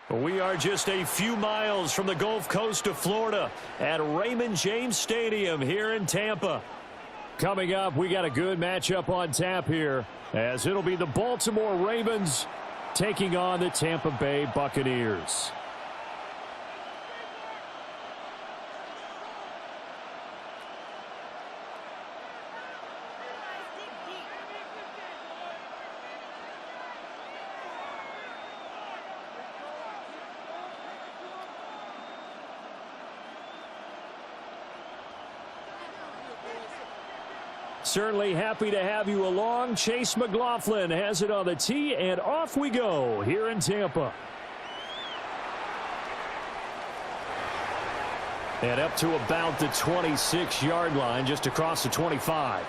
We are just a few miles from the Gulf Coast of Florida at Raymond James Stadium here in Tampa. Coming up, we got a good matchup on tap here, as it'll be the Baltimore Ravens taking on the Tampa Bay Buccaneers. Certainly happy to have you along. Chase McLaughlin has it on the tee, and off we go here in Tampa. And up to about the 26-yard line, just across the 25.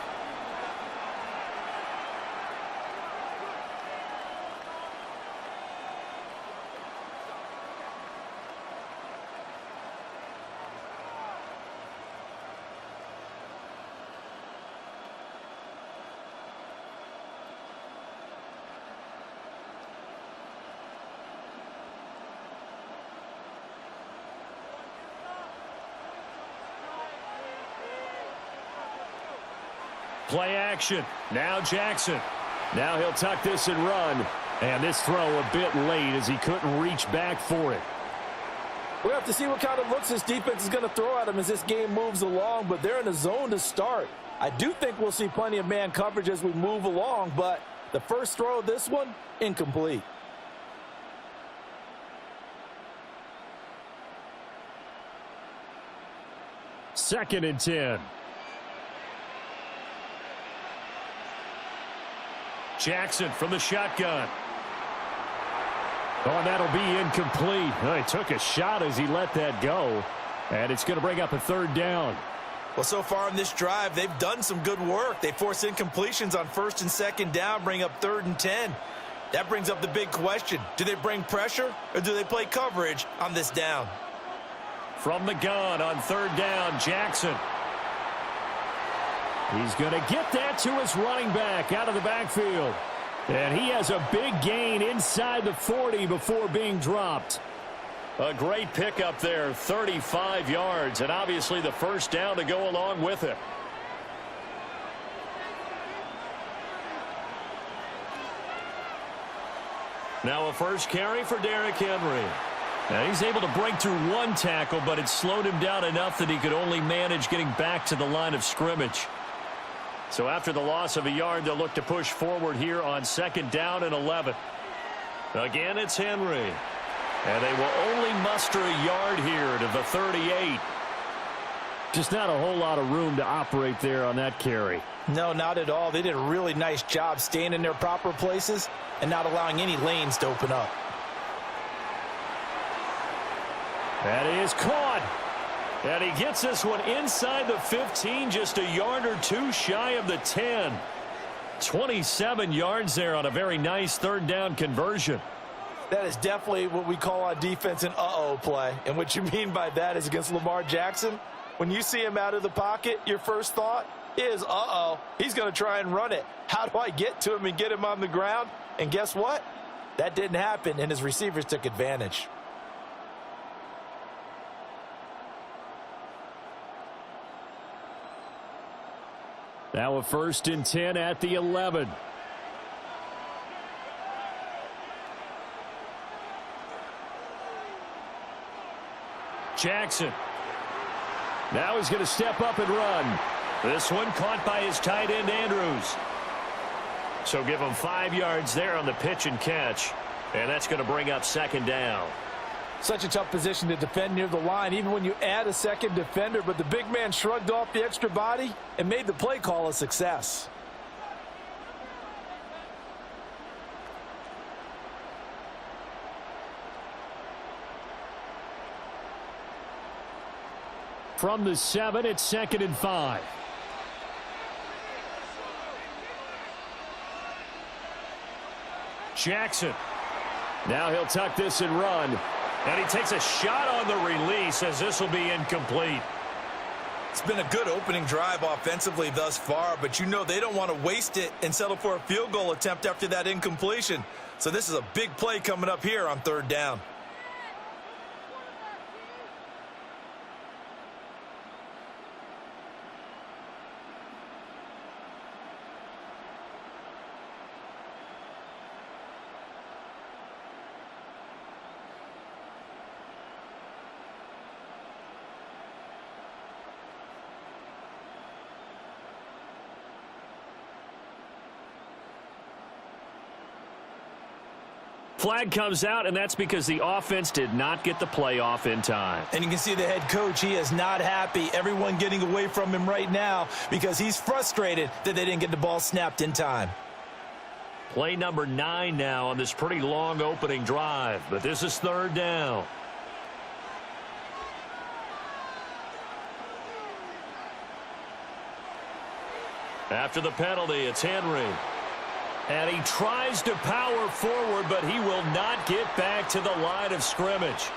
Play action. Now Jackson. Now he'll tuck this and run. And this throw a bit late as he couldn't reach back for it. We'll have to see what kind of looks this defense is going to throw at him as this game moves along, but they're in a zone to start. I do think we'll see plenty of man coverage as we move along, but the first throw of this one, incomplete. Second and 10. Jackson from the shotgun. Oh, and that'll be incomplete. Oh, he took a shot as he let that go, and it's going to bring up a third down. Well, so far in this drive, they've done some good work. They force incompletions on first and second down, bring up 3rd and 10. That brings up the big question. Do they bring pressure, or do they play coverage on this down? From the gun on 3rd down, Jackson. He's going to get that to his running back out of the backfield. And he has a big gain inside the 40 before being dropped. A great pickup there, 35 yards, and obviously the first down to go along with it. Now a first carry for Derrick Henry. Now he's able to break through one tackle, but it slowed him down enough that he could only manage getting back to the line of scrimmage. So after the loss of a yard, they'll look to push forward here on 2nd down and 11. Again, it's Henry. And they will only muster a yard here to the 38. Just not a whole lot of room to operate there on that carry. No, not at all. They did a really nice job staying in their proper places and not allowing any lanes to open up. That is caught. And he gets this one inside the 15, just a yard or two shy of the 10. 27 yards there on a very nice 3rd down conversion. That is definitely what we call on defense an uh-oh play. And what you mean by that is against Lamar Jackson, when you see him out of the pocket, your first thought is, uh-oh, he's going to try and run it. How do I get to him and get him on the ground? And guess what? That didn't happen, and his receivers took advantage. Now a 1st and 10 at the 11. Jackson. Now he's going to step up and run. This one caught by his tight end, Andrews. So give him 5 yards there on the pitch and catch. And that's going to bring up 2nd down. Such a tough position to defend near the line, even when you add a second defender, but the big man shrugged off the extra body and made the play call a success. From the 7, it's 2nd and 5. Jackson. Now he'll tuck this and run. And he takes a shot on the release as this will be incomplete. It's been a good opening drive offensively thus far, but you know they don't want to waste it and settle for a field goal attempt after that incompletion. So this is a big play coming up here on 3rd down. Flag comes out, and that's because the offense did not get the play off in time. And you can see the head coach, he is not happy. Everyone getting away from him right now because he's frustrated that they didn't get the ball snapped in time. Play number 9 now on this pretty long opening drive, but this is 3rd down. After the penalty, it's Henry. And he tries to power forward, but he will not get back to the line of scrimmage.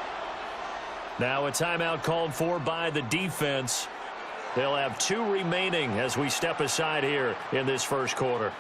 Now a timeout called for by the defense. They'll have 2 remaining as we step aside here in this first quarter.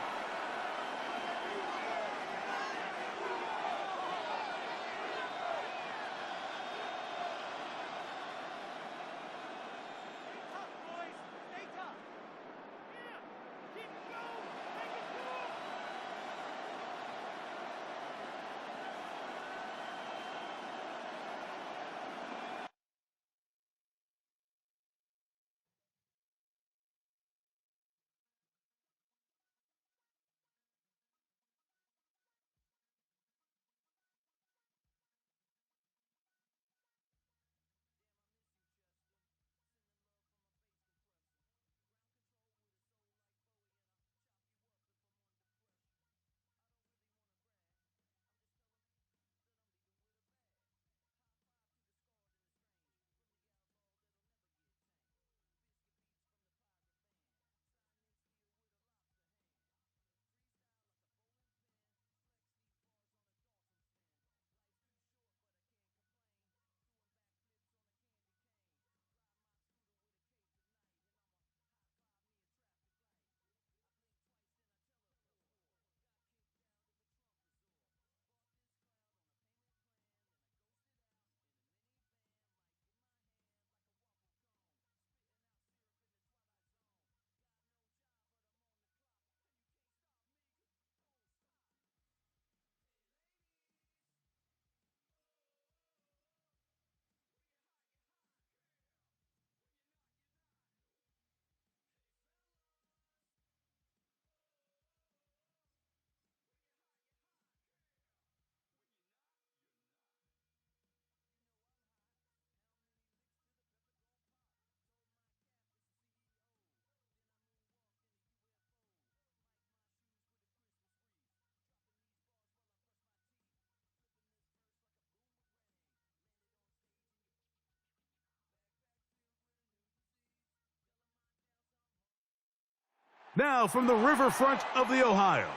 Now from the riverfront of the Ohio,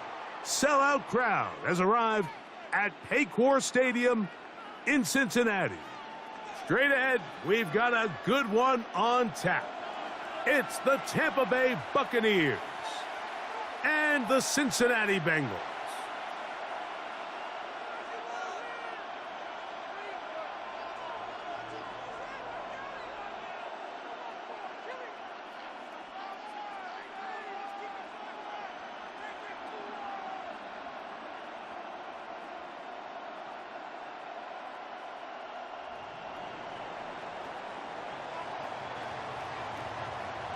sellout crowd has arrived at Paycor Stadium in Cincinnati. Straight ahead, we've got a good one on tap. It's the Tampa Bay Buccaneers and the Cincinnati Bengals.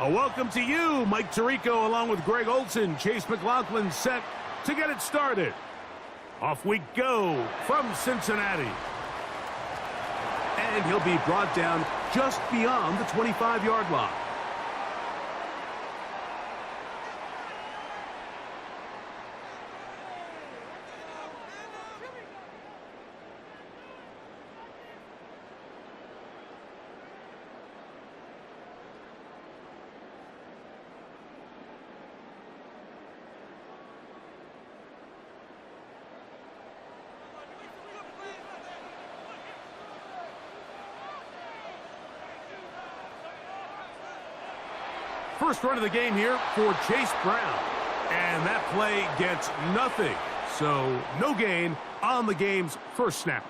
A welcome to you, Mike Tirico, along with Greg Olson. Chase McLaughlin set to get it started. Off we go from Cincinnati. And he'll be brought down just beyond the 25-yard line. First run of the game here for Chase Brown. And that play gets nothing. So no gain on the game's first snap.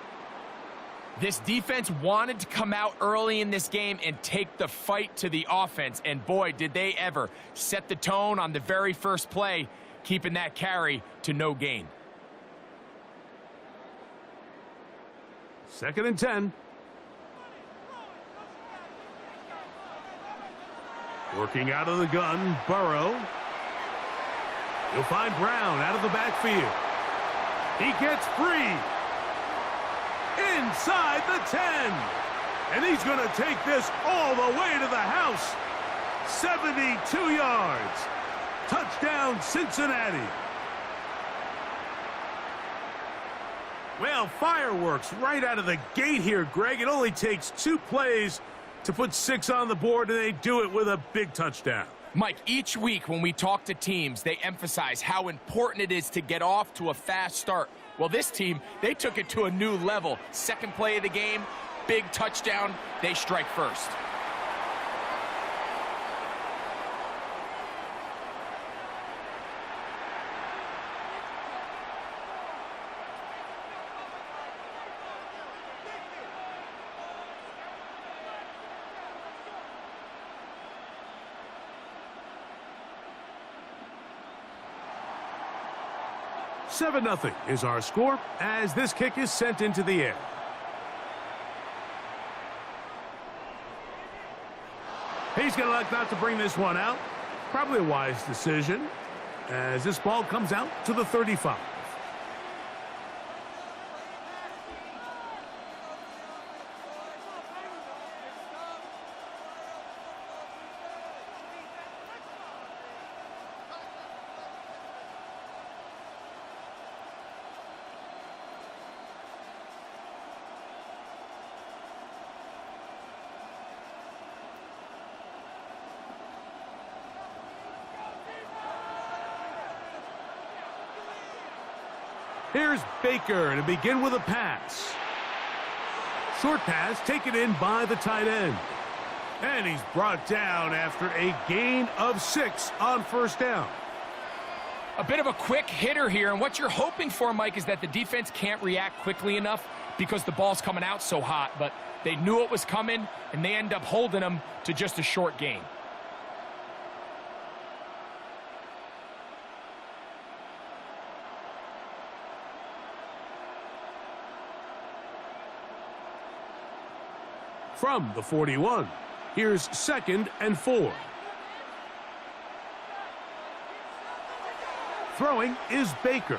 This defense wanted to come out early in this game and take the fight to the offense. And boy, did they ever set the tone on the very first play, keeping that carry to no gain. 2nd and 10. Working out of the gun, Burrow. You'll find Brown out of the backfield. He gets free. inside the 10. And he's going to take this all the way to the house. 72 yards. Touchdown, Cincinnati. Well, fireworks right out of the gate here, Greg. It only takes 2 plays to put 6 on the board, and they do it with a big touchdown. Mike, each week when we talk to teams, they emphasize how important it is to get off to a fast start. Well, this team, they took it to a new level. Second play of the game, big touchdown, they strike first. Seven 0 is our score as this kick is sent into the air. He's going to elect not to bring this one out. Probably a wise decision as this ball comes out to the 35. Here's Baker to begin with a pass. Short pass taken in by the tight end. And he's brought down after a gain of 6 on first down. A bit of a quick hitter here, and what you're hoping for, Mike, is that the defense can't react quickly enough because the ball's coming out so hot, but they knew it was coming, and they end up holding them to just a short gain. From the 41, here's 2nd and 4. Throwing is Baker.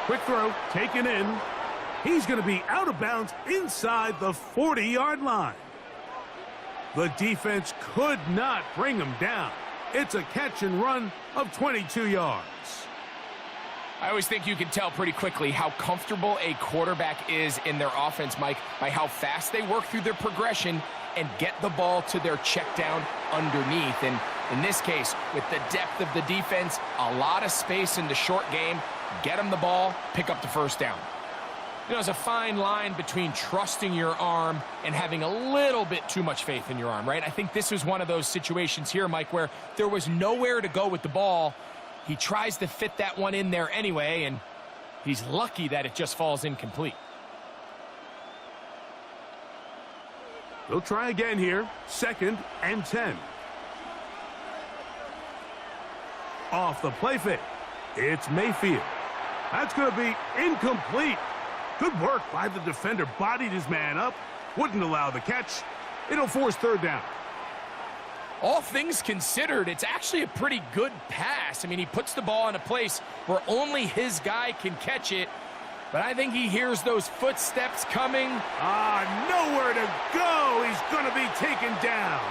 Quick throw, taken in. He's going to be out of bounds inside the 40-yard line. The defense could not bring him down. It's a catch and run of 22 yards. I always think you can tell pretty quickly how comfortable a quarterback is in their offense, Mike, by how fast they work through their progression and get the ball to their check down underneath. And in this case, with the depth of the defense, a lot of space in the short game, get them the ball, pick up the first down. You know, there's a fine line between trusting your arm and having a little bit too much faith in your arm, right? I think this was one of those situations here, Mike, where there was nowhere to go with the ball. He tries to fit that one in there anyway, and he's lucky that it just falls incomplete. They'll try again here. 2nd and 10. Off the play fake. It's Mayfield. That's going to be incomplete. Good work by the defender. Bodied his man up. Wouldn't allow the catch. It'll force 3rd down. All things considered, it's actually a pretty good pass. I mean, he puts the ball in a place where only his guy can catch it. But I think he hears those footsteps coming. Nowhere to go. He's going to be taken down.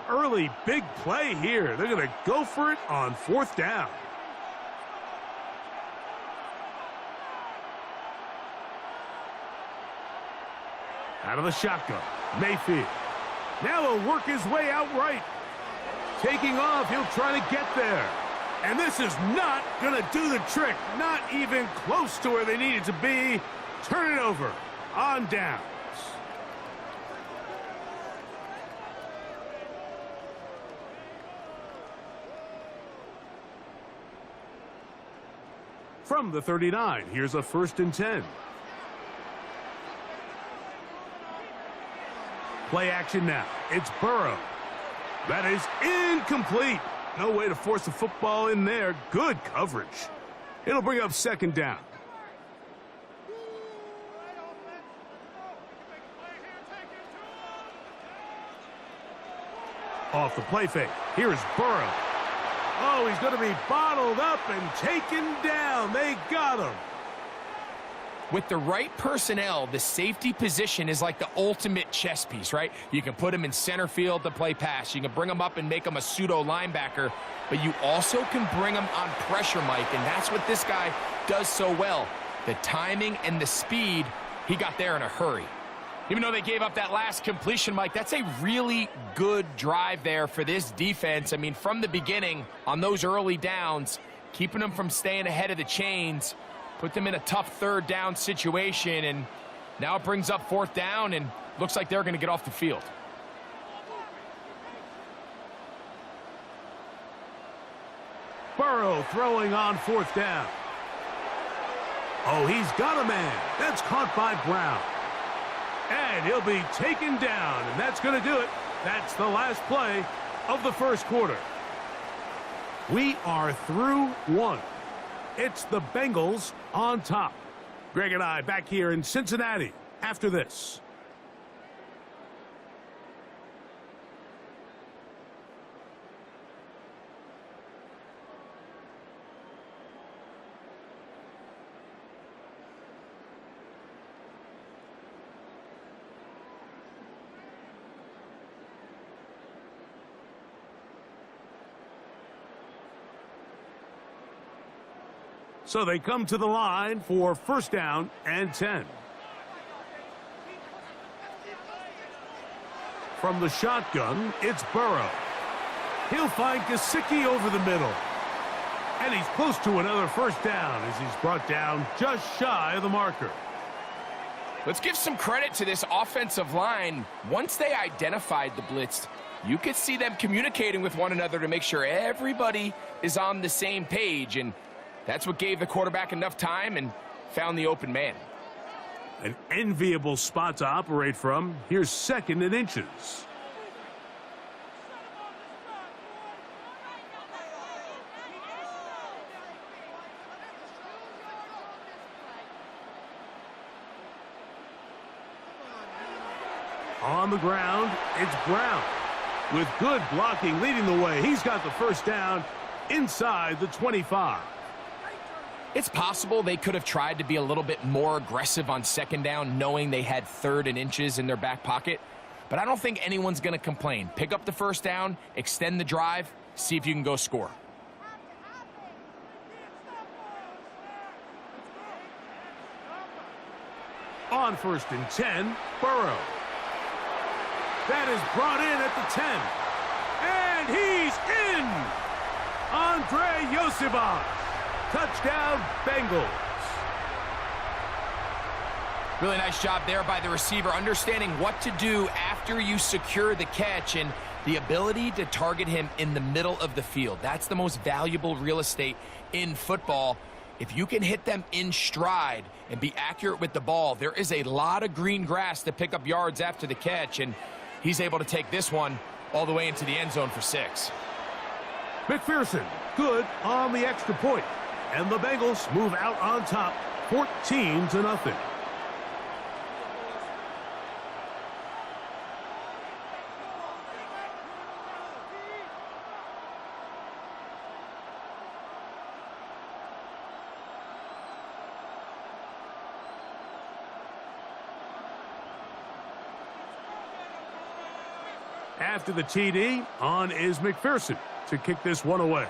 Early big play here. They're going to go for it on 4th down. Out of the shotgun, Mayfield. Now he'll work his way out right. Taking off, he'll try to get there. And this is not going to do the trick. Not even close to where they needed to be. Turn it over on downs. From the 39, here's a 1st and 10. Play action now. It's Burrow. That is incomplete. No way to force the football in there. Good coverage. It'll bring up 2nd down. Off the play fake. Here's Burrow. Oh, he's going to be bottled up and taken down. They got him. With the right personnel, the safety position is like the ultimate chess piece, right? You can put him in center field to play pass. You can bring him up and make him a pseudo linebacker, but you also can bring him on pressure, Mike, and that's what this guy does so well. The timing and the speed, he got there in a hurry. Even though they gave up that last completion, Mike, that's a really good drive there for this defense. I mean, from the beginning, on those early downs, keeping them from staying ahead of the chains, put them in a tough 3rd down situation, and now it brings up 4th down, and looks like they're going to get off the field. Burrow throwing on 4th down. Oh, he's got a man. That's caught by Brown. And he'll be taken down, and that's going to do it. That's the last play of the 1st quarter. We are through 1. It's the Bengals on top. Greg and I back here in Cincinnati after this. So they come to the line for 1st down and 10. From the shotgun, it's Burrow. He'll find Gesicki over the middle. And he's close to another 1st down as he's brought down just shy of the marker. Let's give some credit to this offensive line. Once they identified the blitz, you could see them communicating with one another to make sure everybody is on the same page, and that's what gave the quarterback enough time and found the open man. An enviable spot to operate from. Here's 2nd and inches. On the ground, it's Brown. With good blocking leading the way, he's got the 1st down inside the 25. It's possible they could have tried to be a little bit more aggressive on 2nd down, knowing they had 3rd and inches in their back pocket. But I don't think anyone's going to complain. Pick up the 1st down, extend the drive, see if you can go score. On 1st and 10, Burrow. That is brought in at the 10. And he's in! Andre Yosibach. Touchdown, Bengals. Really nice job there by the receiver, understanding what to do after you secure the catch and the ability to target him in the middle of the field. That's the most valuable real estate in football. If you can hit them in stride and be accurate with the ball, there is a lot of green grass to pick up yards after the catch, and he's able to take this one all the way into the end zone for 6. McPherson, good on the extra point. And the Bengals move out on top, 14-0. After the TD, on is McPherson to kick this one away.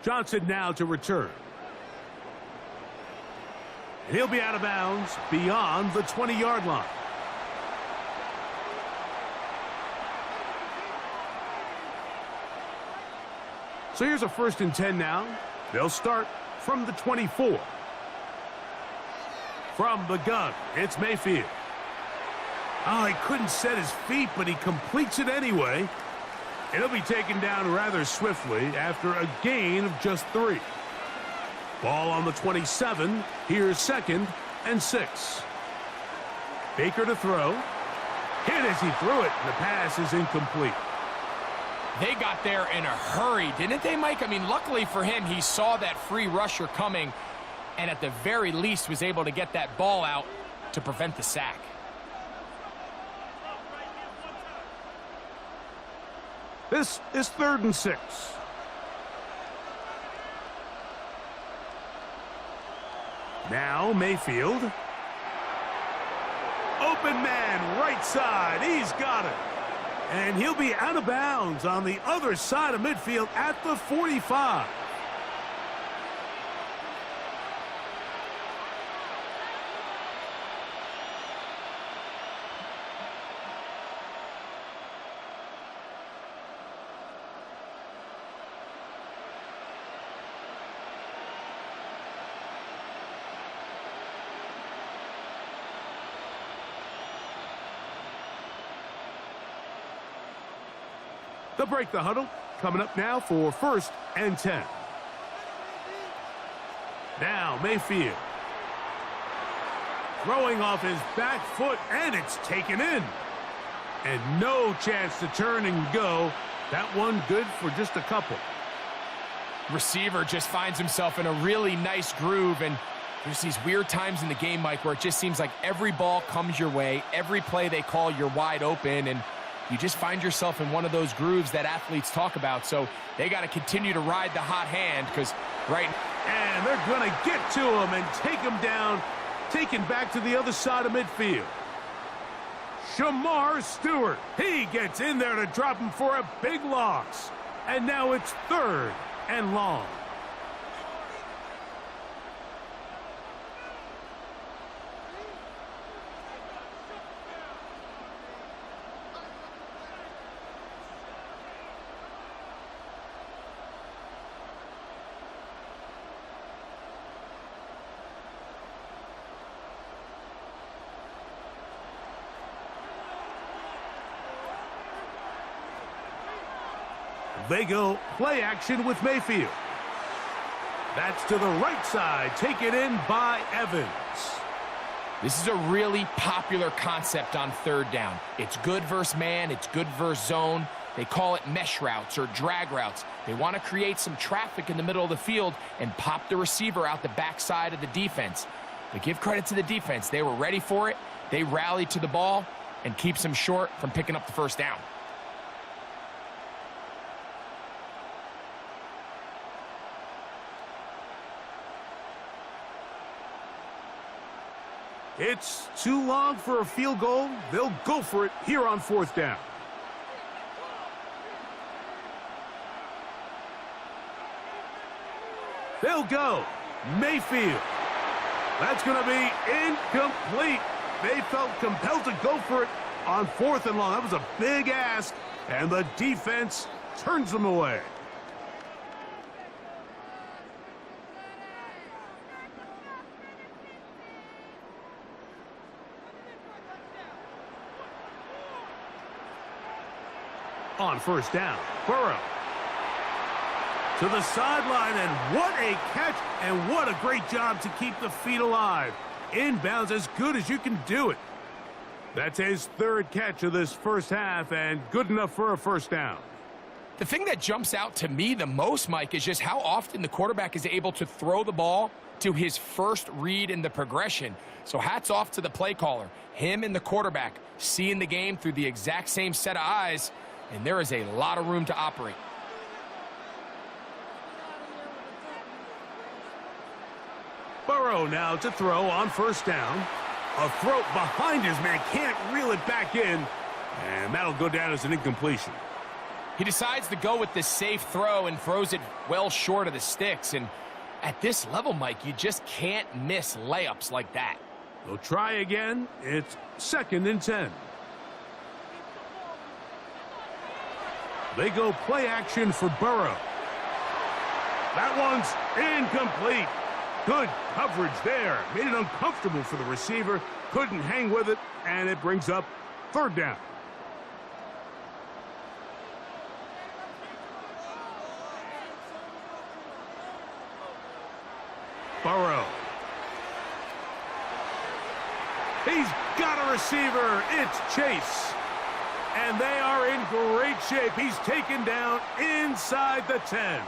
Johnson now to return. He'll be out of bounds beyond the 20-yard line. So here's a 1st and 10 now. They'll start from the 24. From the gun, it's Mayfield. Oh, he couldn't set his feet, but he completes it anyway. It'll be taken down rather swiftly after a gain of just 3. Ball on the 27. Here's 2nd and 6. Baker to throw. Hit as he threw it. The pass is incomplete. They got there in a hurry, didn't they, Mike? I mean, luckily for him, he saw that free rusher coming and at the very least was able to get that ball out to prevent the sack. This is 3rd and 6. Now Mayfield. Open man, right side. He's got it. And he'll be out of bounds on the other side of midfield at the 45. They'll break the huddle. Coming up now for 1st and 10. Now Mayfield. Throwing off his back foot, and it's taken in. And no chance to turn and go. That one good for just a couple. Receiver just finds himself in a really nice groove, and there's these weird times in the game, Mike, where it just seems like every ball comes your way. Every play they call, you're wide open, and you just find yourself in one of those grooves that athletes talk about. So they got to continue to ride the hot hand because and they're going to get to him and take him down, taken back to the other side of midfield. Shamar Stewart, he gets in there to drop him for a big loss. And now it's 3rd and long. They go play action with Mayfield. That's to the right side, taken in by Evans. This is a really popular concept on 3rd down. It's good versus man, it's good versus zone. They call it mesh routes or drag routes. They want to create some traffic in the middle of the field and pop the receiver out the backside of the defense. But give credit to the defense. They were ready for it. They rallied to the ball and keeps them short from picking up the 1st down. It's too long for a field goal. They'll go for it here on 4th down. They'll go. Mayfield. That's going to be incomplete. They felt compelled to go for it on 4th and long. That was a big ask, and the defense turns them away. On 1st down, Burrow to the sideline, and what a catch, and what a great job to keep the feet alive. Inbounds as good as you can do it. That's his 3rd catch of this first half, and good enough for a 1st down. The thing that jumps out to me the most, Mike, is just how often the quarterback is able to throw the ball to his first read in the progression. So hats off to the play caller. Him and the quarterback seeing the game through the exact same set of eyes, and there is a lot of room to operate. Burrow now to throw on 1st down. A throw behind his man, can't reel it back in, and that'll go down as an incompletion. He decides to go with the safe throw and throws it well short of the sticks, and at this level, Mike, you just can't miss layups like that. They'll try again. It's 2nd and 10. They go play action for Burrow. That one's incomplete. Good coverage there. Made it uncomfortable for the receiver. Couldn't hang with it, and it brings up 3rd down. He's got a receiver. It's Chase. And they are in great shape. He's taken down inside the 10.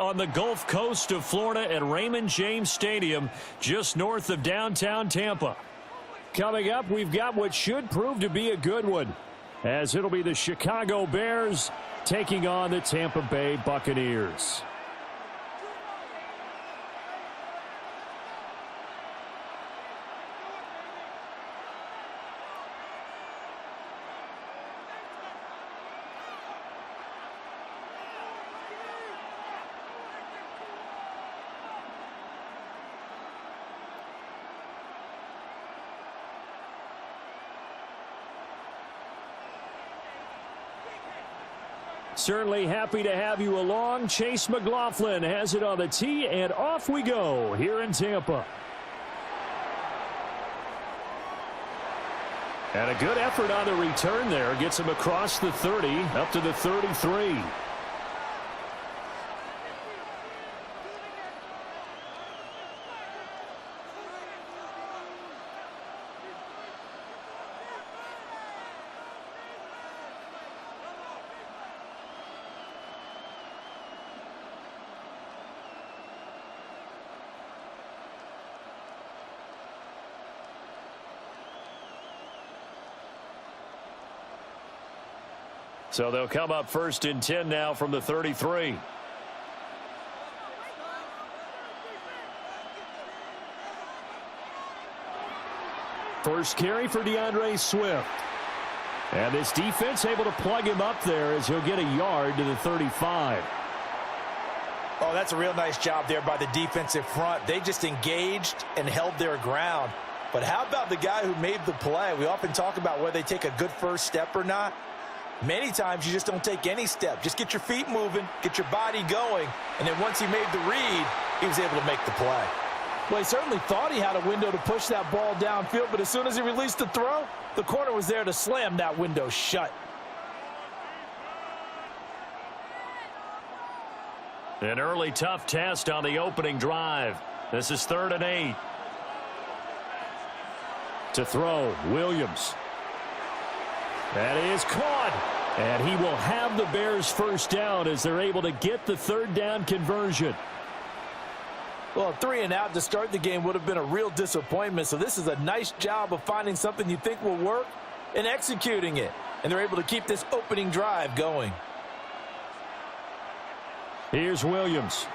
on the Gulf Coast of Florida at Raymond James Stadium, just north of downtown Tampa. Coming up, we've got what should prove to be a good one, as it'll be the Chicago Bears taking on the Tampa Bay Buccaneers. Certainly happy to have you along. Chase McLaughlin has it on the tee, and off we go here in Tampa. And a good effort on the return there. Gets him across the 30, up to the 33. So they'll come up 1st and 10 now from the 33. First carry for DeAndre Swift. And this defense able to plug him up there as he'll get a yard to the 35. Oh, that's a real nice job there by the defensive front. They just engaged and held their ground. But how about the guy who made the play? We often talk about whether they take a good first step or not. Many times you just don't take any step. Just get your feet moving, get your body going, and then once he made the read, he was able to make the play. Well, he certainly thought he had a window to push that ball downfield, but as soon as he released the throw, the corner was there to slam that window shut. An early tough test on the opening drive. This is 3rd and 8. To throw, Williams. That is caught. And he will have the Bears first down as they're able to get the 3rd down conversion. Well, a 3 and out to start the game would have been a real disappointment. So this is a nice job of finding something you think will work and executing it. And they're able to keep this opening drive going. Here's Williams.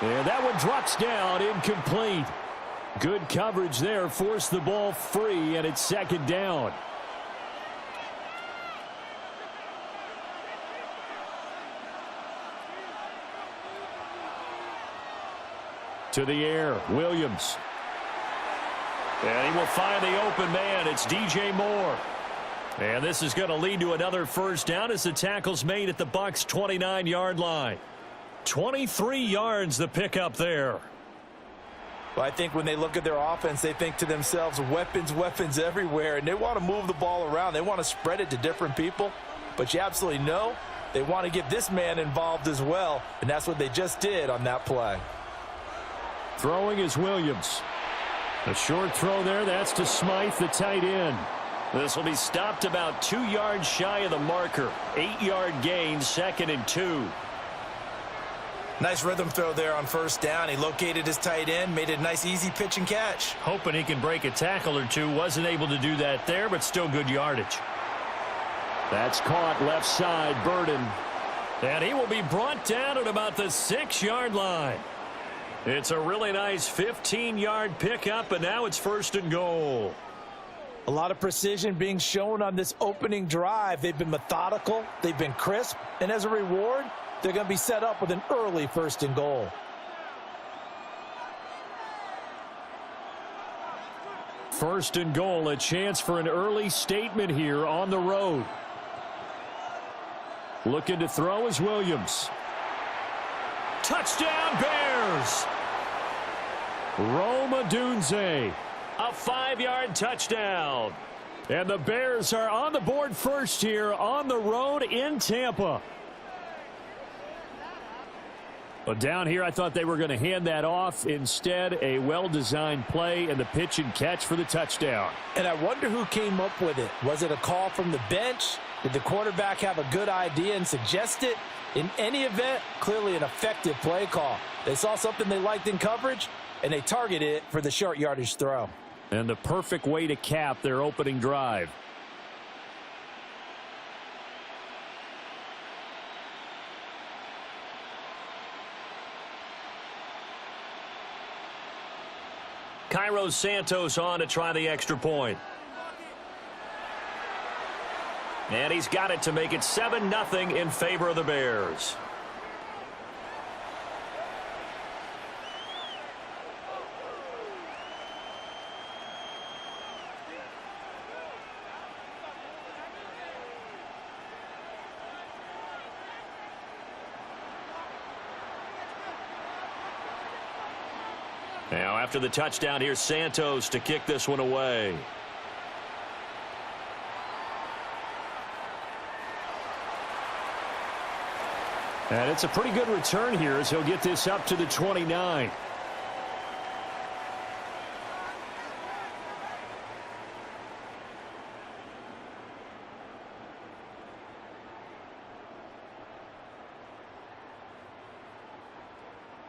And that one drops down, incomplete. Good coverage there, forced the ball free, and it's 2nd down. To the air, Williams. And he will find the open man. It's DJ Moore. And this is going to lead to another first down as the tackle's made at the Bucs 29-yard line. 23 yards the pickup there. Well, I think when they look at their offense, they think to themselves, weapons, weapons everywhere, and they want to move the ball around. They want to spread it to different people, but you absolutely know they want to get this man involved as well, and that's what they just did on that play. Throwing is Williams. A short throw there, that's to Smythe, the tight end. This will be stopped about 2 yards shy of the marker. 8-yard gain, 2nd and 2. Nice rhythm throw there on first down. He located his tight end, made it a nice easy pitch and catch. Hoping he can break a tackle or two. Wasn't able to do that there, but still good yardage. That's caught left side, Burden. And he will be brought down at about the 6-yard line. It's a really nice 15-yard pickup, and now it's 1st and goal. A lot of precision being shown on this opening drive. They've been methodical, they've been crisp, and as a reward, they're going to be set up with an early 1st and goal. First and goal, a chance for an early statement here on the road. Looking to throw is Williams. Touchdown Bears! Rome Odunze, a 5-yard touchdown. And the Bears are on the board first here on the road in Tampa. But down here, I thought they were going to hand that off. Instead, a well-designed play and the pitch and catch for the touchdown. And I wonder who came up with it. Was it a call from the bench? Did the quarterback have a good idea and suggest it? In any event, clearly an effective play call. They saw something they liked in coverage, and they targeted it for the short yardage throw. And the perfect way to cap their opening drive. Cairo Santos on to try the extra point. And he's got it to make it 7-0 in favor of the Bears. Now after the touchdown, here's Santos to kick this one away. And it's a pretty good return here as he'll get this up to the 29.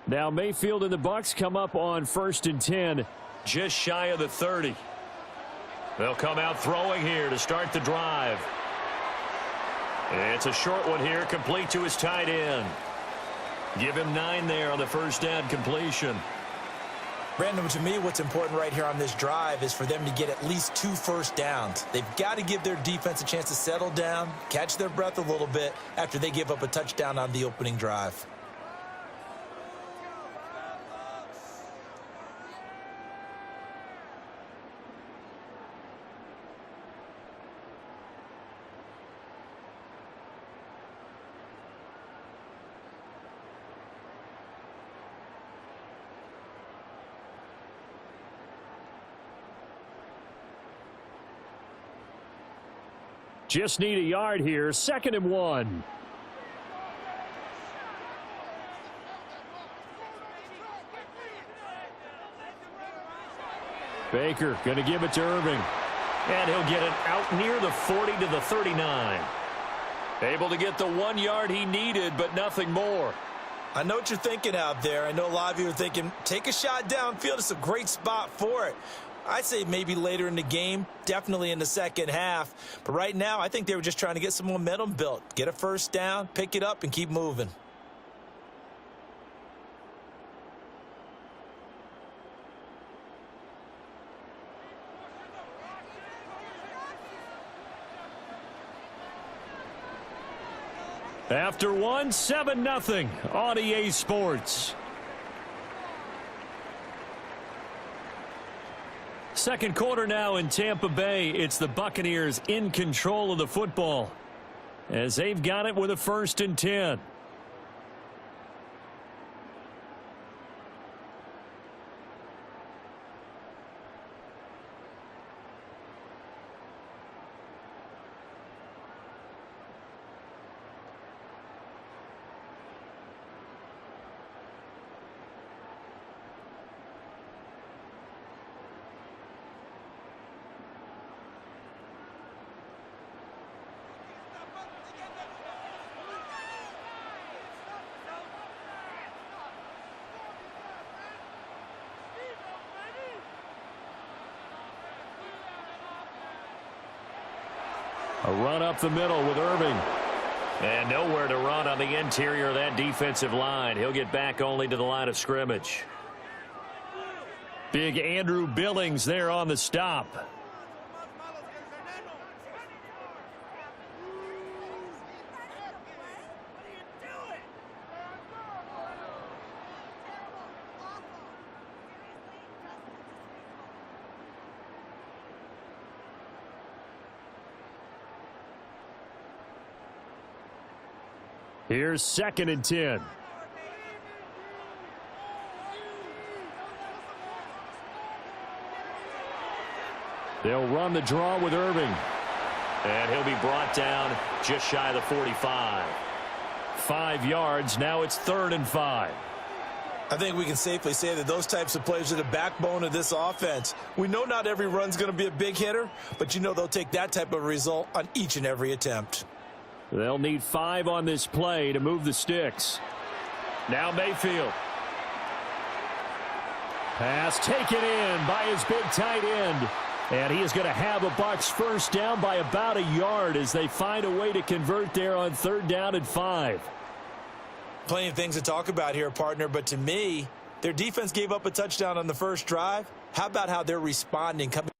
Now Mayfield and the Bucs come up on 1st and 10, just shy of the 30. They'll come out throwing here to start the drive. It's a short one here, complete to his tight end. Give him 9 there on the first down completion. Brandon, to me, what's important right here on this drive is for them to get at least 2 first downs. They've got to give their defense a chance to settle down, catch their breath a little bit after they give up a touchdown on the opening drive. Just need a yard here, 2nd and 1. Baker going to give it to Irving. And he'll get it out near the 40 to the 39. Able to get the 1 yard he needed, but nothing more. I know what you're thinking out there. I know a lot of you are thinking, take a shot downfield. It's a great spot for it. I'd say maybe later in the game, definitely in the second half. But right now, I think they were just trying to get some momentum built. Get a first down, pick it up, and keep moving. After 1, 7-0 on EA Sports. Second quarter now in Tampa Bay. It's the Buccaneers in control of the football as they've got it with a 1st and 10. A run up the middle with Irving. And nowhere to run on the interior of that defensive line. He'll get back only to the line of scrimmage. Big Andrew Billings there on the stop. Here's 2nd and 10. They'll run the draw with Irving. And he'll be brought down just shy of the 45. 5 yards. Now it's 3rd and 5. I think we can safely say that those types of plays are the backbone of this offense. We know not every run's going to be a big hitter, but you know they'll take that type of result on each and every attempt. They'll need 5 on this play to move the sticks. Now Mayfield. Pass taken in by his big tight end. And he is going to have a Bucs first down by about a yard as they find a way to convert there on 3rd down and 5. Plenty of things to talk about here, partner, but to me, their defense gave up a touchdown on the first drive. How about how they're responding, coming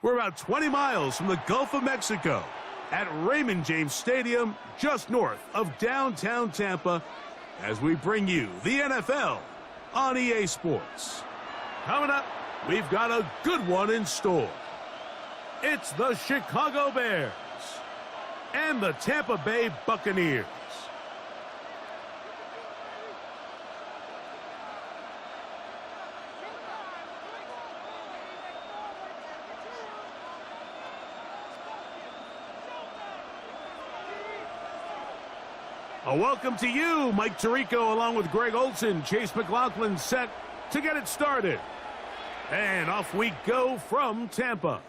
We're about 20 miles from the Gulf of Mexico at Raymond James Stadium, just north of downtown Tampa, as we bring you the NFL on EA Sports. Coming up, we've got a good one in store. It's the Chicago Bears and the Tampa Bay Buccaneers. A welcome to you, Mike Tirico, along with Greg Olson. Chase McLaughlin set to get it started. And off we go from Tampa.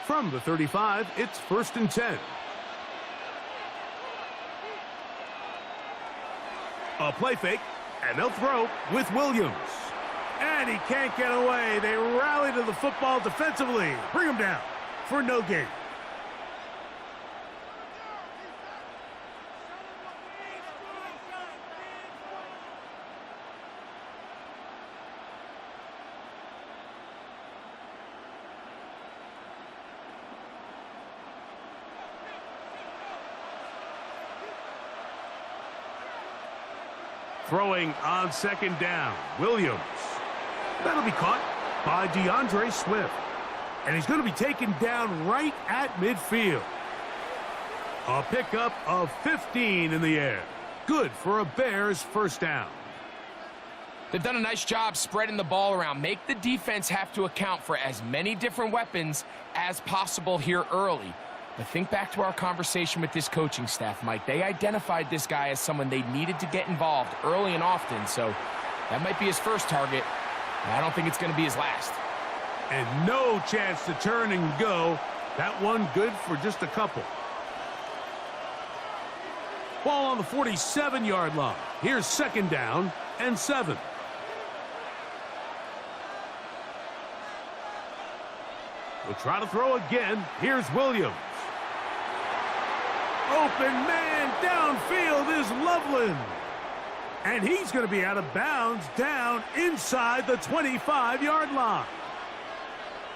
From the 35, it's 1st and 10. A play fake, and they'll throw with Williams. And he can't get away. They rally to the football defensively. Bring him down for no gain. Throwing on 2nd down, Williams. That'll be caught by DeAndre Swift. And he's going to be taken down right at midfield. A pickup of 15 in the air. Good for a Bears 1st down. They've done a nice job spreading the ball around. Make the defense have to account for as many different weapons as possible here early. But think back to our conversation with this coaching staff, Mike. They identified this guy as someone they needed to get involved early and often, so that might be his first target. I don't think it's going to be his last. And no chance to turn and go. That one good for just a couple. Ball on the 47-yard line. Here's 2nd down and 7. We'll try to throw again. Here's Williams. Open man downfield is Loveland. And he's going to be out of bounds down inside the 25-yard line.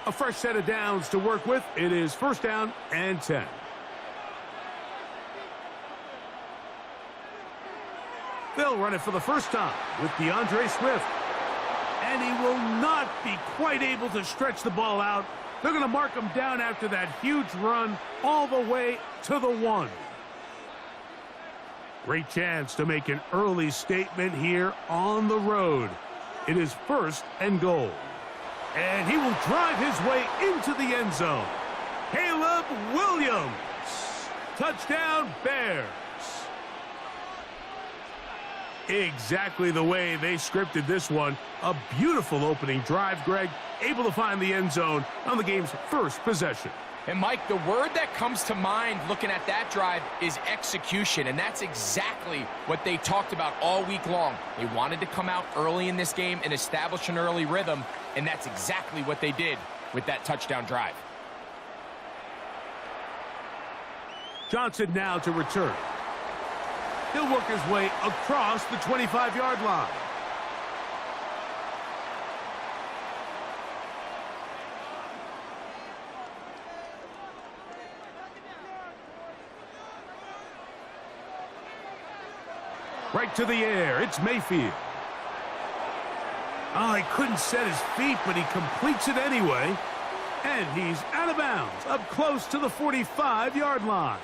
A fresh set of downs to work with. It is 1st down and 10. They'll run it for the first time with DeAndre Swift. And he will not be quite able to stretch the ball out. They're going to mark him down after that huge run all the way to the 1. Great chance to make an early statement here on the road. It is 1st and goal. And he will drive his way into the end zone. Caleb Williams. Touchdown, Bears. Exactly the way they scripted this one. A beautiful opening drive, Greg. Able to find the end zone on the game's first possession. And, Mike, the word that comes to mind looking at that drive is execution, and that's exactly what they talked about all week long. They wanted to come out early in this game and establish an early rhythm, and that's exactly what they did with that touchdown drive. Johnson now to return. He'll work his way across the 25-yard line. Right to the air. It's Mayfield. Oh, he couldn't set his feet, but he completes it anyway. And he's out of bounds, up close to the 45-yard line.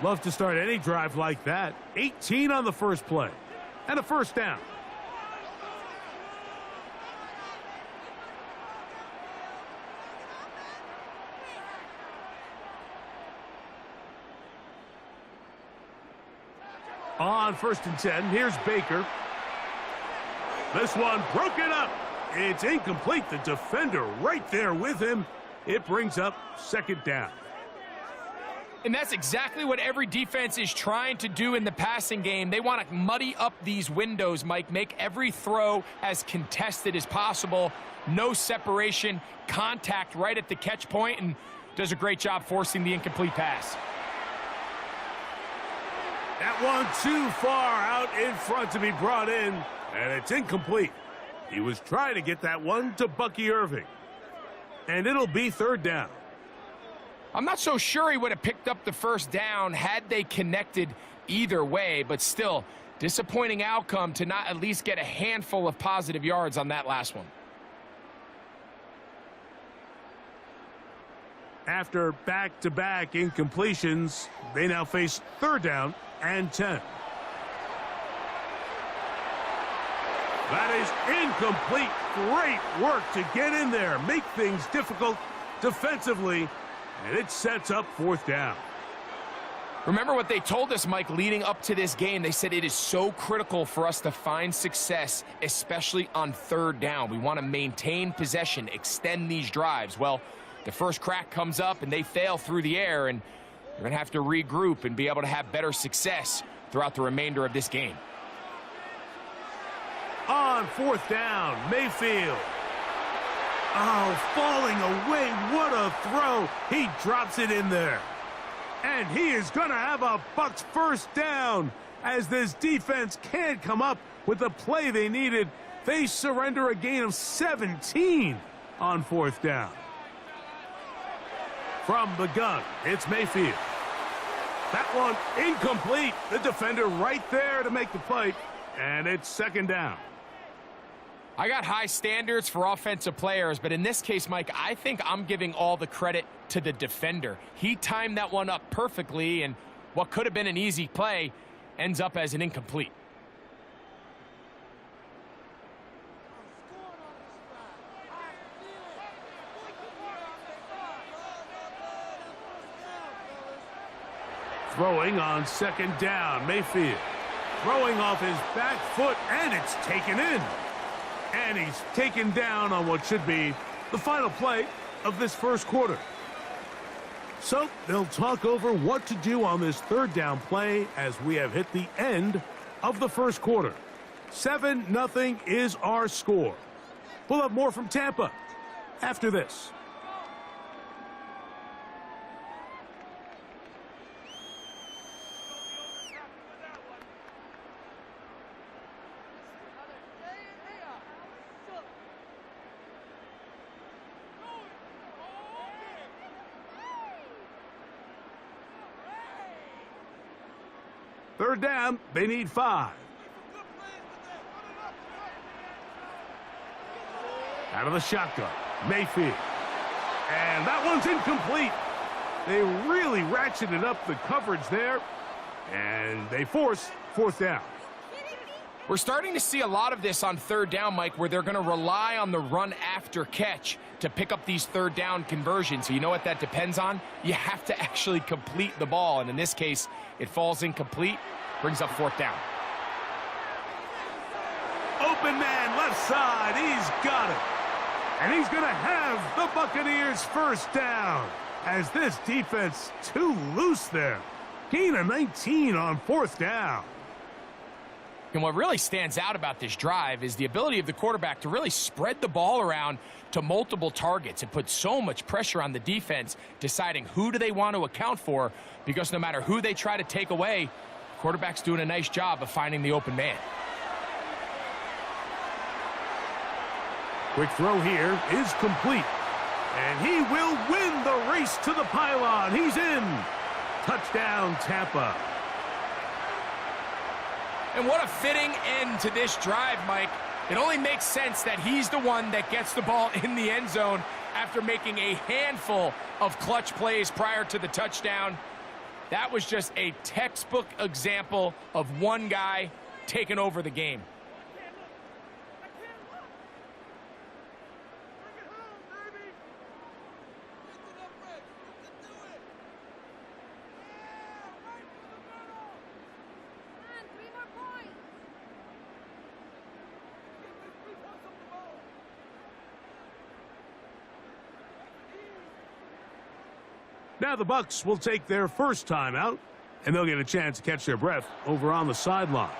Love to start any drive like that. 18 on the first play. And a 1st down. On 1st and 10, here's Baker. This one broken up. It's incomplete. The defender right there with him. It brings up 2nd down. And that's exactly what every defense is trying to do in the passing game. They want to muddy up these windows, Mike, make every throw as contested as possible. No separation, contact right at the catch point, and does a great job forcing the incomplete pass. That one too far out in front to be brought in, and it's incomplete. He was trying to get that one to Bucky Irving. And it'll be third down. I'm not so sure he would have picked up the first down had they connected either way, but still, disappointing outcome to not at least get a handful of positive yards on that last one. After back-to-back incompletions, they now face third down and 10. That is incomplete. Great work to get in there, make things difficult defensively, and it sets up fourth down. Remember what they told us, Mike, leading up to this game. They said it is so critical for us to find success, especially on third down. We want to maintain possession, extend these drives. Well, the first crack comes up and they fail through the air, and you're going to have to regroup and be able to have better success throughout the remainder of this game. On fourth down, Mayfield. Oh, falling away. What a throw. He drops it in there. And he is going to have a Bucs first down as this defense can't come up with the play they needed. They surrender a gain of 17 on fourth down. From the gun, it's Mayfield. That one incomplete. The defender right there to make the play, and it's second down. I got high standards for offensive players, but in this case, Mike, I think I'm giving all the credit to the defender. He timed that one up perfectly, and what could have been an easy play ends up as an incomplete. Throwing on second down, Mayfield. Throwing off his back foot, and it's taken in. And he's taken down on what should be the final play of this first quarter. So they'll talk over what to do on this third down play as we have hit the end of the first quarter. 7-0 is our score. We'll have more from Tampa after this. Third down, they need 5. Out of the shotgun, Mayfield. And that one's incomplete. They really ratcheted up the coverage there, and they force fourth down. We're starting to see a lot of this on third down, Mike, where they're going to rely on the run after catch to pick up these third down conversions. So you know what that depends on? You have to actually complete the ball, and in this case, it falls incomplete, brings up fourth down. Open man, left side, he's got it. And he's going to have the Buccaneers first down as this defense too loose there. Gain of 19 on fourth down. And what really stands out about this drive is the ability of the quarterback to really spread the ball around to multiple targets and put so much pressure on the defense, deciding who do they want to account for, because no matter who they try to take away, the quarterback's doing a nice job of finding the open man. Quick throw here is complete. And he will win the race to the pylon. He's in. Touchdown, Tampa. And what a fitting end to this drive, Mike. It only makes sense that he's the one that gets the ball in the end zone after making a handful of clutch plays prior to the touchdown. That was just a textbook example of one guy taking over the game. Now the Bucs will take their first timeout, and they'll get a chance to catch their breath over on the sideline.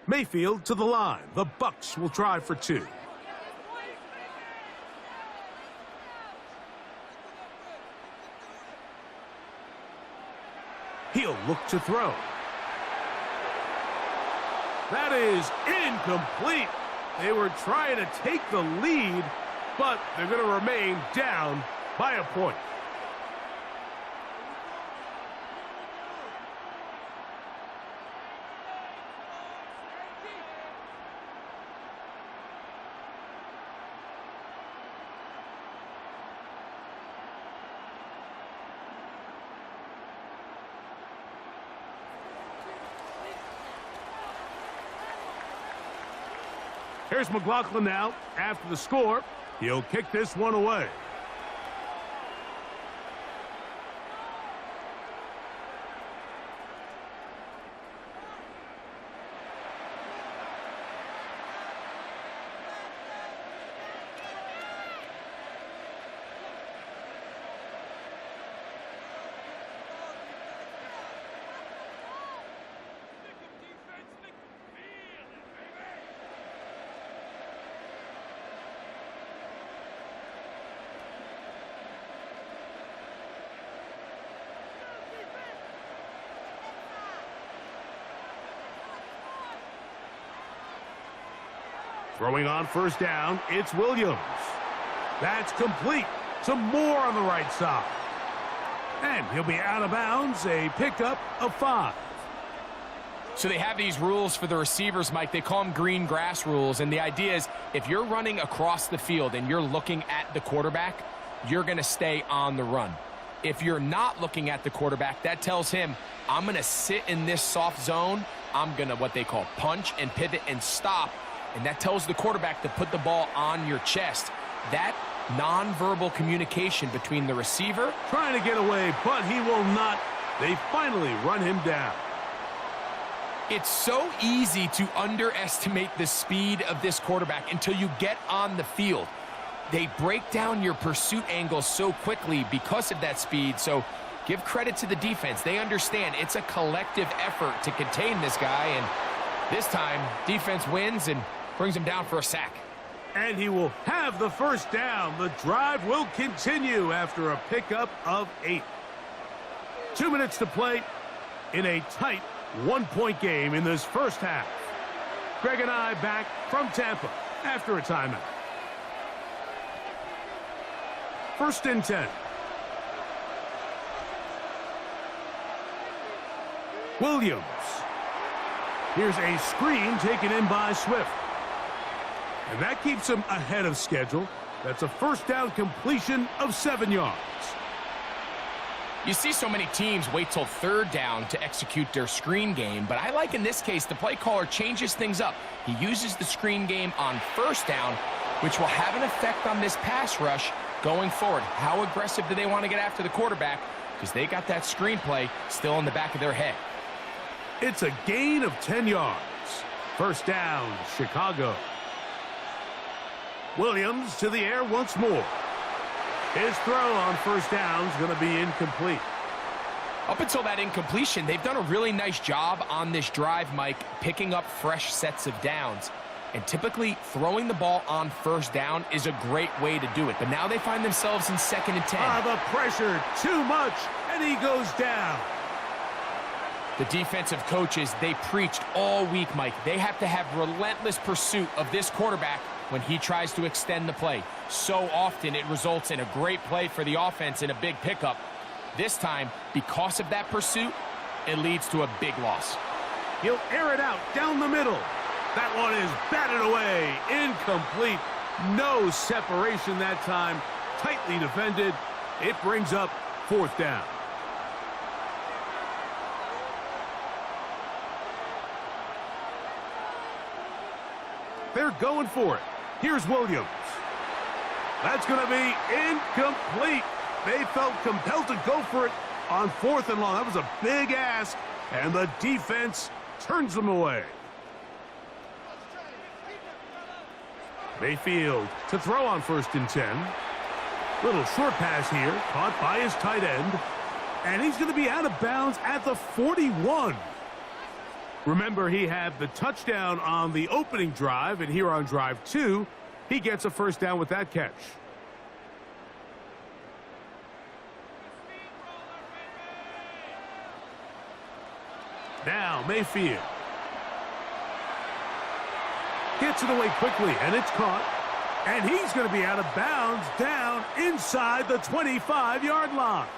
Mayfield to the line. The Bucs will try for 2. He'll look to throw. That is incomplete. They were trying to take the lead, but they're going to remain down by a point. Here's McLaughlin now after the score. He'll kick this one away. Throwing on first down, it's Williams. That's complete to Moore on the right side. And he'll be out of bounds, a pickup of 5. So they have these rules for the receivers, Mike. They call them green grass rules. And the idea is if you're running across the field and you're looking at the quarterback, you're going to stay on the run. If you're not looking at the quarterback, that tells him, I'm going to sit in this soft zone. I'm going to what they call punch and pivot and stop. And that tells the quarterback to put the ball on your chest. That nonverbal communication between the receiver. Trying to get away, but he will not. They finally run him down. It's so easy to underestimate the speed of this quarterback until you get on the field. They break down your pursuit angles so quickly because of that speed. So give credit to the defense. They understand it's a collective effort to contain this guy. And this time, defense wins and brings him down for a sack. And he will have the first down. The drive will continue after a pickup of 8. 2 minutes to play in a tight one-point game in this first half. Greg and I back from Tampa after a timeout. 1st and 10. Williams. Here's a screen taken in by Swift. And that keeps him ahead of schedule. That's a first down completion of 7 yards. You see so many teams wait till 3rd down to execute their screen game, but I like in this case the play caller changes things up. He uses the screen game on 1st down, which will have an effect on this pass rush going forward. How aggressive do they want to get after the quarterback? Because they got that screen play still in the back of their head. It's a gain of 10 yards. First down, Chicago. Williams to the air once more. His throw on first down is going to be incomplete. Up until that incompletion, they've done a really nice job on this drive, Mike, picking up fresh sets of downs. And typically, throwing the ball on first down is a great way to do it. But now they find themselves in 2nd and 10. The pressure, too much, and he goes down. The defensive coaches, they preached all week, Mike. They have to have relentless pursuit of this quarterback when he tries to extend the play. So often it results in a great play for the offense and a big pickup. This time, because of that pursuit, it leads to a big loss. He'll air it out down the middle. That one is batted away. Incomplete. No separation that time. Tightly defended. It brings up 4th down. They're going for it. Here's Williams. That's going to be incomplete. They felt compelled to go for it on 4th and long. That was a big ask, and the defense turns them away. Mayfield to throw on 1st and 10. Little short pass here, caught by his tight end. And he's going to be out of bounds at the 41. Remember, he had the touchdown on the opening drive, and here on drive 2, he gets a first down with that catch. Now Mayfield gets it away quickly, and it's caught. And he's going to be out of bounds down inside the 25-yard line.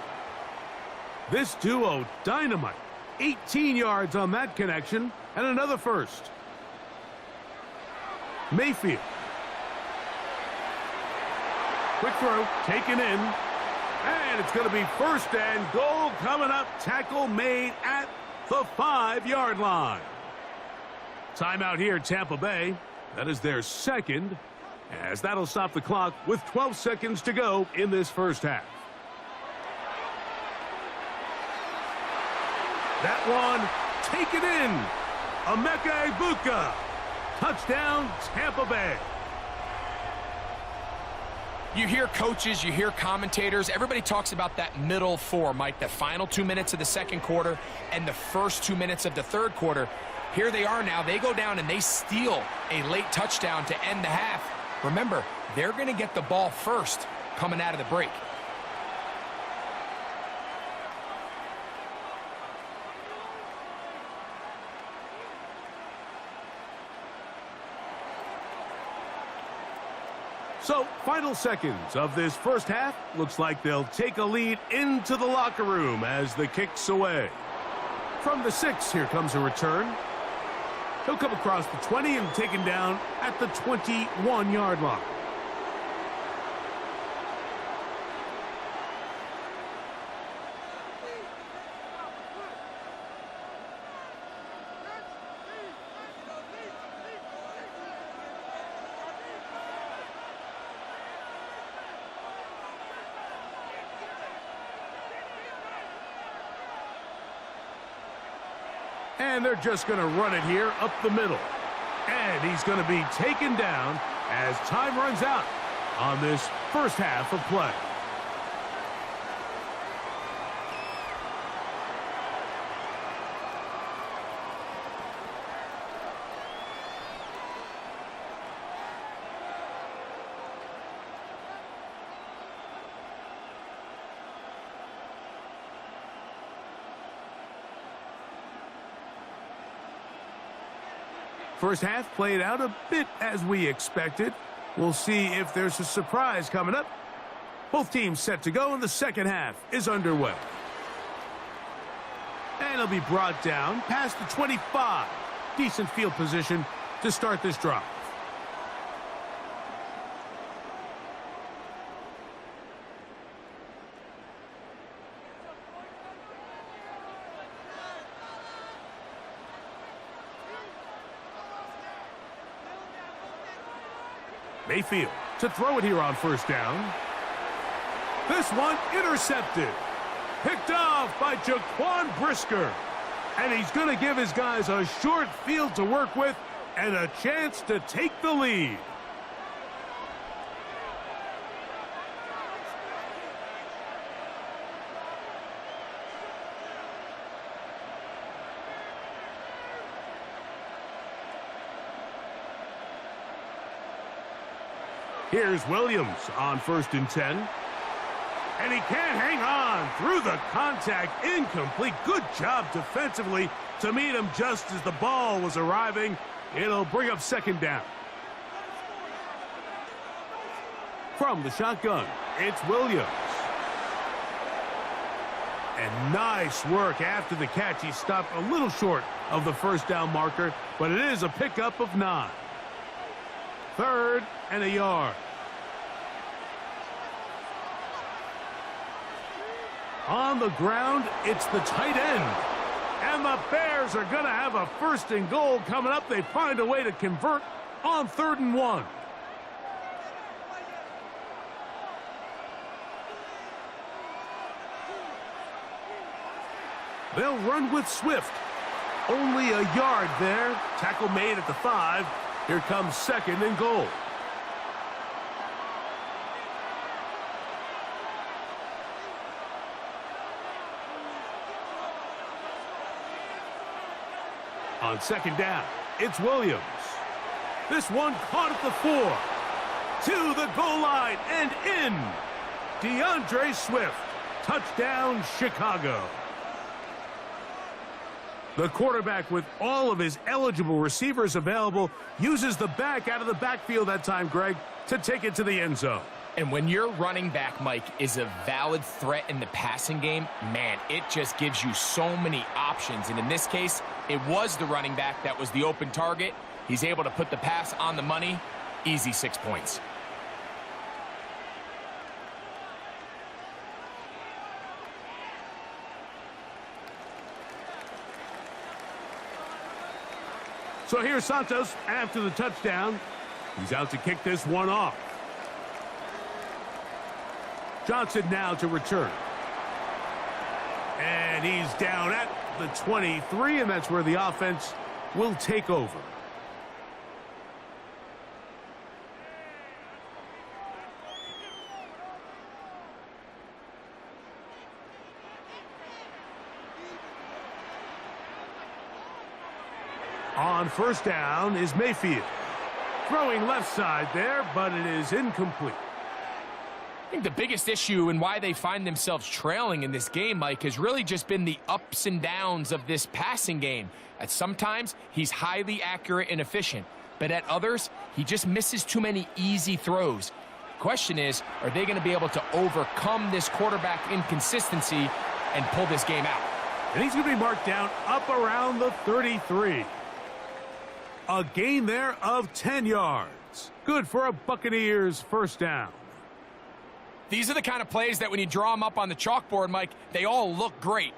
This duo, dynamite. 18 yards on that connection, and another first. Mayfield. Quick throw, taken in. And it's going to be 1st and goal coming up. Tackle made at the 5-yard line. Timeout here, Tampa Bay. That is their 2nd, as that'll stop the clock with 12 seconds to go in this first half. That one taken in. Emeka Egbuka. Touchdown, Tampa Bay. You hear coaches, you hear commentators, everybody talks about that middle 4, Mike, the final 2 minutes of the 2nd quarter and the first 2 minutes of the 3rd quarter. Here they are now. They go down and they steal a late touchdown to end the half. Remember, they're going to get the ball first coming out of the break. So, final seconds of this first half. Looks like they'll take a lead into the locker room as the kick's away. From the 6, here comes a return. He'll come across the 20 and taken down at the 21-yard line. And they're just going to run it here up the middle. And he's going to be taken down as time runs out on this first half of play. First half played out a bit as we expected. We'll see if there's a surprise coming up. Both teams set to go, and the second half is underway. And it'll be brought down past the 25. Decent field position to start this drive. Mayfield to throw it here on first down. This one intercepted. Picked off by Jaquan Brisker. And he's going to give his guys a short field to work with and a chance to take the lead. Here's Williams on 1st and 10. And he can't hang on through the contact. Incomplete. Good job defensively to meet him just as the ball was arriving. It'll bring up second down. From the shotgun, it's Williams. And nice work after the catch. He stopped a little short of the first down marker, but it is a pickup of 9. 3rd and a yard. On the ground, it's the tight end. And the Bears are going to have a 1st and goal coming up. They find a way to convert on 3rd and 1. They'll run with Swift. Only a yard there. Tackle made at the 5. Here comes 2nd and goal. On second down, it's Williams. This one caught at the 4. To the goal line and in. DeAndre Swift. Touchdown, Chicago. The quarterback, with all of his eligible receivers available, uses the back out of the backfield that time, Greg, to take it to the end zone. And when your running back, Mike, is a valid threat in the passing game, man, it just gives you so many options. And in this case, it was the running back that was the open target. He's able to put the pass on the money. Easy 6 points. So here's Santos after the touchdown. He's out to kick this one off. Johnson now to return. And he's down at the 23, and that's where the offense will take over. On first down is Mayfield. Throwing left side there, but it is incomplete. I think the biggest issue and why they find themselves trailing in this game, Mike, has really just been the ups and downs of this passing game. At sometimes, he's highly accurate and efficient, but at others, he just misses too many easy throws. The question is, are they going to be able to overcome this quarterback inconsistency and pull this game out? And he's going to be marked down up around the 33. A gain there of 10 yards. Good for a Buccaneers first down. These are the kind of plays that when you draw them up on the chalkboard, Mike, they all look great.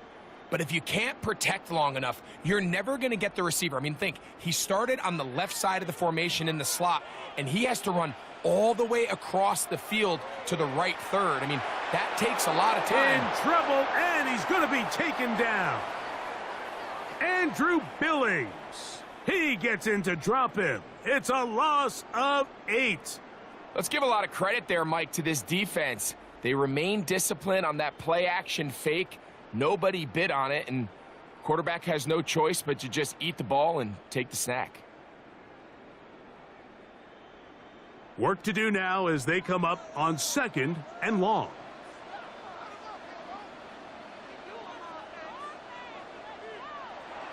But if you can't protect long enough, you're never going to get the receiver. I mean, think, he started on the left side of the formation in the slot, and he has to run all the way across the field to the right third. I mean, that takes a lot of time. In trouble, and he's going to be taken down. Andrew Billings. He gets in to drop him. It's a loss of 8. Let's give a lot of credit there, Mike, to this defense. They remain disciplined on that play-action fake. Nobody bid on it, and quarterback has no choice but to just eat the ball and take the snack. Work to do now as they come up on second and long.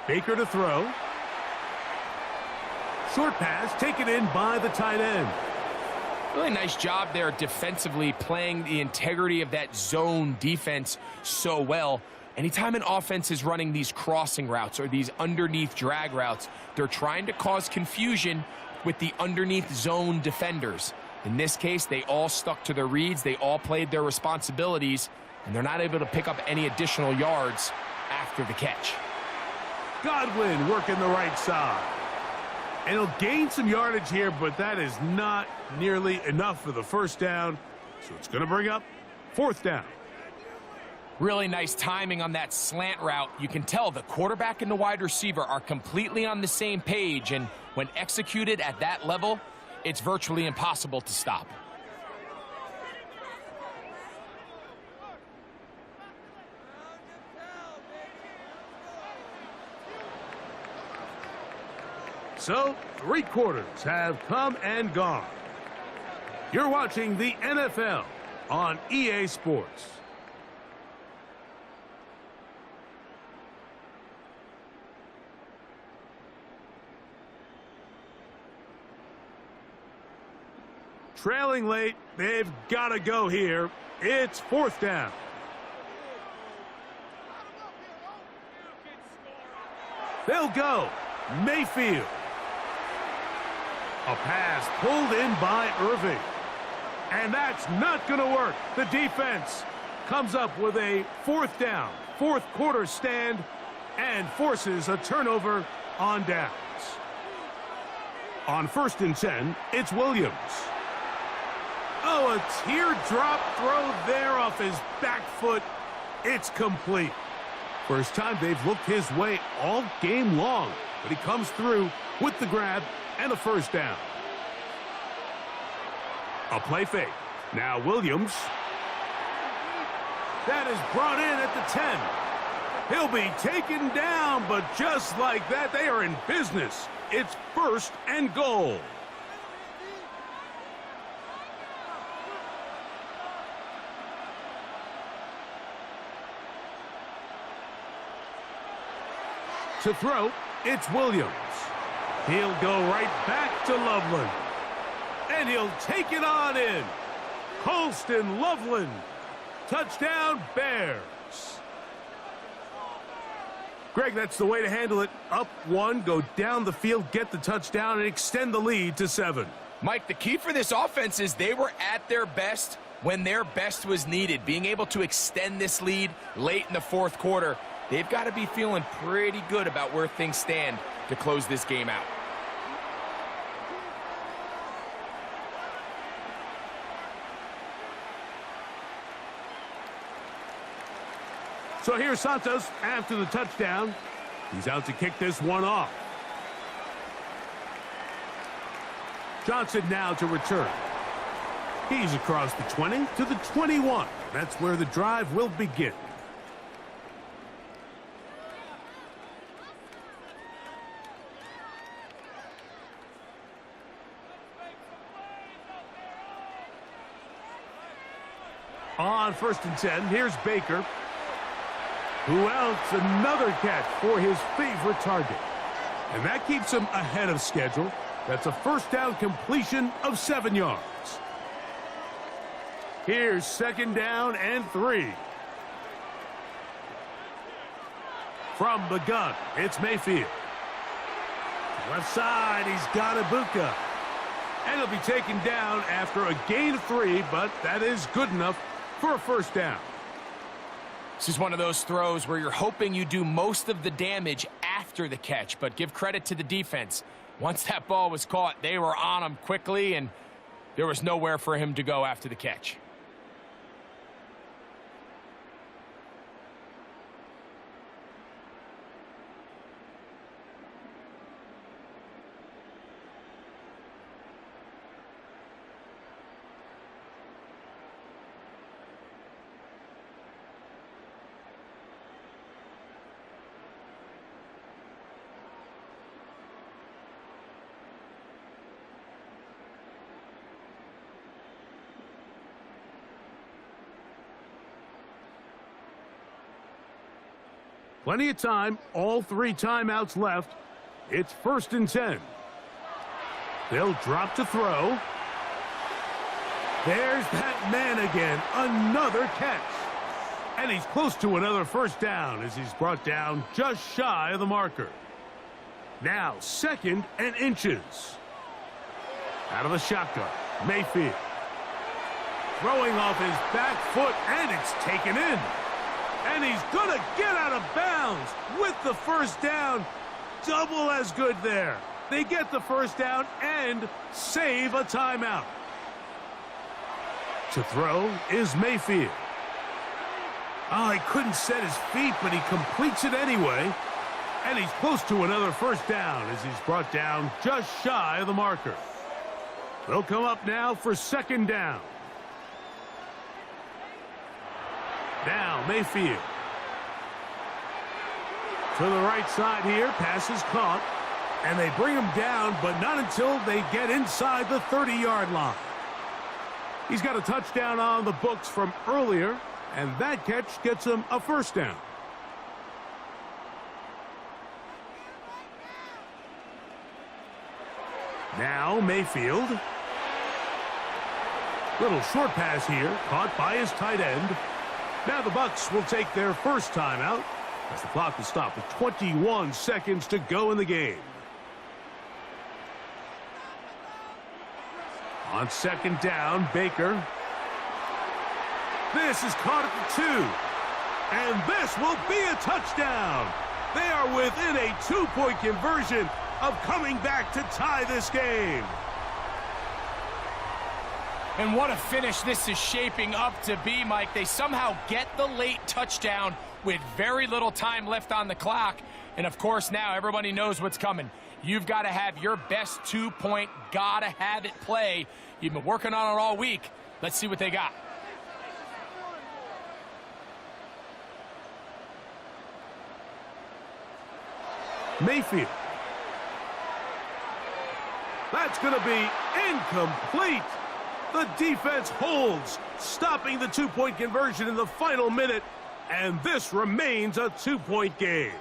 Baker to throw. Short pass taken in by the tight end. Really nice job there defensively, playing the integrity of that zone defense so well. Anytime an offense is running these crossing routes or these underneath drag routes, they're trying to cause confusion with the underneath zone defenders. In this case, they all stuck to their reads, they all played their responsibilities, and they're not able to pick up any additional yards after the catch. Godwin working the right side. And he'll gain some yardage here, but that is not nearly enough for the first down. So it's going to bring up fourth down. Really nice timing on that slant route. You can tell the quarterback and the wide receiver are completely on the same page, and when executed at that level, it's virtually impossible to stop. So, 3 quarters have come and gone. You're watching the NFL on EA Sports. Trailing late, they've got to go here. It's fourth down. They'll go. Mayfield. A pass pulled in by Irving. And that's not going to work. The defense comes up with a fourth down, fourth quarter stand, and forces a turnover on downs. On 1st and 10, it's Williams. Oh, a teardrop throw there off his back foot. It's complete. First time they've looked his way all game long, but he comes through with the grab and a first down. A play fake. Now Williams. That is brought in at the 10. He'll be taken down, but just like that, they are in business. It's 1st and goal. To throw, it's Williams. He'll go right back to Loveland. And he'll take it on in. Colston Loveland. Touchdown, Bears. Greg, that's the way to handle it. Up 1, go down the field, get the touchdown, and extend the lead to 7. Mike, the key for this offense is they were at their best when their best was needed. Being able to extend this lead late in the 4th quarter, they've got to be feeling pretty good about where things stand to close this game out. So here's Santos after the touchdown. He's out to kick this one off. Johnson now to return. He's across the 20 to the 21. That's where the drive will begin. On 1st and 10, here's Baker. Who else? Another catch for his favorite target. And that keeps him ahead of schedule. That's a 1st down completion of 7 yards. Here's 2nd down and 3. From the gun, it's Mayfield. Left side, he's got Ibuka. And he'll be taken down after a gain of 3, but that is good enough for a 1st down. This is one of those throws where you're hoping you do most of the damage after the catch, but give credit to the defense. Once that ball was caught, they were on him quickly, and there was nowhere for him to go after the catch. Plenty of time, all 3 timeouts left. It's 1st and 10. They'll drop to throw. There's that man again, another catch. And he's close to another 1st down as he's brought down just shy of the marker. Now 2nd and inches. Out of the shotgun, Mayfield. Throwing off his back foot, and it's taken in. And he's going to get out of bounds with the 1st down. Double as good there. They get the 1st down and save a timeout. To throw is Mayfield. Oh, he couldn't set his feet, but he completes it anyway. And he's close to another 1st down as he's brought down just shy of the marker. They'll come up now for 2nd down. Now Mayfield. To the right side here, pass is caught. And they bring him down, but not until they get inside the 30-yard line. He's got a touchdown on the books from earlier, and that catch gets him a 1st down. Now Mayfield. Little short pass here, caught by his tight end. Now the Bucs will take their 1st timeout as the clock will stop with 21 seconds to go in the game. On 2nd down, Baker. This is caught at the 2. And this will be a touchdown. They are within a 2-point conversion of coming back to tie this game. And what a finish this is shaping up to be, Mike. They somehow get the late touchdown with very little time left on the clock. And, of course, now everybody knows what's coming. You've got to have your best 2-point, gotta-have-it play. You've been working on it all week. Let's see what they got. Mayfield. That's going to be incomplete. The defense holds, stopping the two-point conversion in the final minute, and this remains a two-point game.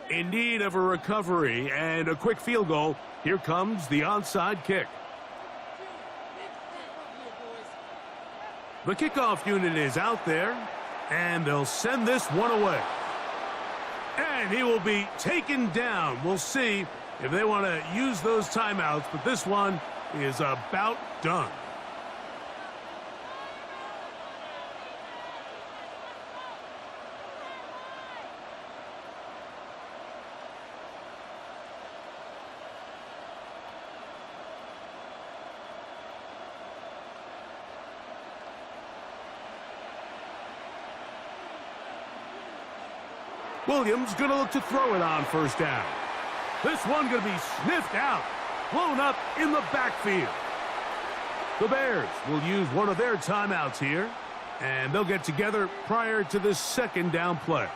In need of a recovery and a quick field goal, here comes the onside kick. The kickoff unit is out there, and they'll send this one away. And he will be taken down. We'll see if they want to use those timeouts, but this one is about done. Williams going to look to throw it on first down. This one going to be sniffed out, blown up in the backfield. The Bears will use one of their timeouts here, and they'll get together prior to this second down play.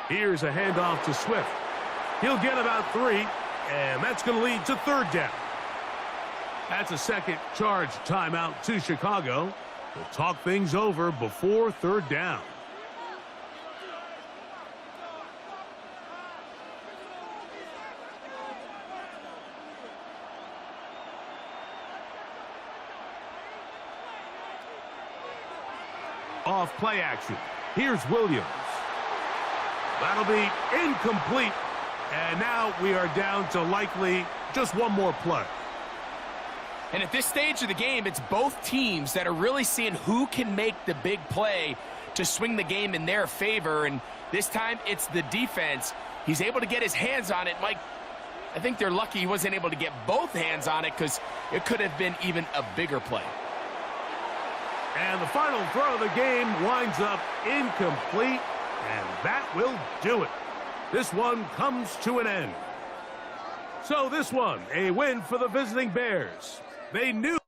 Here's a handoff to Swift. He'll get about 3, and that's going to lead to third down. That's a second charge timeout to Chicago. We'll talk things over before third down. Off play action. Here's Williams. That'll be incomplete. And now we are down to likely just one more play. And at this stage of the game, it's both teams that are really seeing who can make the big play to swing the game in their favor. And this time, it's the defense. He's able to get his hands on it. Mike, I think they're lucky he wasn't able to get both hands on it because it could have been even a bigger play. And the final throw of the game winds up incomplete, and that will do it. This one comes to an end. So this one, a win for the visiting Bears. They knew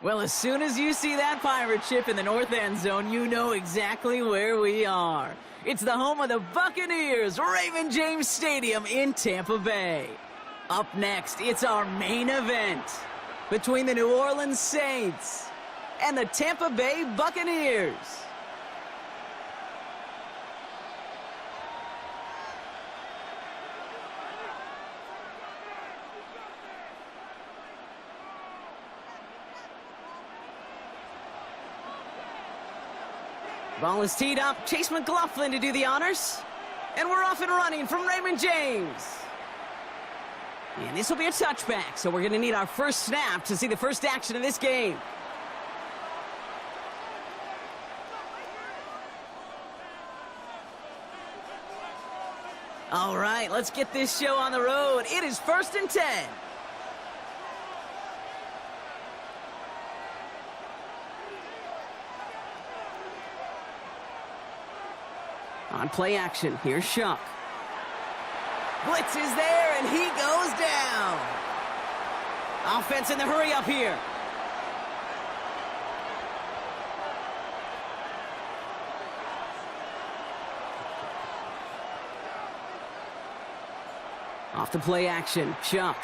Well, as soon as you see that pirate ship in the north end zone, you know exactly where we are. It's the home of the Buccaneers, Raymond James Stadium in Tampa Bay. Up next, it's our main event between the New Orleans Saints and the Tampa Bay Buccaneers. Ball is teed up. Chase McLaughlin to do the honors. And we're off and running from Raymond James. And this will be a touchback, so we're going to need our first snap to see the first action of this game. All right, let's get this show on the road. It is 1st and 10. On play action, here's Shuck. Blitz is there, and he goes down. Offense in the hurry up here. Off the play action, Shuck.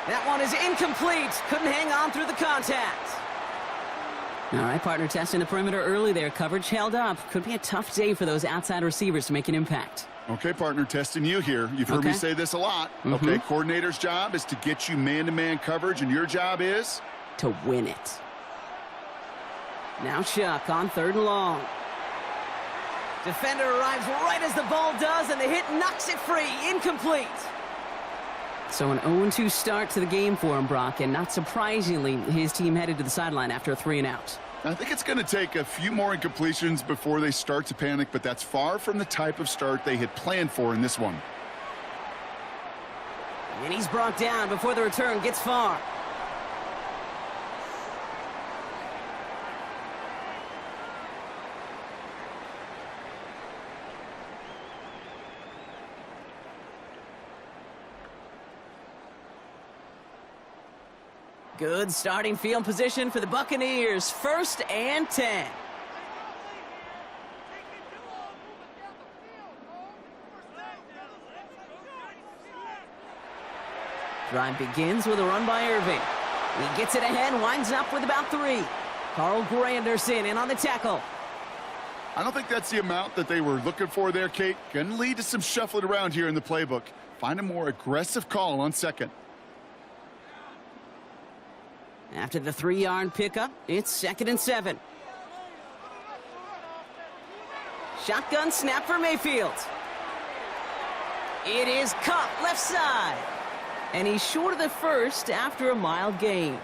That one is incomplete. Couldn't hang on through the contact. All right, partner, testing the perimeter early there. Coverage held up. Could be a tough day for those outside receivers to make an impact. Okay, partner, testing you here. You've heard me say this a lot. Okay, coordinator's job is to get you man-to-man coverage, and your job is? To win it. Now Shuck on 3rd and long. Defender arrives right as the ball does, and the hit knocks it free. Incomplete. So an 0-2 start to the game for him, Brock, and not surprisingly, his team headed to the sideline after a 3-and-out. I think it's going to take a few more incompletions before they start to panic, but that's far from the type of start they had planned for in this one. And he's brought down before the return gets far. Good starting field position for the Buccaneers. 1st and 10. Drive begins with a run by Irving. He gets it ahead, winds up with about 3. Carl Granderson in on the tackle. I don't think that's the amount that they were looking for there, Kate. Going to lead to some shuffling around here in the playbook. Find a more aggressive call on 2nd. After the 3-yard pickup, it's 2nd and 7. Shotgun snap for Mayfield. It is Cup, left side. And he's short of the first after a mild gain.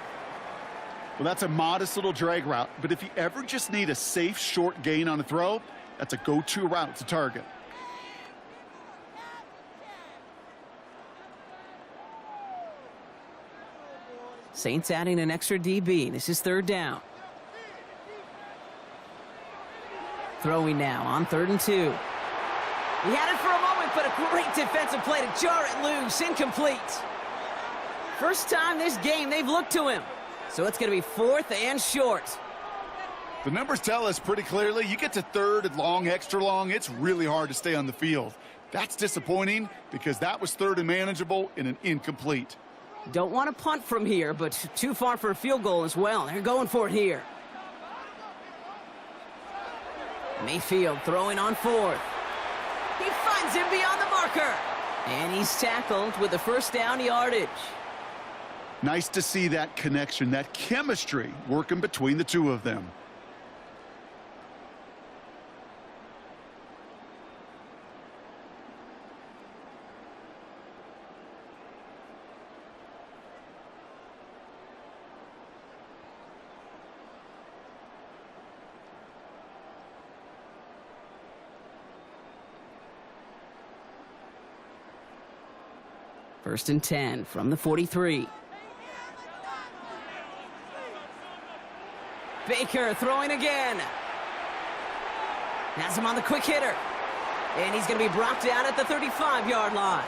Well, that's a modest little drag route, but if you ever just need a safe, short gain on a throw, that's a go-to route to target. Saints adding an extra DB. This is 3rd down. Throwing now on 3rd and 2. He had it for a moment, but a great defensive play to jar it loose. Incomplete. First time this game they've looked to him. So it's going to be 4th and short. The numbers tell us pretty clearly, you get to 3rd and long, extra long, it's really hard to stay on the field. That's disappointing because that was 3rd and manageable in an incomplete. Don't want to punt from here, but too far for a field goal as well. They're going for it here. Mayfield throwing on 4th. He finds him beyond the marker. And he's tackled with the 1st down yardage. Nice to see that connection, that chemistry working between the two of them. First and 10 from the 43. Baker throwing again. Has him on the quick hitter. And he's going to be brought down at the 35-yard line.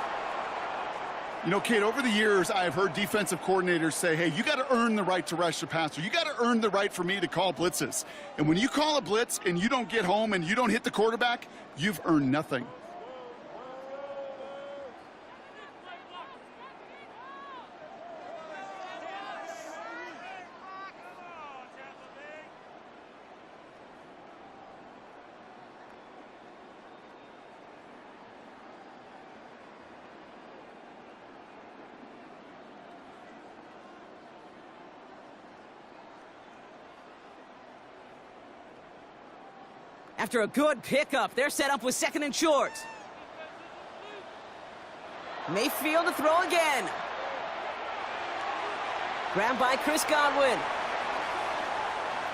You know, Kate, over the years, I've heard defensive coordinators say, hey, you got to earn the right to rush the passer. You got to earn the right for me to call blitzes. And when you call a blitz and you don't get home and you don't hit the quarterback, you've earned nothing. After a good pickup, they're set up with 2nd and short. Mayfield to throw again. Grabbed by Chris Godwin.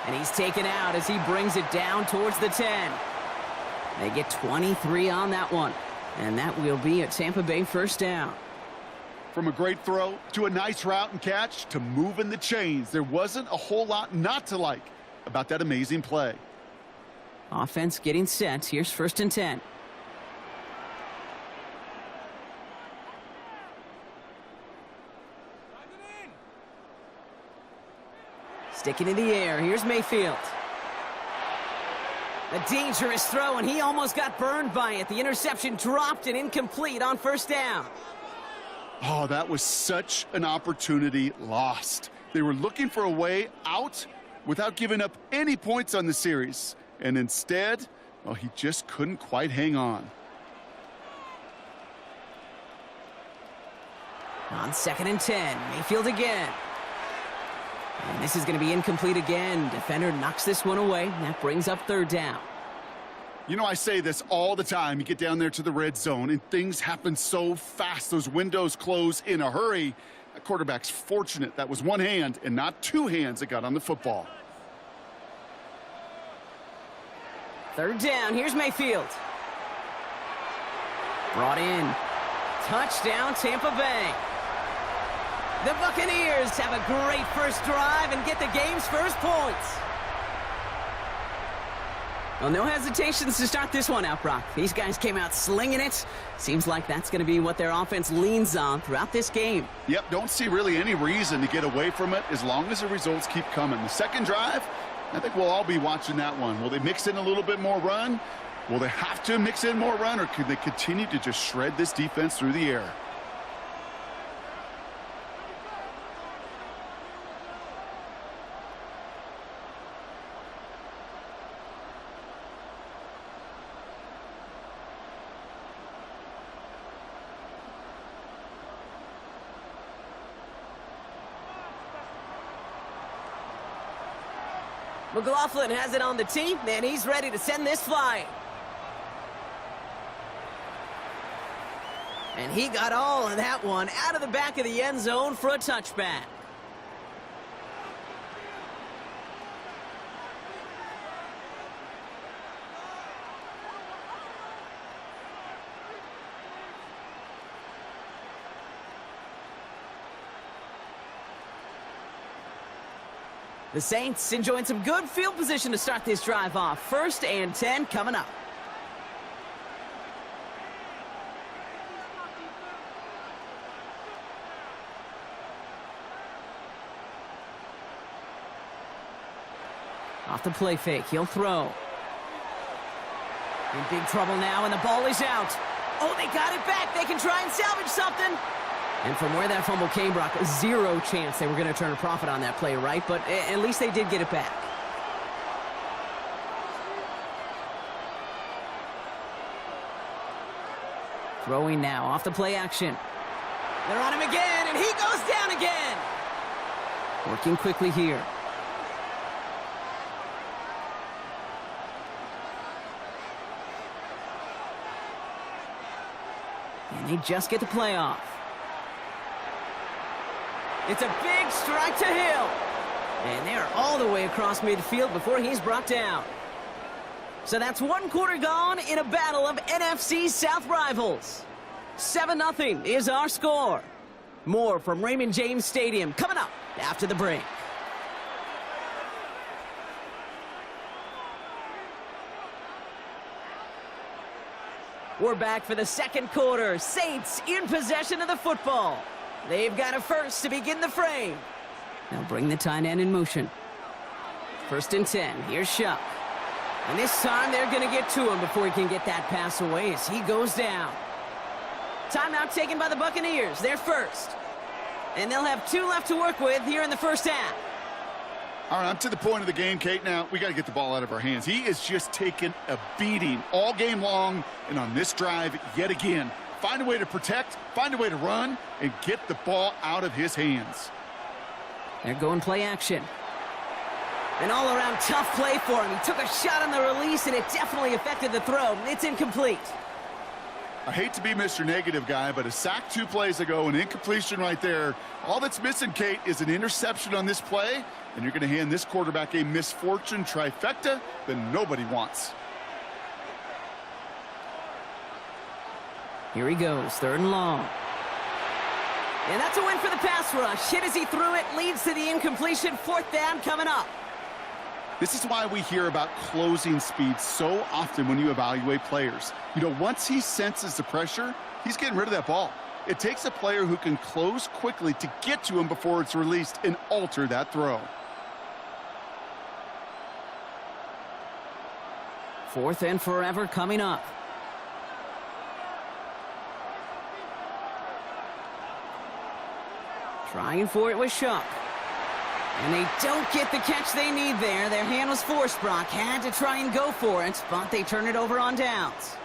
And he's taken out as he brings it down towards the 10. They get 23 on that one. And that will be a Tampa Bay first down. From a great throw to a nice route and catch to moving the chains, there wasn't a whole lot not to like about that amazing play. Offense getting set. Here's 1st and 10. Sticking in the air. Here's Mayfield. A dangerous throw, and he almost got burned by it. The interception dropped and incomplete on 1st down. Oh, that was such an opportunity lost. They were looking for a way out without giving up any points on the series. And instead, well, he just couldn't quite hang on. On 2nd and 10, Mayfield again. And this is going to be incomplete again. Defender knocks this one away. And that brings up 3rd down. You know, I say this all the time. You get down there to the red zone, and things happen so fast. Those windows close in a hurry. That quarterback's fortunate. That was one hand and not 2 hands that got on the football. 3rd down. Here's Mayfield. Brought in. Touchdown, Tampa Bay. The Buccaneers have a great first drive and get the game's first points. Well, no hesitations to start this one out, Brock. These guys came out slinging it. Seems like that's going to be what their offense leans on throughout this game. Yep, don't see really any reason to get away from it as long as the results keep coming. The second drive, I think we'll all be watching that one. Will they mix in a little bit more run? Will they have to mix in more run, or could they continue to just shred this defense through the air? McLaughlin has it on the tee, and he's ready to send this flying. And he got all of that one out of the back of the end zone for a touchback. The Saints enjoying some good field position to start this drive off. 1st and 10 coming up. Off the play fake, he'll throw. In big trouble now, and the ball is out. Oh, they got it back. They can try and salvage something. And from where that fumble came, Brock, 0 chance they were going to turn a profit on that play, right? But at least they did get it back. Throwing now, off the play action. They're on him again, and he goes down again. Working quickly here. And they just get the play off. It's a big strike to Hill. And they're all the way across midfield before he's brought down. So that's 1 quarter gone in a battle of NFC South rivals. 7-0 is our score. More from Raymond James Stadium coming up after the break. We're back for the second quarter. Saints in possession of the football. They've got a first to begin the frame. Now bring the tight end in motion. 1st and 10. Here's Shuck. And this time they're going to get to him before he can get that pass away as he goes down. Timeout taken by the Buccaneers. They're first. And they'll have 2 left to work with here in the first half. All right, I'm to the point of the game, Kate. Now, we got to get the ball out of our hands. He is just taking a beating all game long, and on this drive, yet again. Find a way to protect, find a way to run, and get the ball out of his hands. They're going play action. An all-around tough play for him. He took a shot on the release, and it definitely affected the throw. It's incomplete. I hate to be Mr. Negative guy, but a sack 2 plays ago, an incompletion right there. All that's missing, Kate, is an interception on this play, and you're going to hand this quarterback a misfortune trifecta that nobody wants. Here he goes, 3rd and long. And that's a win for the pass rush. Hit as he threw it, leads to the incompletion. 4th down coming up. This is why we hear about closing speed so often when you evaluate players. You know, once he senses the pressure, he's getting rid of that ball. It takes a player who can close quickly to get to him before it's released and alter that throw. 4th and forever coming up. Trying for it with Shuck. And they don't get the catch they need there. Their hand was forced, Brock. Had to try and go for it, but they turn it over on downs.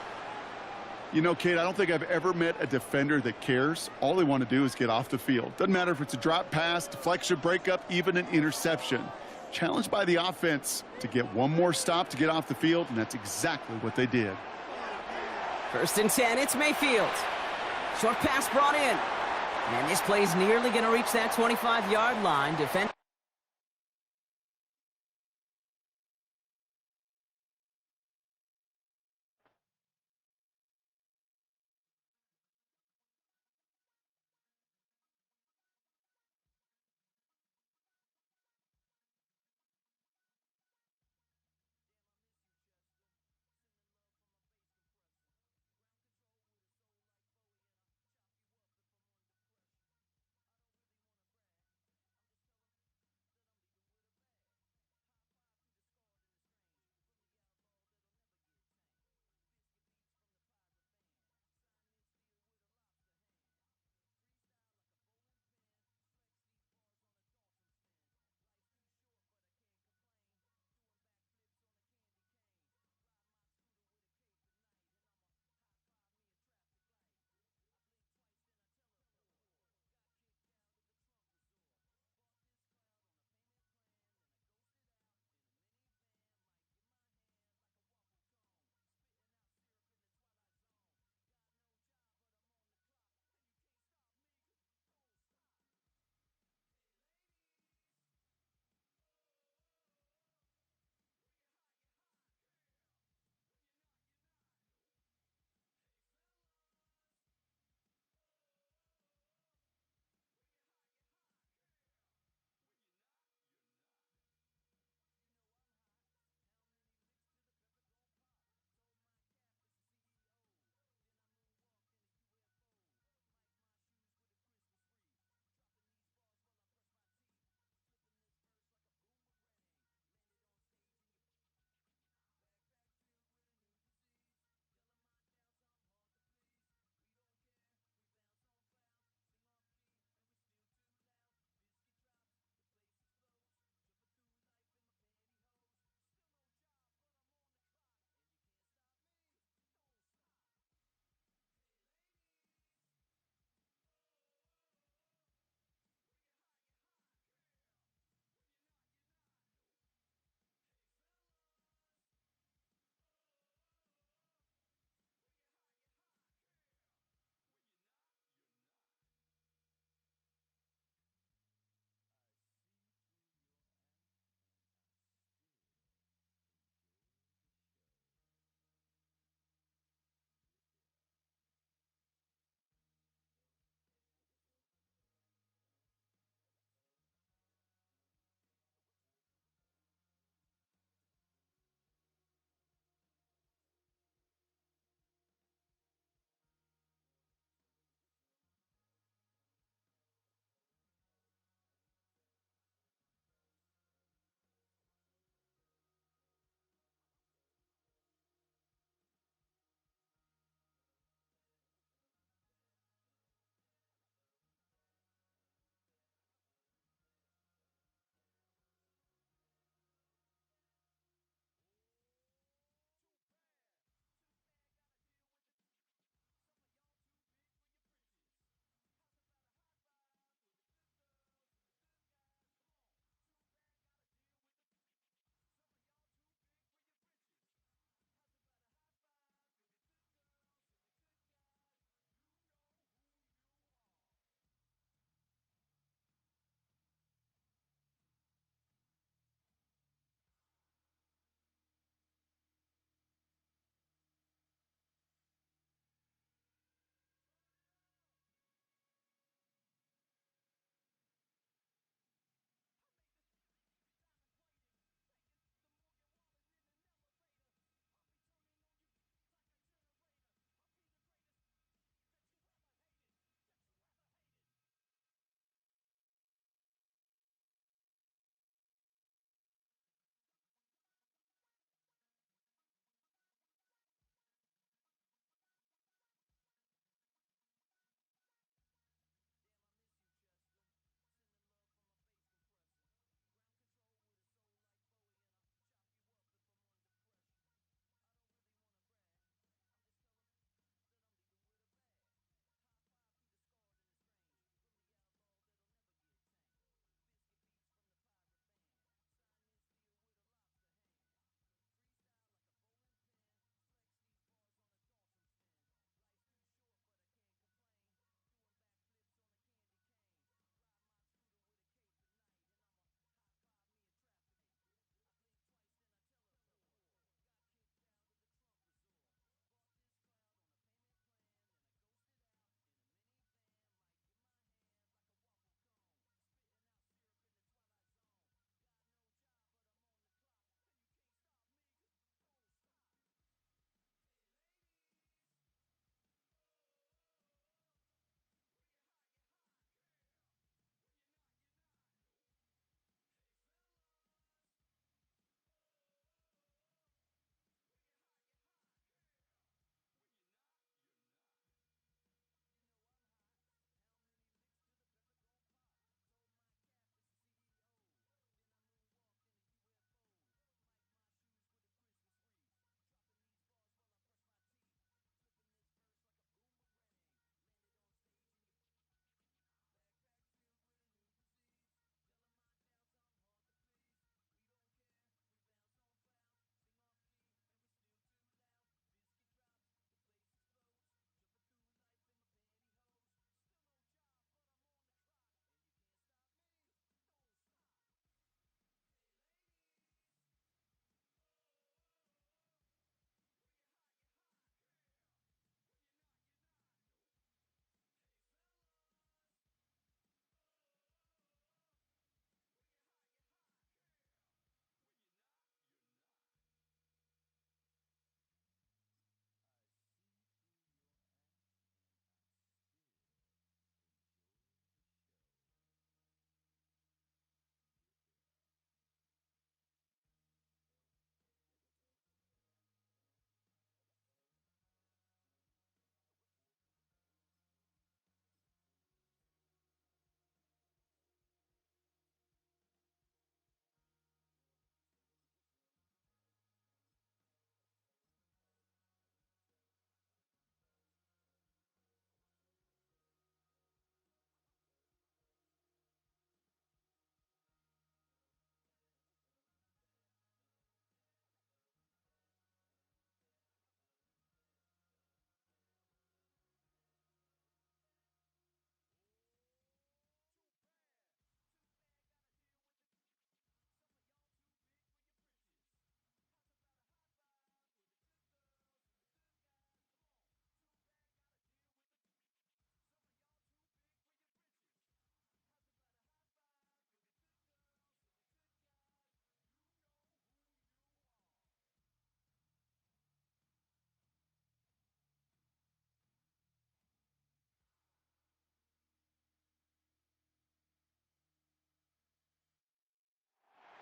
You know, Kate, I don't think I've ever met a defender that cares. All they want to do is get off the field. Doesn't matter if it's a drop pass, deflection, breakup, even an interception. Challenged by the offense to get one more stop to get off the field, and that's exactly what they did. 1st and 10, it's Mayfield. Short pass brought in. And this play's nearly going to reach that 25-yard line. Defense.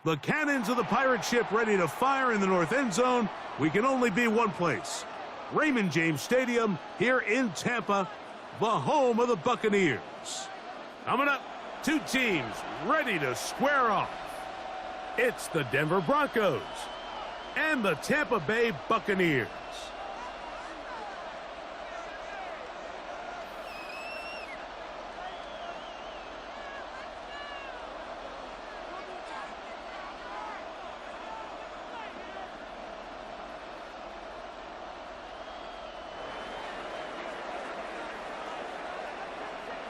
The cannons of the pirate ship ready to fire in the north end zone. We can only be one place. Raymond James Stadium here in Tampa, the home of the Buccaneers. Coming up, two teams ready to square off. It's the Denver Broncos and the Tampa Bay Buccaneers.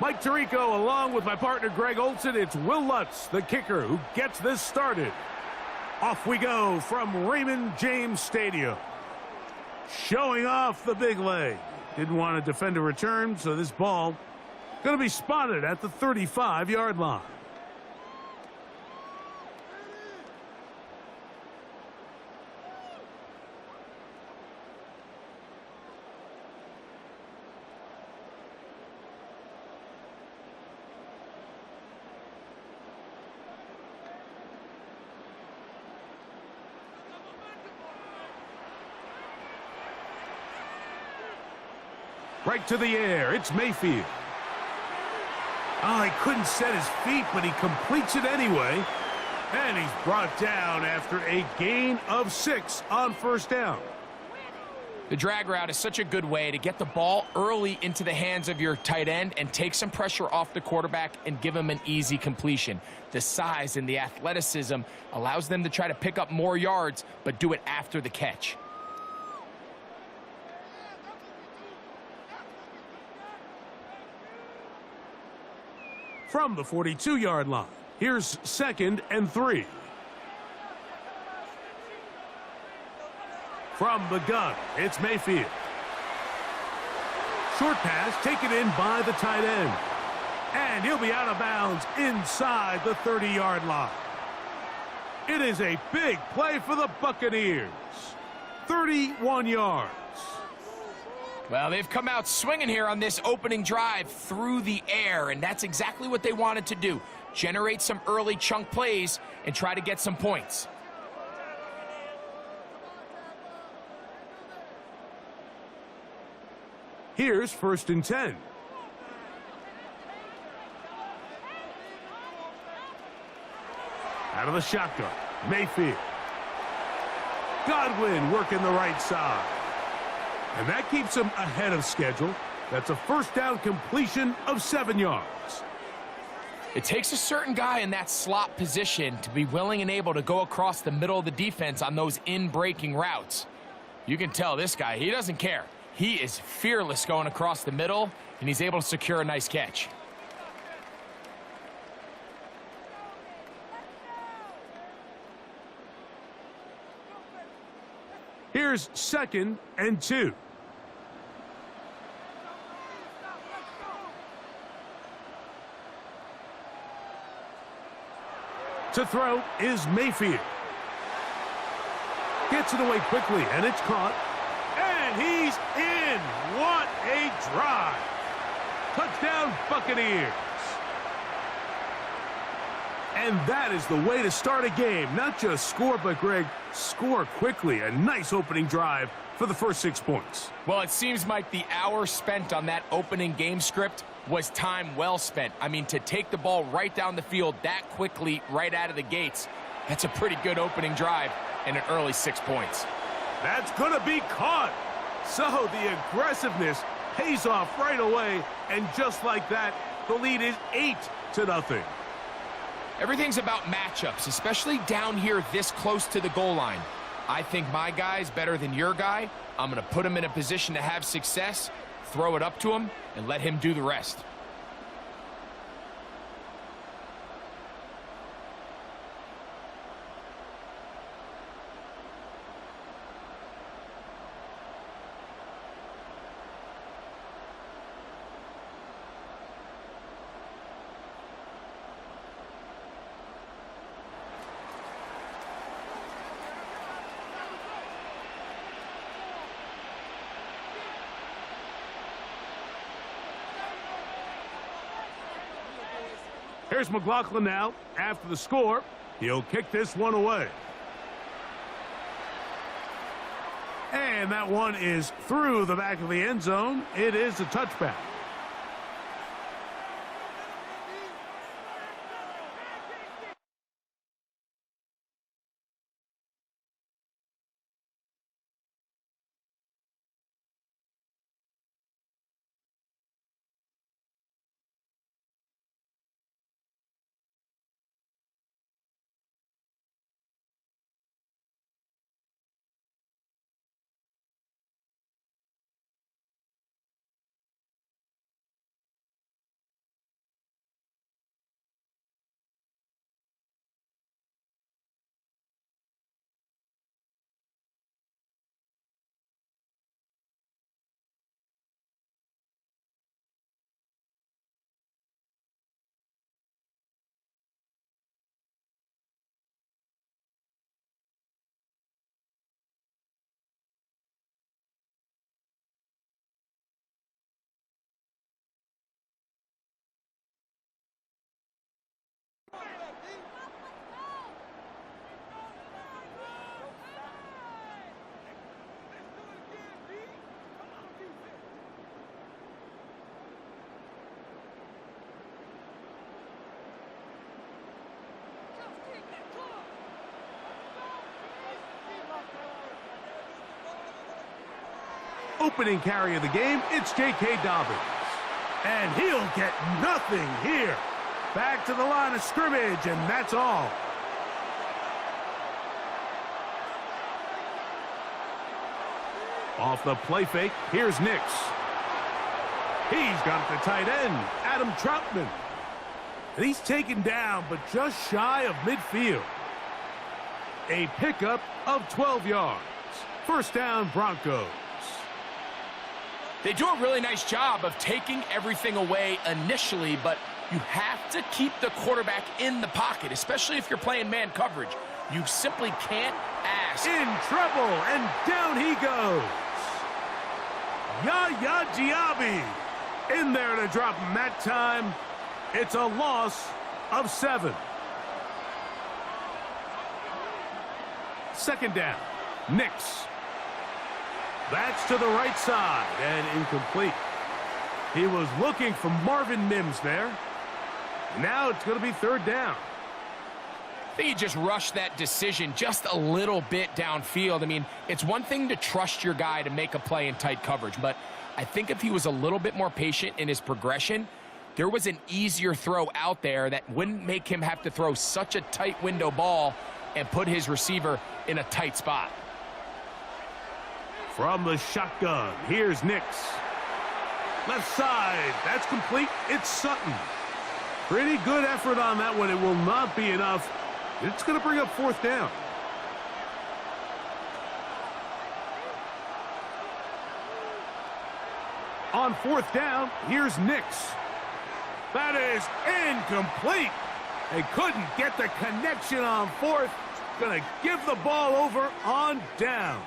Mike Tirico along with my partner Greg Olson. It's Will Lutz, the kicker, who gets this started. Off we go from Raymond James Stadium. Showing off the big leg. Didn't want to defend a return, so this ball going to be spotted at the 35-yard line. Right to the air, it's Mayfield. Oh, he couldn't set his feet, but he completes it anyway. And he's brought down after a gain of 6 on first down. The drag route is such a good way to get the ball early into the hands of your tight end and take some pressure off the quarterback and give him an easy completion. The size and the athleticism allows them to try to pick up more yards, but do it after the catch. From the 42-yard line, here's 2nd and 3. From the gun, it's Mayfield. Short pass taken in by the tight end. And he'll be out of bounds inside the 30-yard line. It is a big play for the Buccaneers. 31 yards. Well, they've come out swinging here on this opening drive through the air, and that's exactly what they wanted to do. Generate some early chunk plays and try to get some points. Here's 1st and 10. Out of the shotgun, Mayfield. Godwin working the right side. And that keeps him ahead of schedule. That's a first down completion of 7 yards. It takes a certain guy in that slot position to be willing and able to go across the middle of the defense on those in-breaking routes. You can tell this guy, he doesn't care. He is fearless going across the middle, and he's able to secure a nice catch. Here's 2nd and 2. To throw is Mayfield. Gets it away quickly, and it's caught. And he's in. What a drive. Touchdown, Buccaneers. And that is the way to start a game. Not just score, but, Greg, score quickly. A nice opening drive for the first 6 points. Well, it seems like the hour spent on that opening game script was time well spent. I mean, to take the ball right down the field that quickly right out of the gates, that's a pretty good opening drive and an early 6 points. That's going to be caught. So the aggressiveness pays off right away. And just like that, the lead is 8-0. Everything's about matchups, especially down here this close to the goal line. I think my guy's better than your guy. I'm going to put him in a position to have success, throw it up to him, and let him do the rest. Here's McLaughlin now. After the score, he'll kick this one away. And that one is through the back of the end zone. It is a touchback. Opening carry of the game, it's J.K. Dobbins. And he'll get nothing here. Back to the line of scrimmage, and that's all. Off the play fake, here's Nix. He's got the tight end, Adam Troutman. And he's taken down, but just shy of midfield. A pickup of 12 yards. First down, Broncos. They do a really nice job of taking everything away initially, but you have to keep the quarterback in the pocket, especially if you're playing man coverage. You simply can't ask. In trouble, and down he goes. Yaya Diaby in there to drop him that time. It's a loss of 7. Second down, Nix. That's to the right side and incomplete. He was looking for Marvin Mims there. Now it's going to be third down. I think he just rushed that decision just a little bit downfield. I mean, it's one thing to trust your guy to make a play in tight coverage, but I think if he was a little bit more patient in his progression, there was an easier throw out there that wouldn't make him have to throw such a tight window ball and put his receiver in a tight spot. From the shotgun, here's Nix. Left side, that's complete. It's Sutton. Pretty good effort on that one. It will not be enough. It's going to bring up fourth down. On fourth down, here's Nix. That is incomplete. They couldn't get the connection on fourth. Going to give the ball over on downs.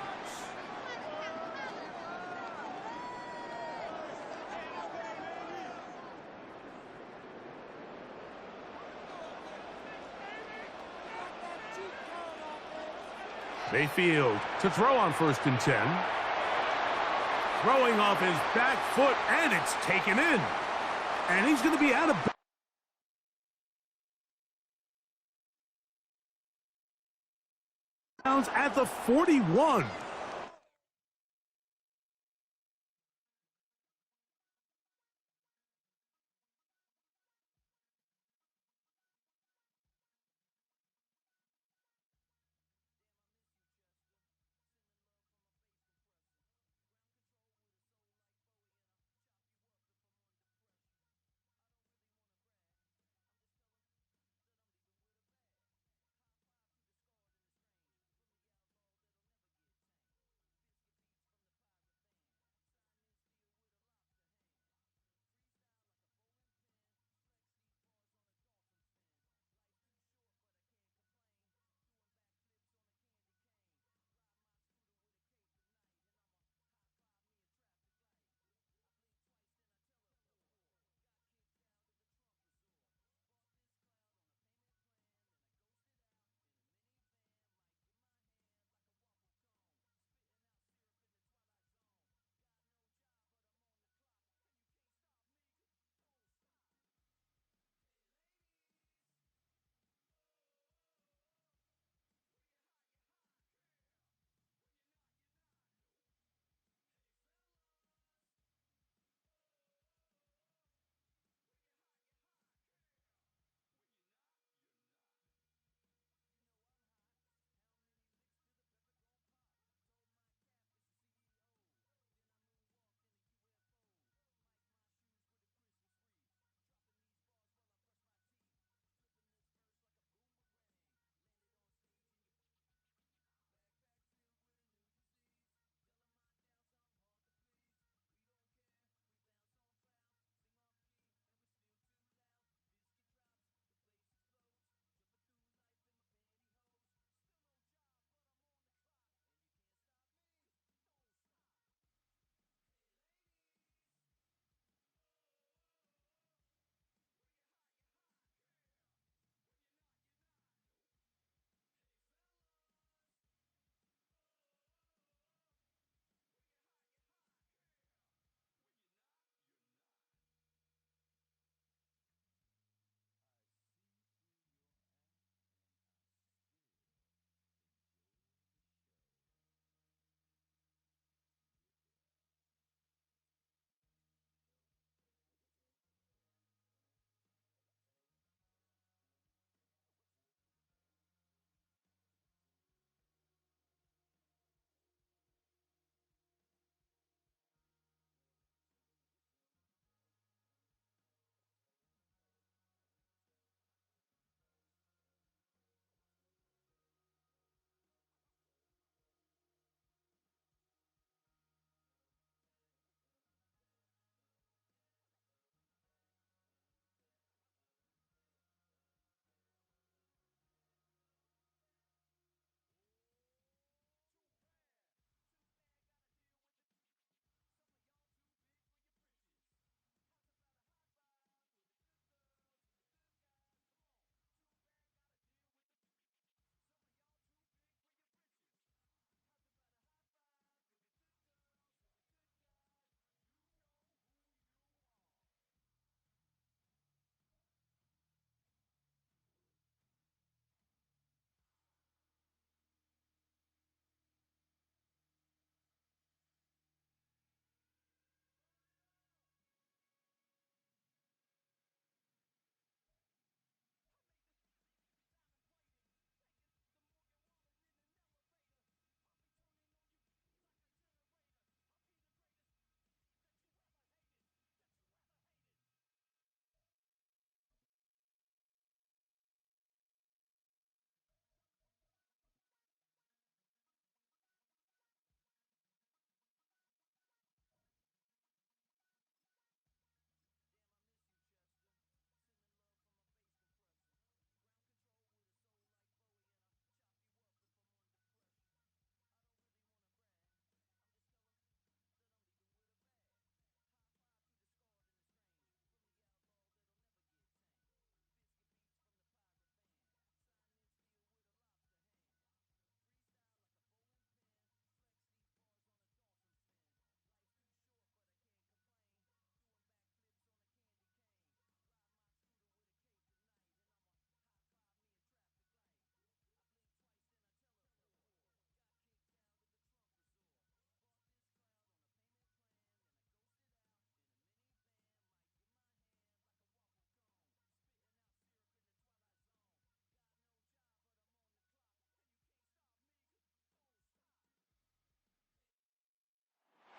Mayfield to throw on 1st and 10. Throwing off his back foot, and it's taken in. And he's going to be out of bounds at the 41.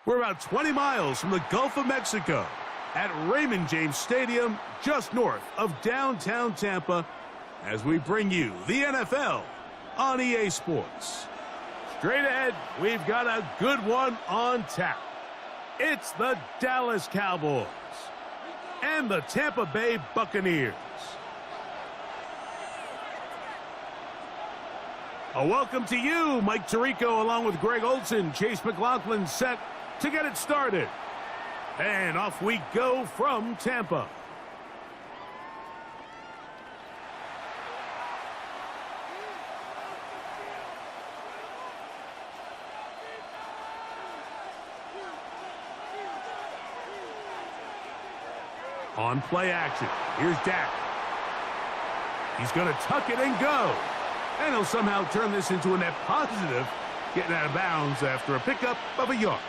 We're about 20 miles from the Gulf of Mexico at Raymond James Stadium, just north of downtown Tampa, as we bring you the NFL on EA Sports. Straight ahead, we've got a good one on tap. It's the Dallas Cowboys and the Tampa Bay Buccaneers. A welcome to you, Mike Tirico, along with Greg Olson, Chase McLaughlin, set to get it started. And off we go from Tampa. On play action, here's Dak. He's going to tuck it and go. And he'll somehow turn this into a net positive, getting out of bounds after a pickup of a yard.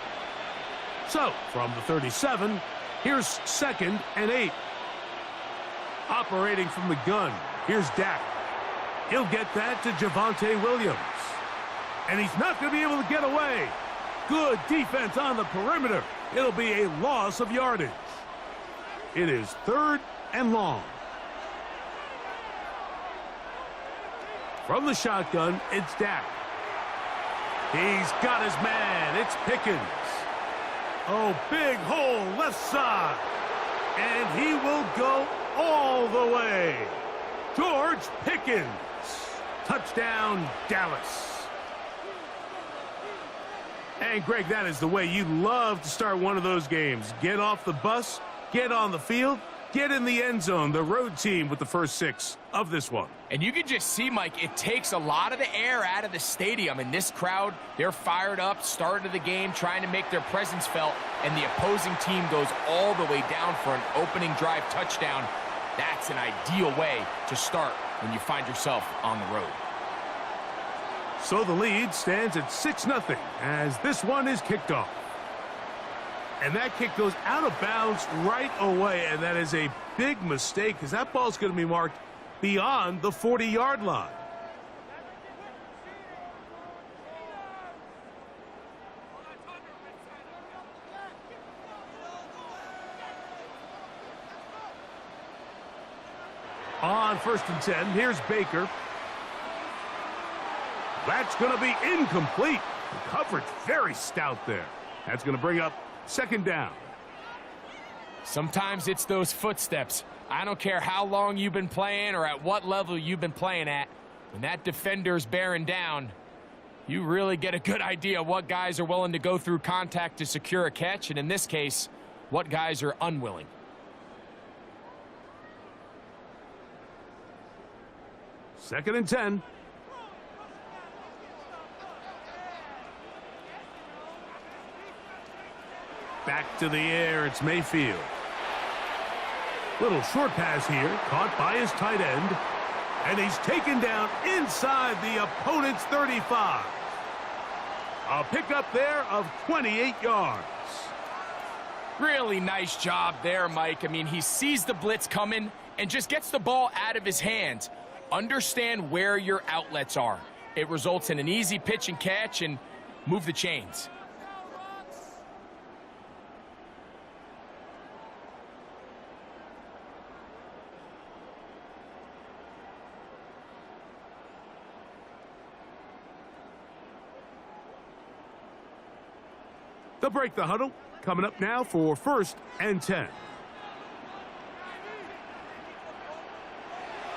So, from the 37, here's 2nd and 8. Operating from the gun, here's Dak. He'll get that to Javonte Williams. And he's not going to be able to get away. Good defense on the perimeter. It'll be a loss of yardage. It is 3rd and long. From the shotgun, it's Dak. He's got his man. It's Pickens. Oh, big hole left side. And he will go all the way. George Pickens. Touchdown, Dallas. And, Greg, that is the way you love to start one of those games. Get off the bus, get on the field, get in the end zone. The road team with the first 6 of this one. And you can just see, Mike, it takes a lot of the air out of the stadium. And this crowd, they're fired up, start of the game, trying to make their presence felt. And the opposing team goes all the way down for an opening drive touchdown. That's an ideal way to start when you find yourself on the road. So the lead stands at 6-0 as this one is kicked off. And that kick goes out of bounds right away, and that is a big mistake because that ball's going to be marked beyond the 40-yard line. On 1st and 10, here's Baker. That's going to be incomplete. The coverage very stout there. That's going to bring up 2nd down. Sometimes it's those footsteps. I don't care how long you've been playing or at what level you've been playing at. When that defender's bearing down, you really get a good idea what guys are willing to go through contact to secure a catch, and in this case, what guys are unwilling. Second and 10. Back to the air, it's Mayfield. Little short pass here, caught by his tight end. And he's taken down inside the opponent's 35. A pickup there of 28 yards. Really nice job there, Mike. I mean, he sees the blitz coming and just gets the ball out of his hands. Understand where your outlets are. It results in an easy pitch and catch and move the chains. They'll break the huddle. Coming up now for 1st and 10.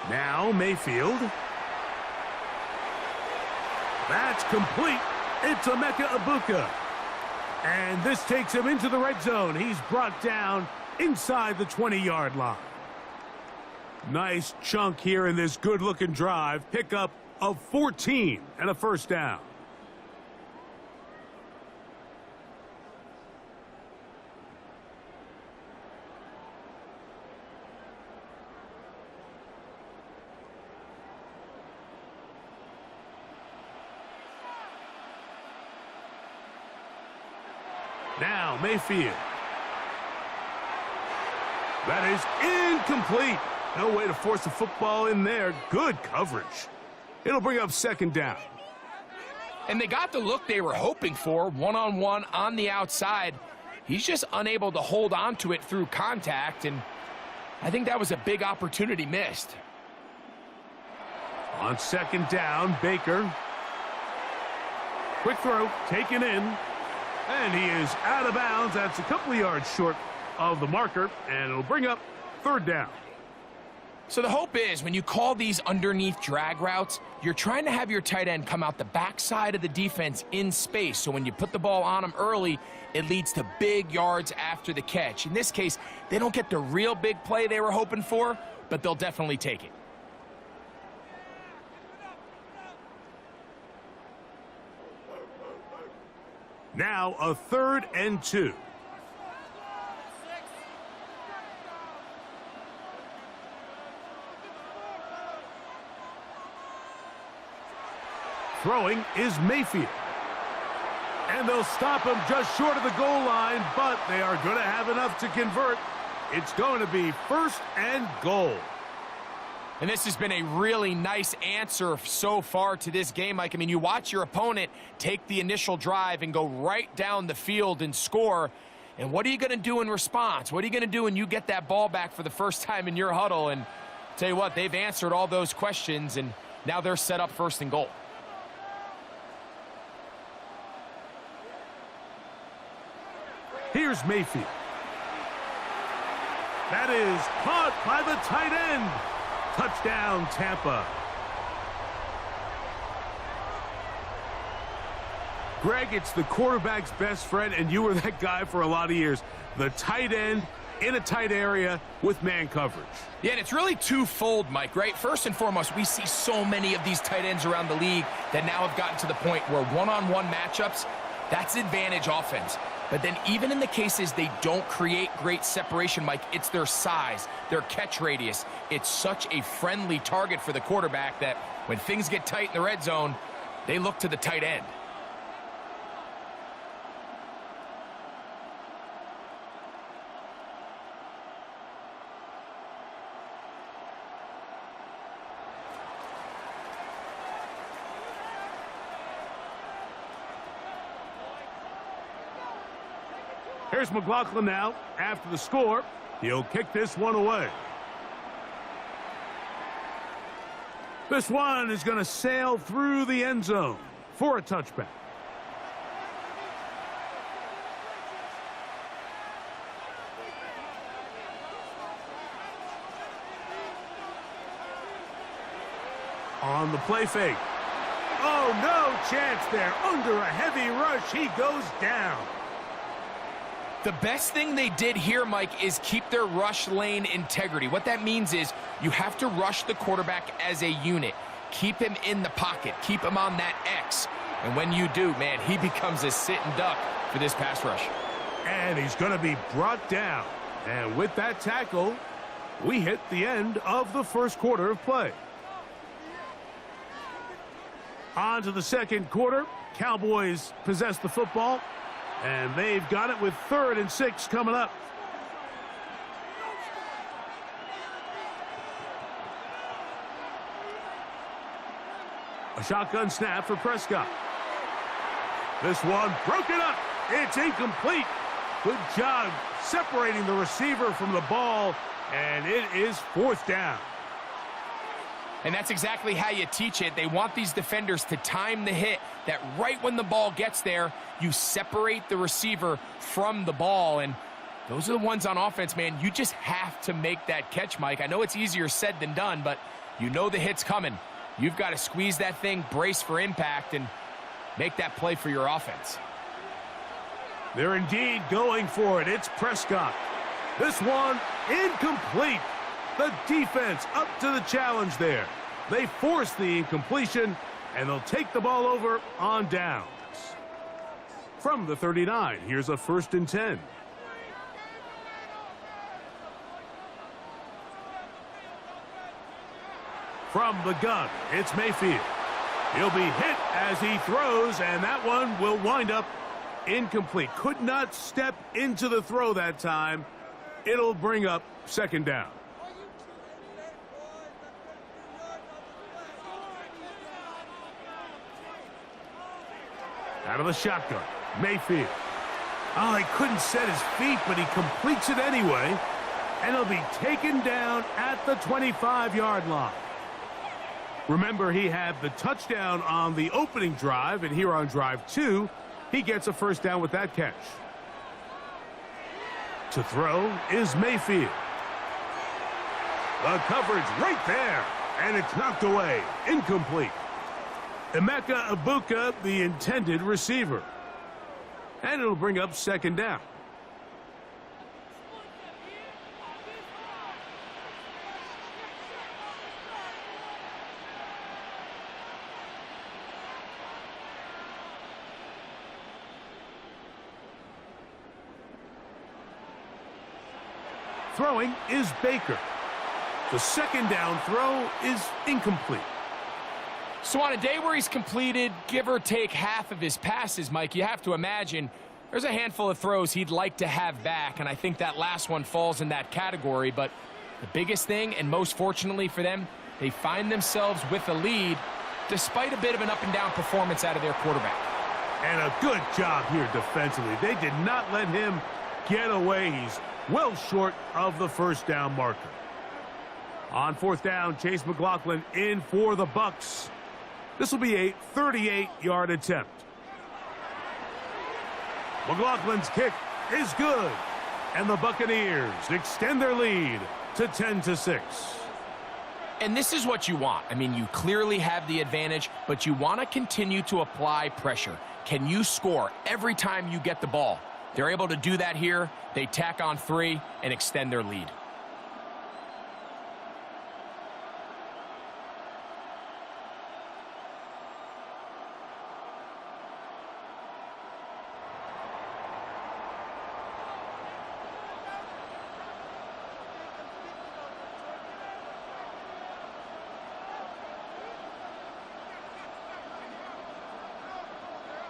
Now Mayfield. That's complete. It's Emeka Egbuka. And this takes him into the red zone. He's brought down inside the 20-yard line. Nice chunk here in this good-looking drive. Pickup of 14 and a 1st down. Now Mayfield. That is incomplete. No way to force the football in there. Good coverage. It'll bring up 2nd down. And they got the look they were hoping for, one-on-one on the outside. He's just unable to hold on to it through contact, and I think that was a big opportunity missed. On second down, Baker. Quick throw, taken in, and he is out of bounds. That's a couple of yards short of the marker, and it'll bring up third down. So the hope is when you call these underneath drag routes, you're trying to have your tight end come out the backside of the defense in space. So when you put the ball on him early, it leads to big yards after the catch. In this case, they don't get the real big play they were hoping for, but they'll definitely take it. Now a 3rd and 2. Throwing is Mayfield. And they'll stop him just short of the goal line, but they are going to have enough to convert. It's going to be 1st and goal. And this has been a really nice answer so far to this game, Mike. I mean, you watch your opponent take the initial drive and go right down the field and score. And what are you going to do in response? What are you going to do when you get that ball back for the first time in your huddle? And tell you what, they've answered all those questions, and now they're set up 1st and goal. Here's Mayfield. That is caught by the tight end. Touchdown, Tampa. Greg, it's the quarterback's best friend, and you were that guy for a lot of years. The tight end in a tight area with man coverage. Yeah, and it's really twofold, Mike, right? First and foremost, we see so many of these tight ends around the league that now have gotten to the point where one-on-one matchups, that's advantage offense. But then even in the cases they don't create great separation, Mike, it's their size, their catch radius. It's such a friendly target for the quarterback that when things get tight in the red zone, they look to the tight end. Here's McLaughlin now. After the score, he'll kick this one away. This one is going to sail through the end zone for a touchback. On the play fake. Oh, no chance there. Under a heavy rush, he goes down. The best thing they did here, Mike, is keep their rush lane integrity. What that means is you have to rush the quarterback as a unit. Keep him in the pocket. Keep him on that X. And when you do, man, he becomes a sitting duck for this pass rush. And he's going to be brought down. And with that tackle, we hit the end of the 1st quarter of play. On to the 2nd quarter. Cowboys possess the football. And they've got it with 3rd and 6 coming up. A shotgun snap for Prescott. This one broken up. It's incomplete. Good job separating the receiver from the ball, and it is 4th down. And that's exactly how you teach it. They want these defenders to time the hit, that right when the ball gets there, you separate the receiver from the ball. And those are the ones on offense, man. You just have to make that catch, Mike. I know it's easier said than done, but you know the hit's coming. You've got to squeeze that thing, brace for impact, and make that play for your offense. They're indeed going for it. It's Prescott. This one incomplete. The defense up to the challenge there. They force the incompletion, and they'll take the ball over on downs. From the 39, here's a 1st and 10. From the gun, it's Mayfield. He'll be hit as he throws, and that one will wind up incomplete. Could not step into the throw that time. It'll bring up 2nd down. Out of the shotgun, Mayfield. Oh, he couldn't set his feet, but he completes it anyway. And he'll be taken down at the 25-yard line. Remember, he had the touchdown on the opening drive, and here on drive 2, he gets a first down with that catch. To throw is Mayfield. The coverage right there, and it's knocked away. Incomplete. Emeka Ibuka, the intended receiver. And it'll bring up second down. Throwing is Baker. The second down throw is incomplete. So on a day where he's completed, give or take half of his passes, Mike, you have to imagine there's a handful of throws he'd like to have back, and I think that last one falls in that category. But the biggest thing, and most fortunately for them, they find themselves with a lead despite a bit of an up-and-down performance out of their quarterback. And a good job here defensively. They did not let him get away. He's well short of the first down marker. On fourth down, Chase McLaughlin in for the Bucks. This will be a 38-yard attempt. McLaughlin's kick is good. And the Buccaneers extend their lead to 10-6. And this is what you want. I mean, you clearly have the advantage, but you want to continue to apply pressure. Can you score every time you get the ball? They're able to do that here. They tack on 3 and extend their lead.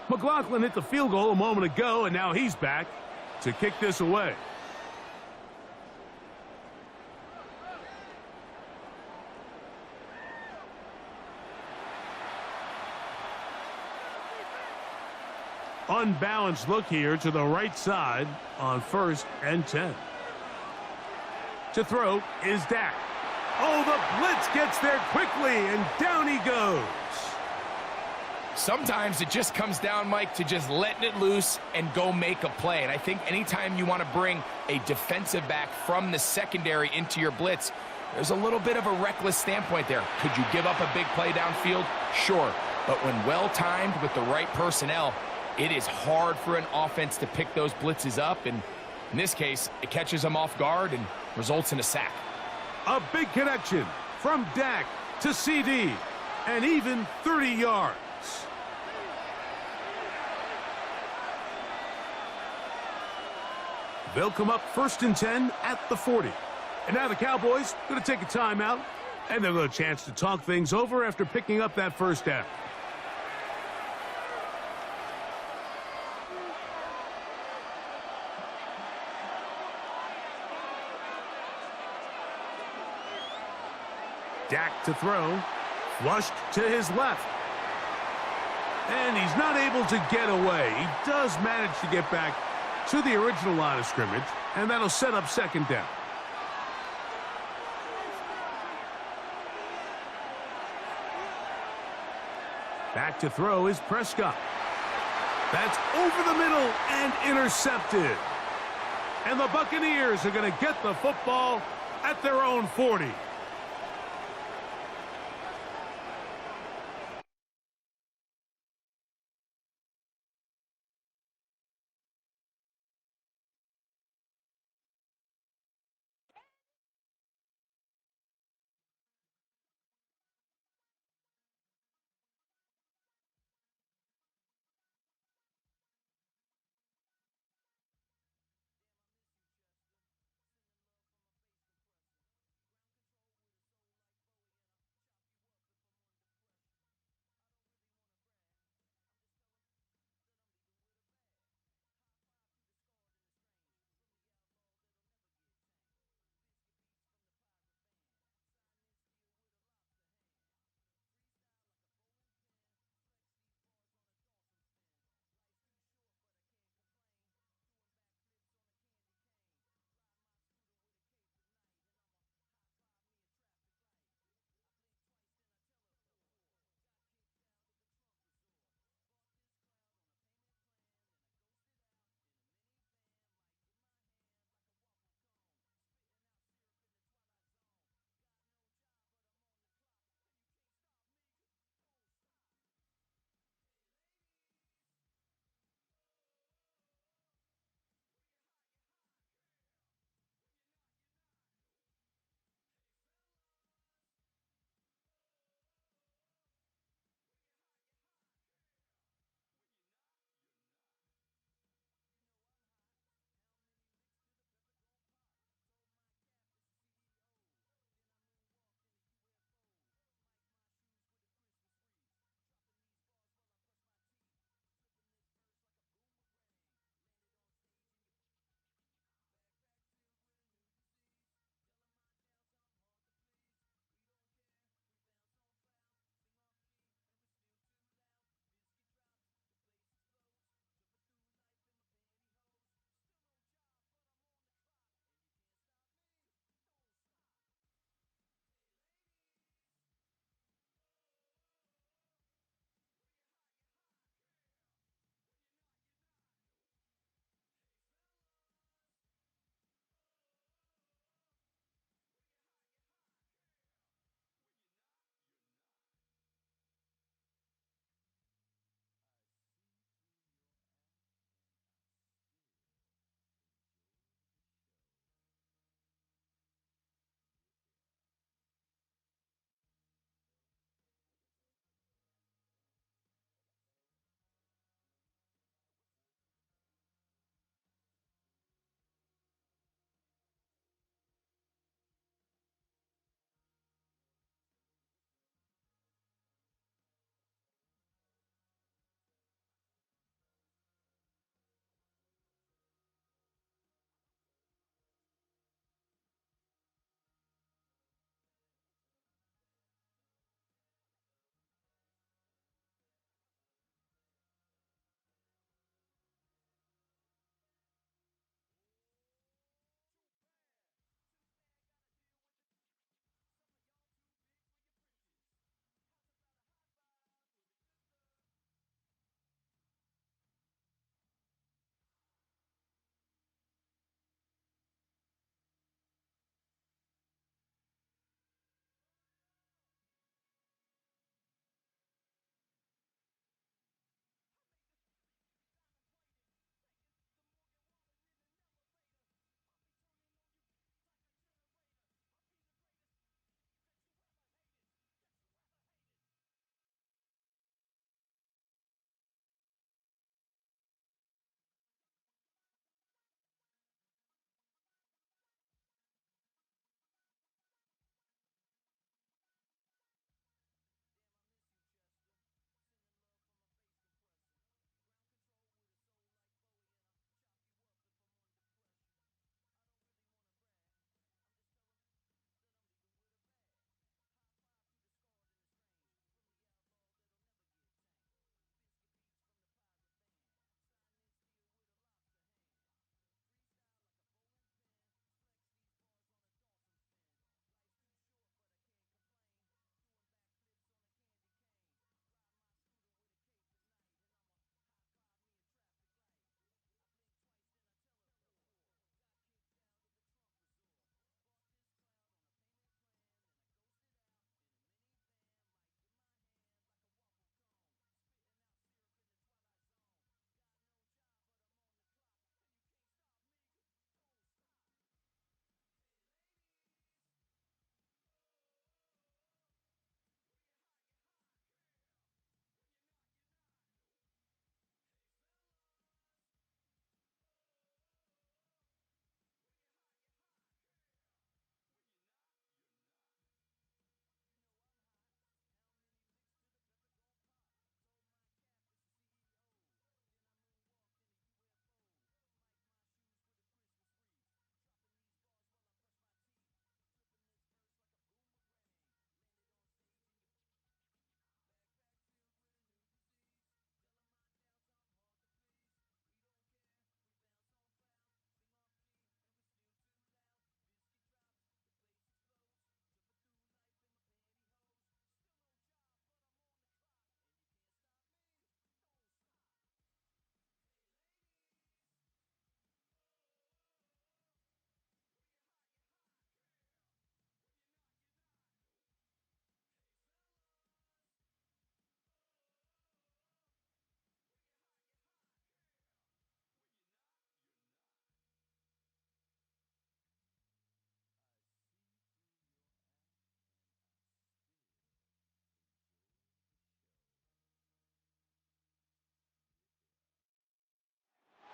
McLaughlin hit the field goal a moment ago, and now he's back to kick this away. Unbalanced look here to the right side on 1st and 10. To throw is Dak. Oh, the blitz gets there quickly, and down he goes. Sometimes it just comes down, Mike, to just letting it loose and go make a play. And I think anytime you want to bring a defensive back from the secondary into your blitz, there's a little bit of a reckless standpoint there. Could you give up a big play downfield? Sure. But when well-timed with the right personnel, it is hard for an offense to pick those blitzes up. And in this case, it catches them off guard and results in a sack. A big connection from Dak to CD, and even 30 yards. They'll come up 1st and 10 at the 40. And now the Cowboys going to take a timeout, and they'll get a chance to talk things over after picking up that first down. Dak to throw, flushed to his left. And he's not able to get away. He does manage to get back to the original line of scrimmage, and that'll set up second down. Back to throw is Prescott. That's over the middle and intercepted. And the Buccaneers are going to get the football at their own 40.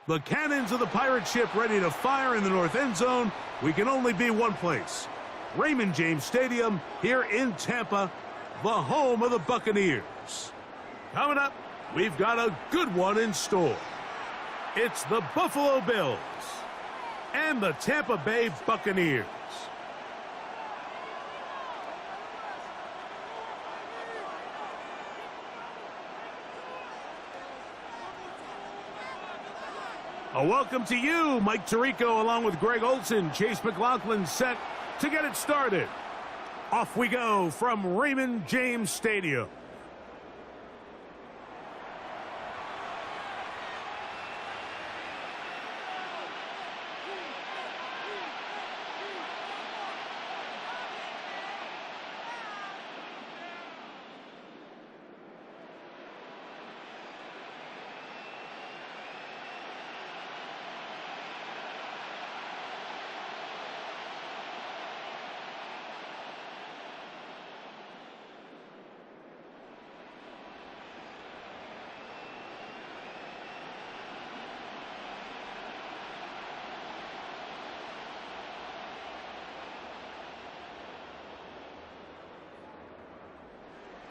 The cannons of the pirate ship ready to fire in the north end zone. We can only be one place. Raymond James Stadium here in Tampa, the home of the Buccaneers. Coming up, we've got a good one in store. It's the Buffalo Bills and the Tampa Bay Buccaneers. A welcome to you, Mike Tirico, along with Greg Olson, Chase McLaughlin, set to get it started. Off we go from Raymond James Stadium.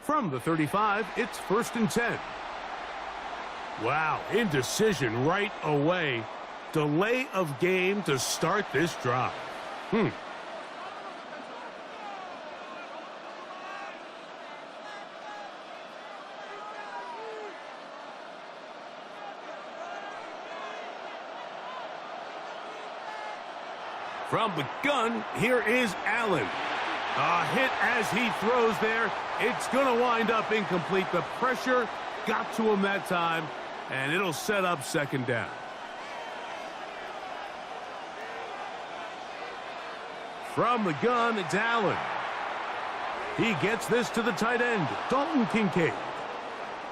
From the 35, it's 1st and 10. Wow, indecision right away. Delay of game to start this drive. From the gun, here is Allen. A hit as he throws there. It's going to wind up incomplete. The pressure got to him that time, and it'll set up 2nd down. From the gun, it's Allen. He gets this to the tight end, Dalton Kincaid.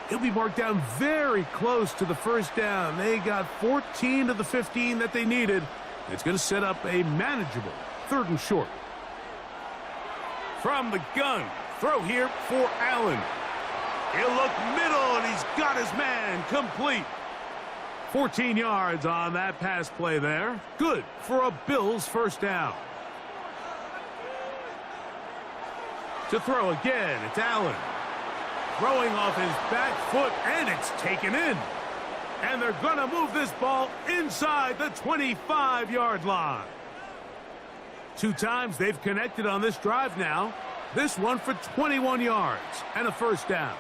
He'll be marked down very close to the 1st down. They got 14 to the 15 that they needed. It's going to set up a manageable 3rd and short. From the gun, throw here for Allen. He'll look middle, and he's got his man complete. 14 yards on that pass play there. Good for a Bills 1st down. To throw again, it's Allen. Throwing off his back foot, and it's taken in. And they're going to move this ball inside the 25-yard line. 2 times they've connected on this drive now. This one for 21 yards and a 1st down.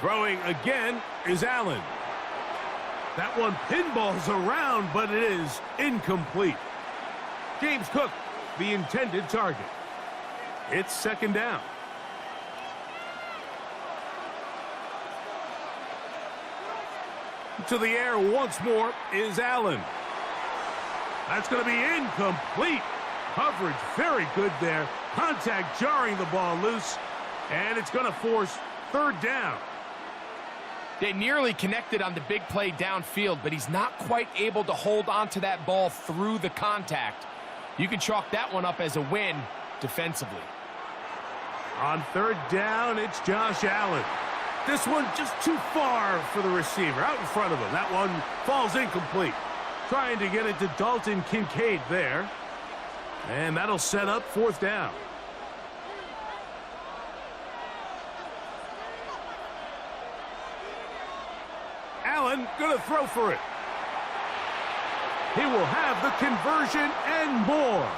Throwing again is Allen. That one pinballs around, but it is incomplete. James Cook, the intended target. It's 2nd down. To the air once more is Allen. That's going to be incomplete. Coverage very good there. Contact jarring the ball loose, and it's going to force 3rd down. They nearly connected on the big play downfield, but he's not quite able to hold on to that ball through the contact. You can chalk that one up as a win defensively. On 3rd down, it's Josh Allen. This one just too far for the receiver, out in front of him. That one falls incomplete. Trying to get it to Dalton Kincaid there. And that'll set up 4th down. Allen going to throw for it. He will have the conversion and more.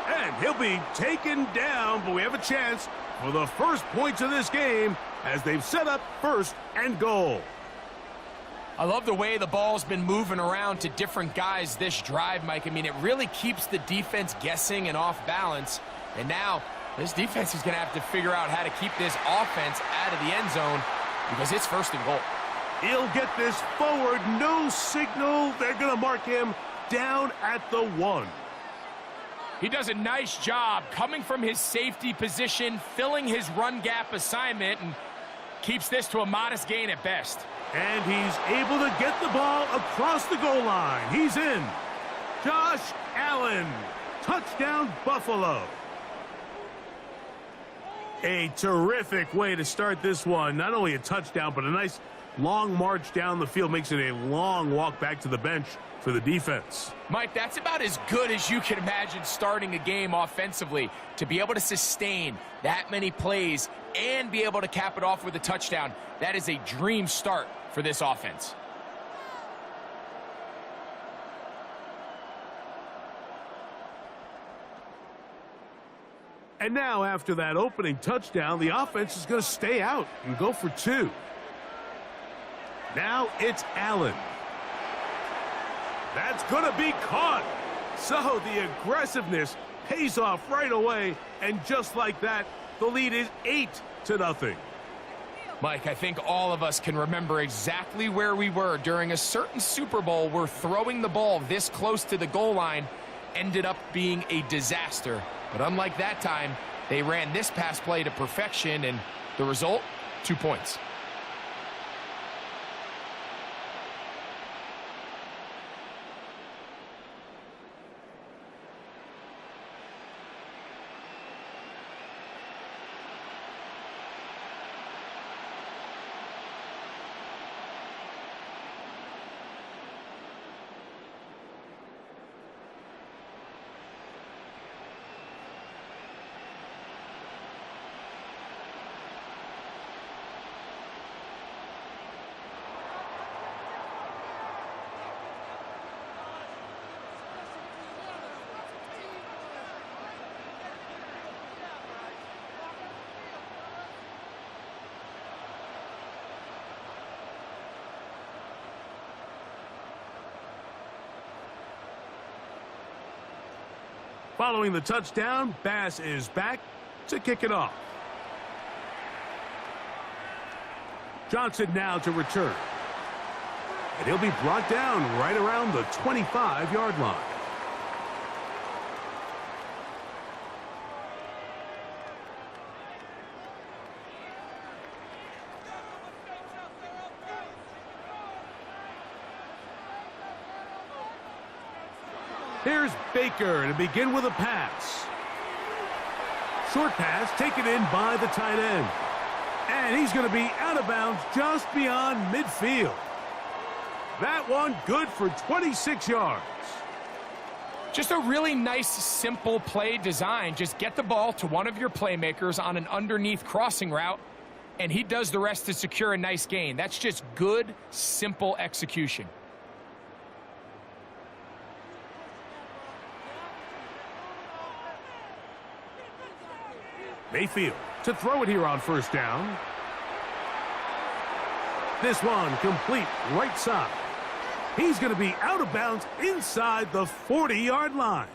And he'll be taken down, but we have a chance for the first points of this game as they've set up 1st and goal. I love the way the ball's been moving around to different guys this drive, Mike. I mean, it really keeps the defense guessing and off balance. And now this defense is going to have to figure out how to keep this offense out of the end zone because it's 1st and goal. He'll get this forward. No signal. They're going to mark him down at the 1. He does a nice job coming from his safety position, filling his run gap assignment, and Keeps this to a modest gain at best. And he's able to get the ball across the goal line. He's in. Josh Allen. Touchdown, Buffalo. A terrific way to start this one. Not only a touchdown, but a nice long march down the field. Makes it a long walk back to the bench for the defense. Mike, that's about as good as you can imagine starting a game offensively. To be able to sustain that many plays and be able to cap it off with a touchdown, that is a dream start for this offense. And now, after that opening touchdown, the offense is going to stay out and go for 2. Now it's Allen. That's going to be caught. So the aggressiveness pays off right away, and just like that, the lead is 8-0. Mike, I think all of us can remember exactly where we were during a certain Super Bowl where throwing the ball this close to the goal line ended up being a disaster. But unlike that time, they ran this pass play to perfection, and the result, 2 points. Following the touchdown, Bass is back to kick it off. Johnson now to return. And he'll be brought down right around the 25-yard line. Here's Baker to begin with a pass. Short pass taken in by the tight end. And he's going to be out of bounds just beyond midfield. That one good for 26 yards. Just a really nice, simple play design. Just get the ball to one of your playmakers on an underneath crossing route, and he does the rest to secure a nice gain. That's just good, simple execution. Mayfield to throw it here on first down. This one complete right side. He's going to be out of bounds inside the 40-yard line.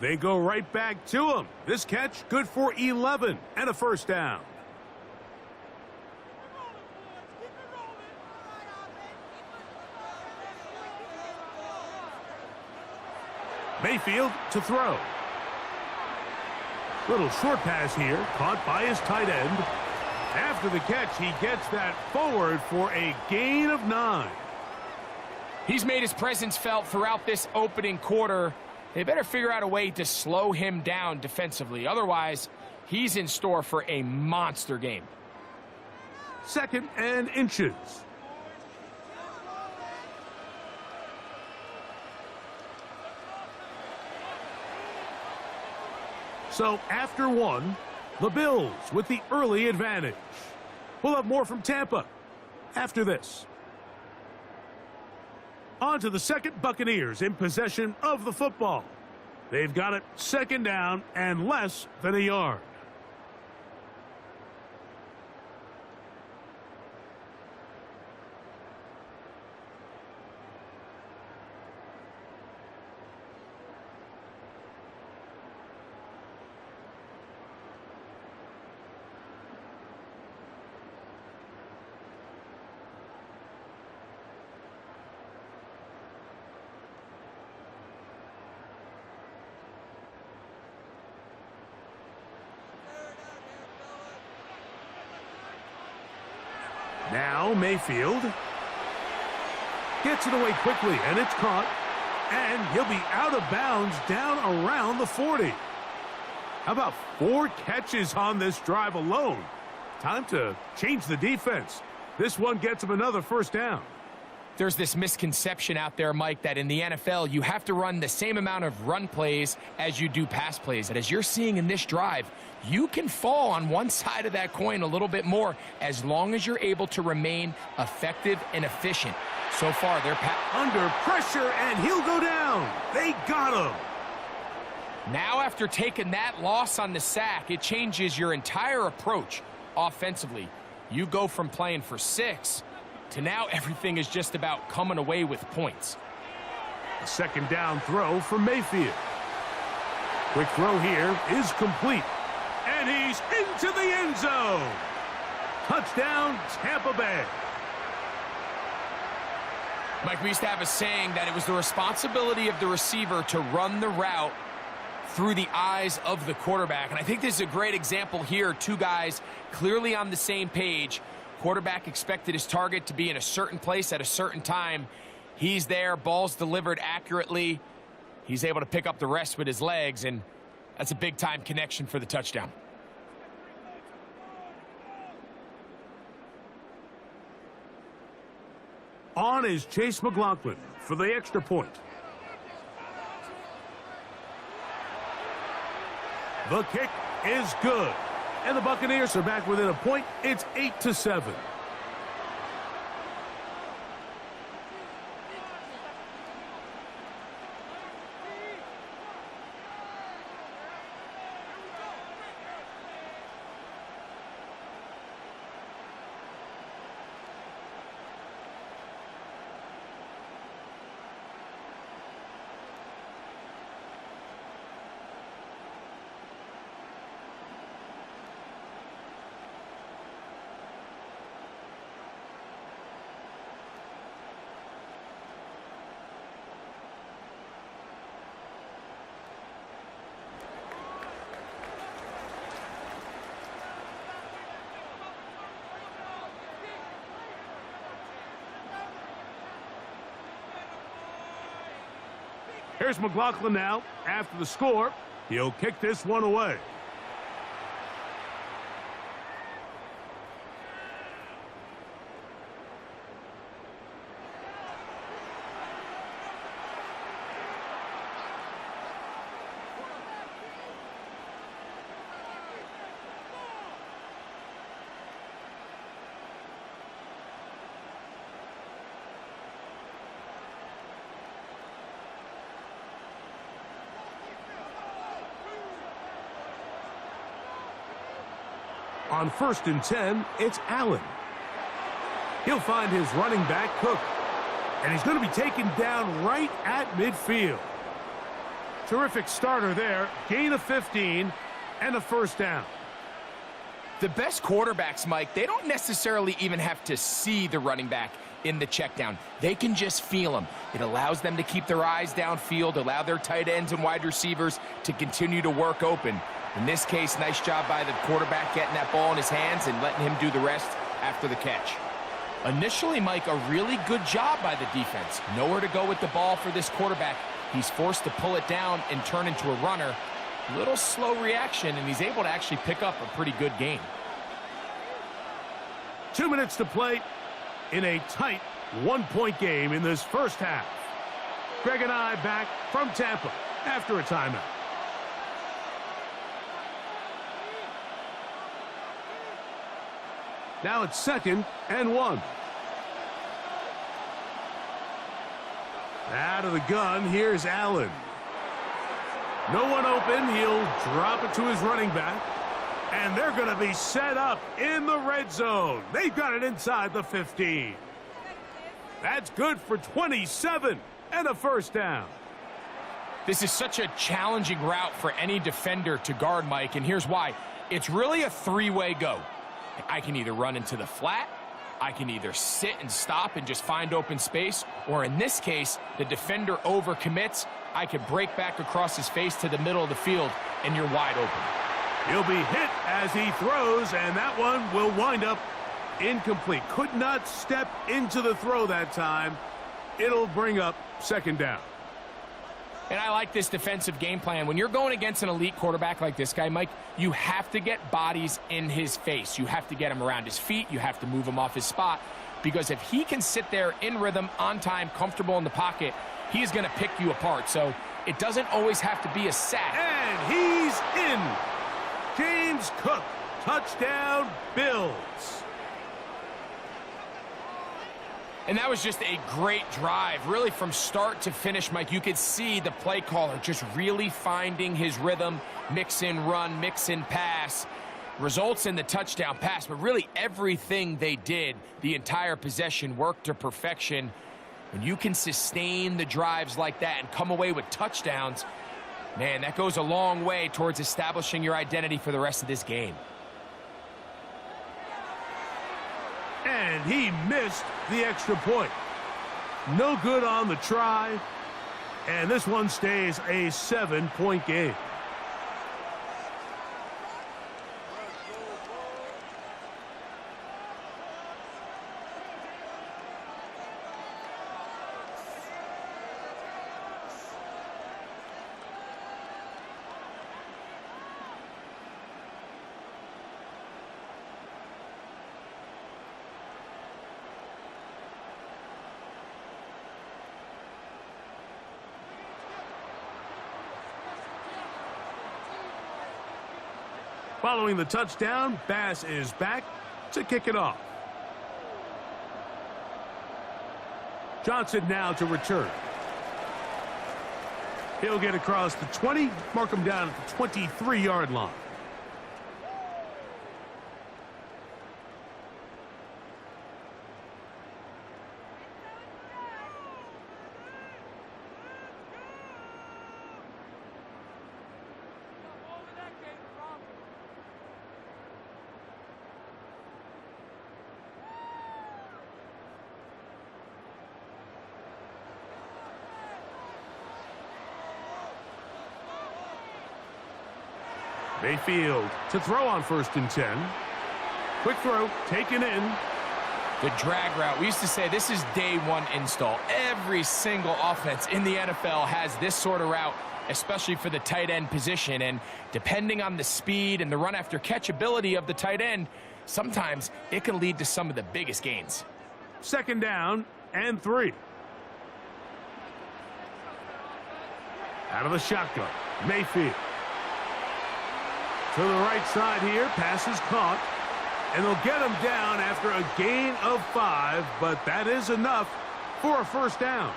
They go right back to him. This catch good for 11 and a first down. Mayfield to throw. Little short pass here, caught by his tight end. After the catch, he gets that forward for a gain of 9. He's made his presence felt throughout this opening quarter. They better figure out a way to slow him down defensively. Otherwise, he's in store for a monster game. 2nd and inches. So after 1, the Bills with the early advantage. We'll have more from Tampa after this. On to the second, Buccaneers in possession of the football. They've got it 2nd down and less than a yard. Now Mayfield gets it away quickly, and it's caught. And he'll be out of bounds down around the 40. How about 4 catches on this drive alone? Time to change the defense. This one gets him another first down. There's this misconception out there, Mike, that in the NFL, you have to run the same amount of run plays as you do pass plays. And as you're seeing in this drive, you can fall on one side of that coin a little bit more as long as you're able to remain effective and efficient. So far, they're under pressure, and he'll go down. They got him. Now, after taking that loss on the sack, it changes your entire approach offensively. You go from playing for 6 to now everything is just about coming away with points. A second down throw for Mayfield. Quick throw here is complete. And he's into the end zone. Touchdown, Tampa Bay. Mike, we used to have a saying that it was the responsibility of the receiver to run the route through the eyes of the quarterback. And I think this is a great example here. 2 guys clearly on the same page. Quarterback expected his target to be in a certain place at a certain time. He's there, ball's delivered accurately. He's able to pick up the rest with his legs, and that's a big-time connection for the touchdown. On is Chase McLaughlin for the extra point. The kick is good. And the Buccaneers are back within a point. It's 8-7. Here's McLaughlin now. After the score, he'll kick this one away. On 1st and 10, it's Allen. He'll find his running back, Cook. And he's going to be taken down right at midfield. Terrific starter there. Gain of 15 and a first down. The best quarterbacks, Mike, they don't necessarily even have to see the running back in the check down. They can just feel him. It allows them to keep their eyes downfield, allow their tight ends and wide receivers to continue to work open. In this case, nice job by the quarterback getting that ball in his hands and letting him do the rest after the catch. Initially, Mike, a really good job by the defense. Nowhere to go with the ball for this quarterback. He's forced to pull it down and turn into a runner. Little slow reaction, and he's able to actually pick up a pretty good gain. 2 minutes to play in a tight 1-point game in this first half. Greg and I back from Tampa after a timeout. Now it's 2nd and 1. Out of the gun, here's Allen. No one open. He'll drop it to his running back. And they're going to be set up in the red zone. They've got it inside the 15. That's good for 27 and a first down. This is such a challenging route for any defender to guard, Mike, and here's why. It's really a 3-way go. I can either run into the flat, I can either sit and stop and just find open space, or in this case, the defender overcommits. I could break back across his face to the middle of the field, and you're wide open. He'll be hit as he throws, and that one will wind up Incomplete. Could not step into the throw that time. It'll bring up second down. And I like this defensive game plan. When you're going against an elite quarterback like this guy, Mike, you have to get bodies in his face. You have to get him around his feet. You have to move him off his spot. Because if he can sit there in rhythm, on time, comfortable in the pocket, he's going to pick you apart. So it doesn't always have to be a sack. And he's in. James Cook, touchdown, Bills. And that was just a great drive, really from start to finish, Mike. You could see the play caller just really finding his rhythm, mix in run, mix in pass, results in the touchdown pass. But really everything they did, the entire possession, worked to perfection. When you can sustain the drives like that and come away with touchdowns, man, that goes a long way towards establishing your identity for the rest of this game. And he missed the extra point. No good on the try. And this one stays a 7-point game. Following the touchdown, Bass is back to kick it off. Johnson now to return. He'll get across the 20, mark him down at the 23-yard line. Mayfield to throw on 1st and 10. Quick throw, taken in. The drag route. We used to say this is day one install. Every single offense in the NFL has this sort of route, especially for the tight end position. And depending on the speed and the run after catch ability of the tight end, sometimes it can lead to some of the biggest gains. 2nd down and 3. Out of the shotgun, Mayfield. To the right side here, pass is caught. And they'll get him down after a gain of 5, but that is enough for a 1st down.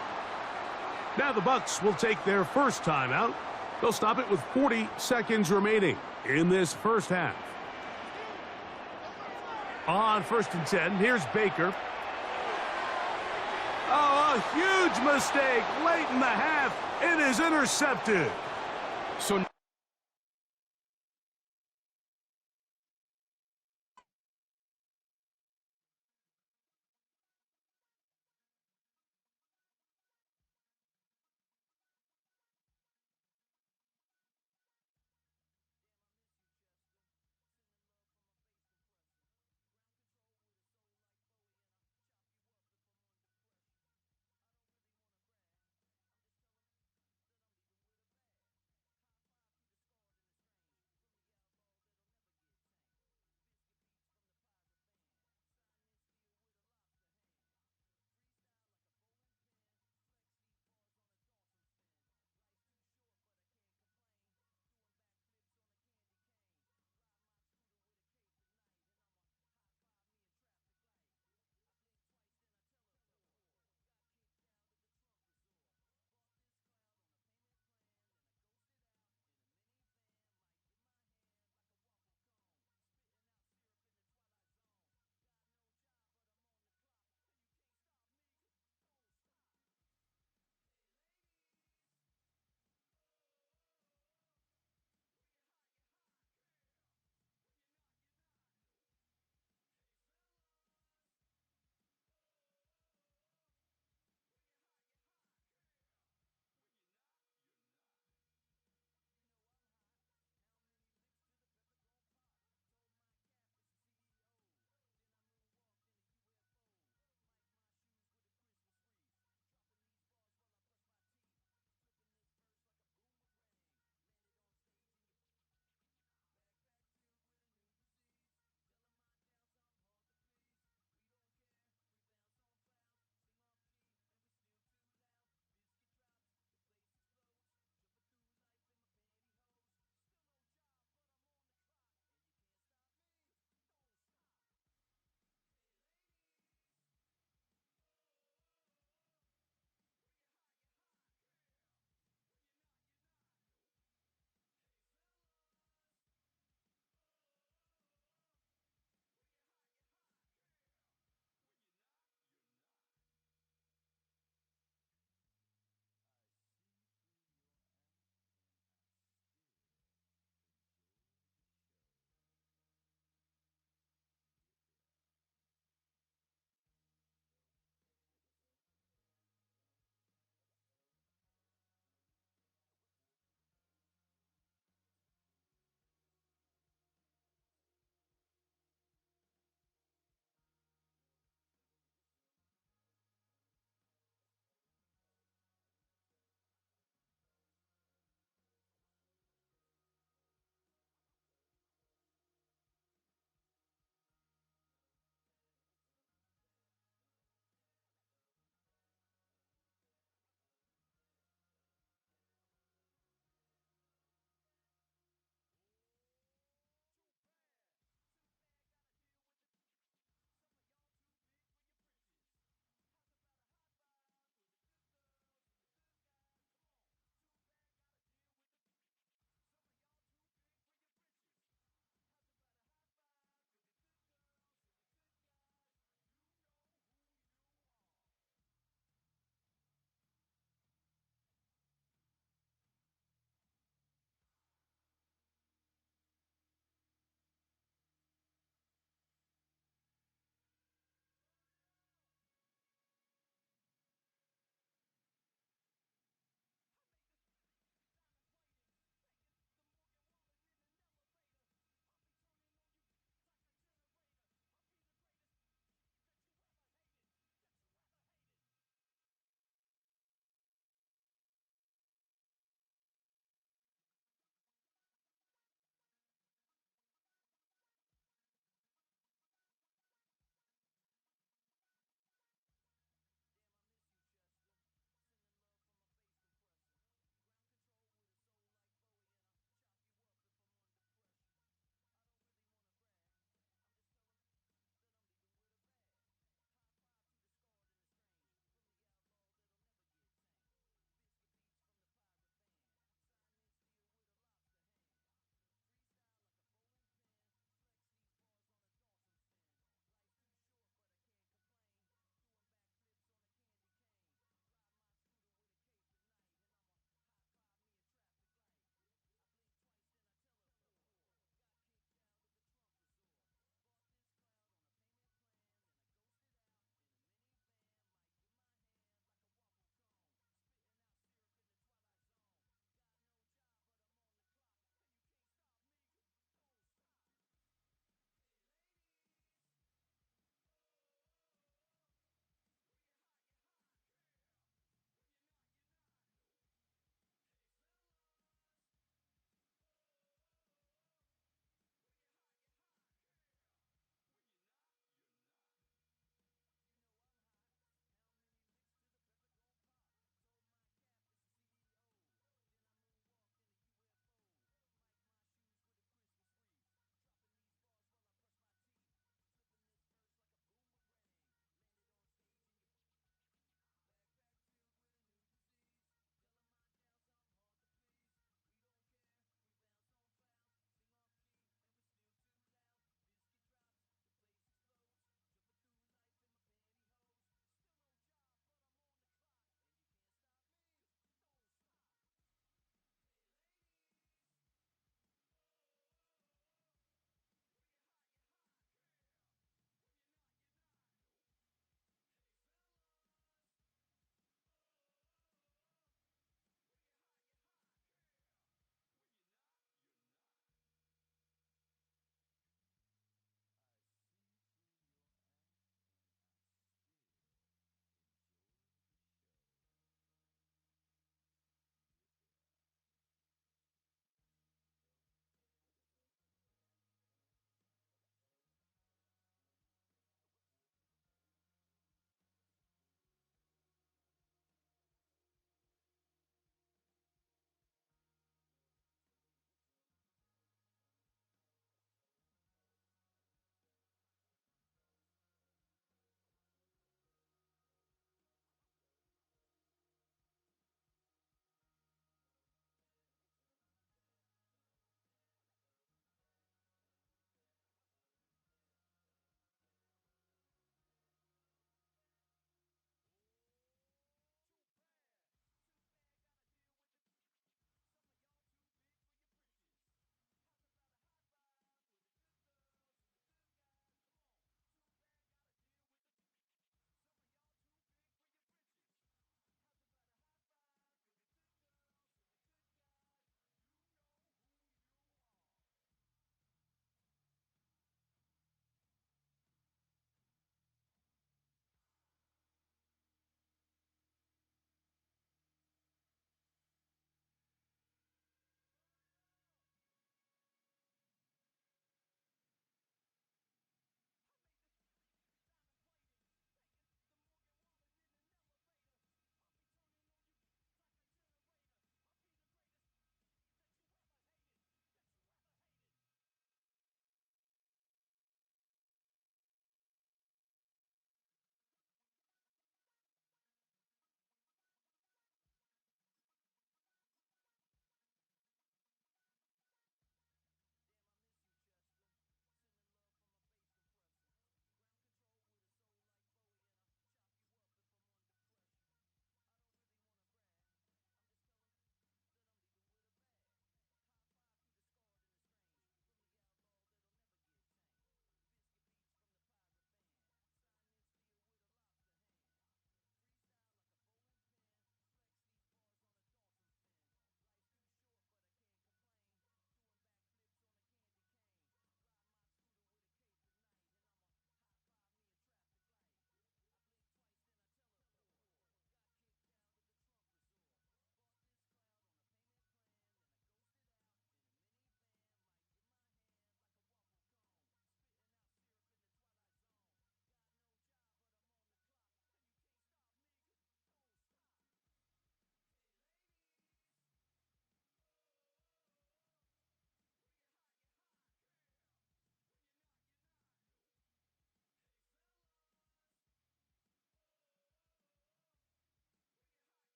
Now the Bucs will take their first timeout. They'll stop it with 40 seconds remaining in this first half. On 1st and 10, here's Baker. Oh, a huge mistake late in the half. It is intercepted. So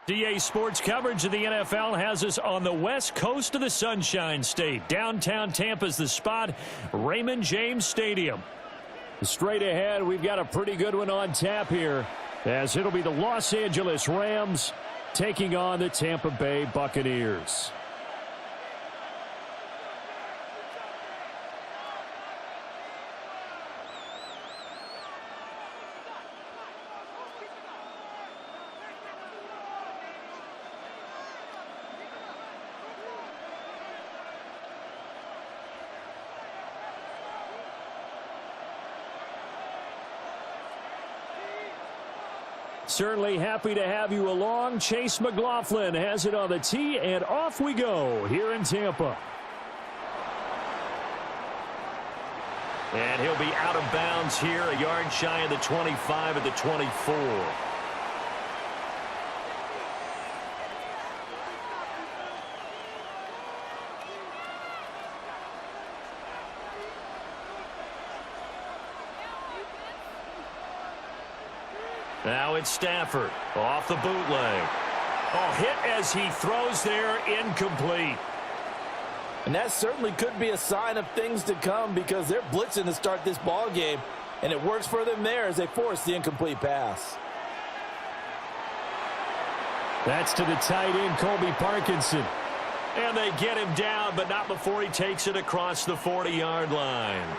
DA Sports coverage of the NFL has us on the west coast of the Sunshine State. Downtown Tampa's the spot, Raymond James Stadium. Straight ahead, we've got a pretty good one on tap here, as it'll be the Los Angeles Rams taking on the Tampa Bay Buccaneers. Certainly happy to have you along. Chase McLaughlin has it on the tee, and off we go here in Tampa. And he'll be out of bounds here, a yard shy of the 25 at the 24. Now it's Stafford off the bootleg. Oh, hit as he throws there, incomplete. And that certainly could be a sign of things to come, because they're blitzing to start this ball game, and it works for them there as they force the incomplete pass. That's to the tight end, Colby Parkinson. And they get him down, but not before he takes it across the 40-yard line.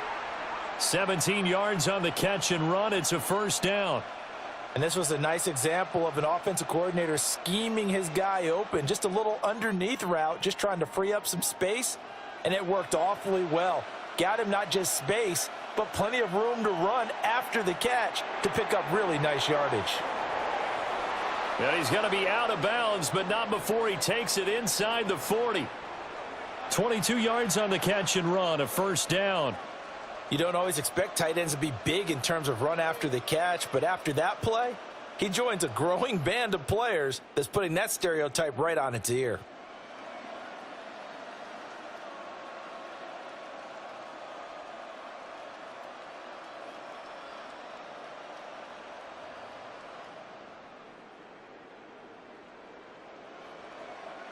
17 yards on the catch and run. It's a first down. And this was a nice example of an offensive coordinator scheming his guy open. Just a little underneath route, just trying to free up some space, and it worked awfully well. Got him not just space, but plenty of room to run after the catch to pick up really nice yardage. And he's going to be out of bounds, but not before he takes it inside the 40. 22 yards on the catch and run, a first down. You don't always expect tight ends to be big in terms of run after the catch, but after that play, he joins a growing band of players that's putting that stereotype right on its ear.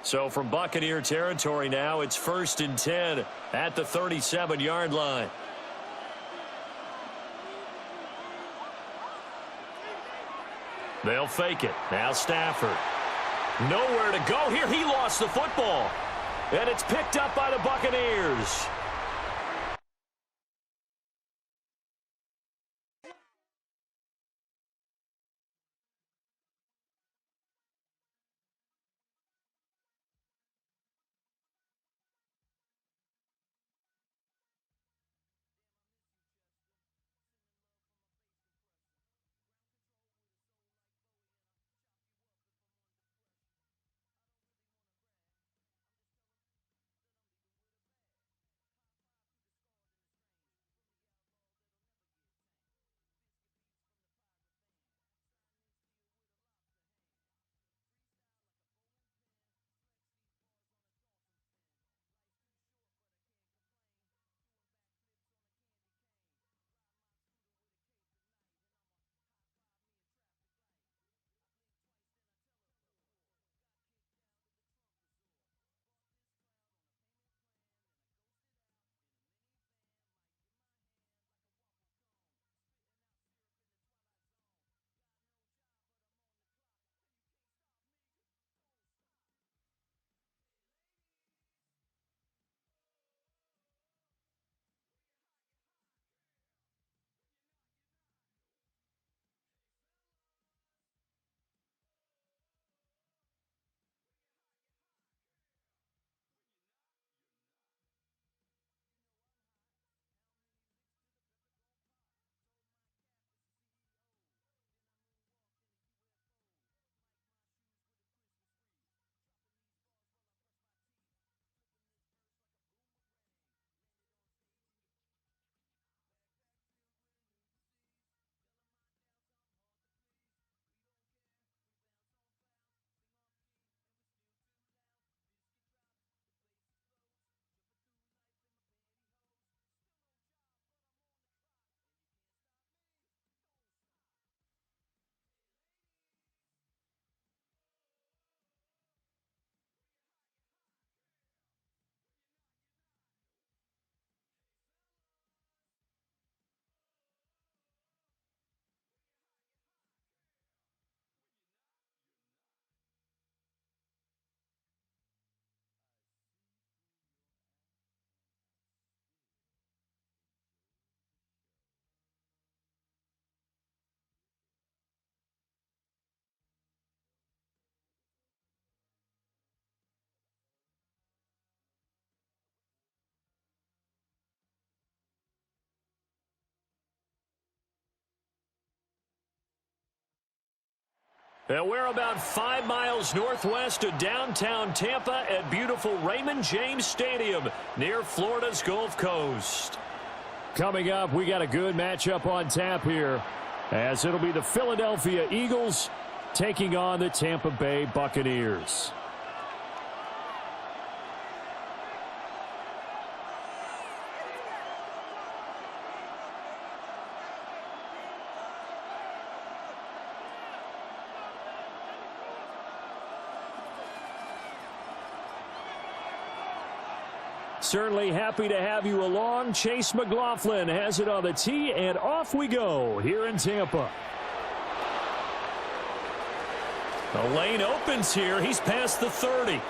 So from Buccaneer territory now, it's 1st and 10 at the 37-yard line. They'll fake it. Now Stafford. Nowhere to go here. He lost the football. And it's picked up by the Buccaneers. And we're about 5 miles northwest of downtown Tampa at beautiful Raymond James Stadium near Florida's Gulf Coast. Coming up, we got a good matchup on tap here, as it'll be the Philadelphia Eagles taking on the Tampa Bay Buccaneers. Certainly happy to have you along. Chase McLaughlin has it on the tee, and off we go here in Tampa. The lane opens here. He's past the 30.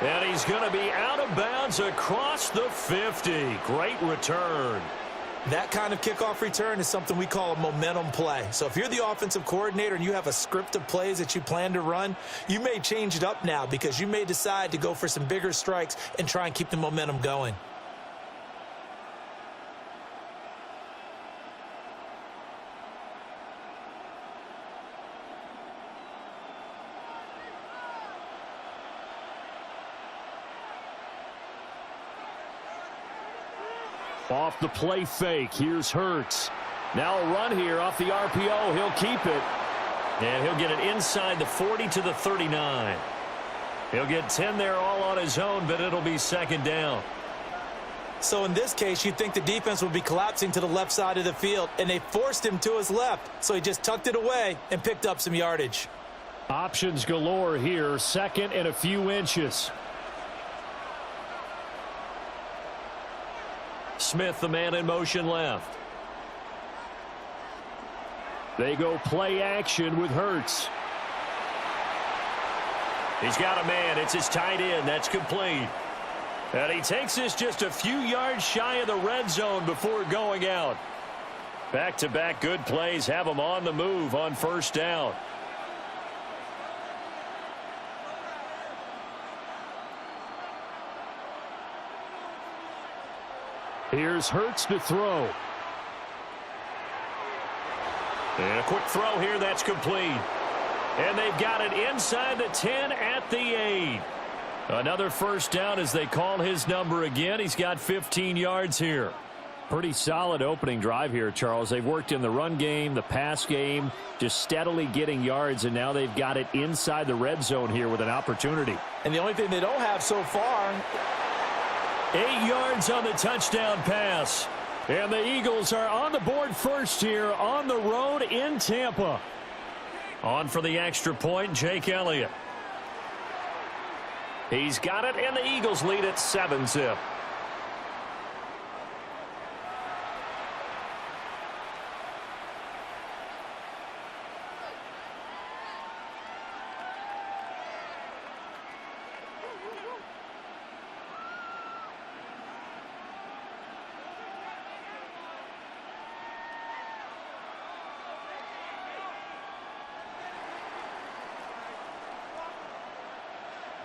And he's going to be out of bounds across the 50. Great return. That kind of kickoff return is something we call a momentum play. So if you're the offensive coordinator and you have a script of plays that you plan to run, you may change it up now because you may decide to go for some bigger strikes and try and keep the momentum going. Off the play fake, here's Hurts. Now a run here off the RPO. He'll keep it. And he'll get it inside the 40 to the 39. He'll get 10 there all on his own, but it'll be second down. So in this case, you'd think the defense would be collapsing to the left side of the field, and they forced him to his left. So he just tucked it away and picked up some yardage. Options galore here, second and a few inches. Smith, the man in motion left. They go play action with Hurts. He's got a man. It's his tight end. That's complete. And he takes this just a few yards shy of the red zone before going out. Back-to-back good plays have him on the move on first down. Here's Hurts to throw. And a quick throw here, that's complete. And they've got it inside the 10 at the 8. Another first down as they call his number again. He's got 15 yards here. Pretty solid opening drive here, Charles. They've worked in the run game, the pass game, just steadily getting yards, and now they've got it inside the red zone here with an opportunity. And the only thing they don't have so far, 8 yards on the touchdown pass. And the Eagles are on the board first here on the road in Tampa. On for the extra point, Jake Elliott. He's got it, and the Eagles lead at 7-zip.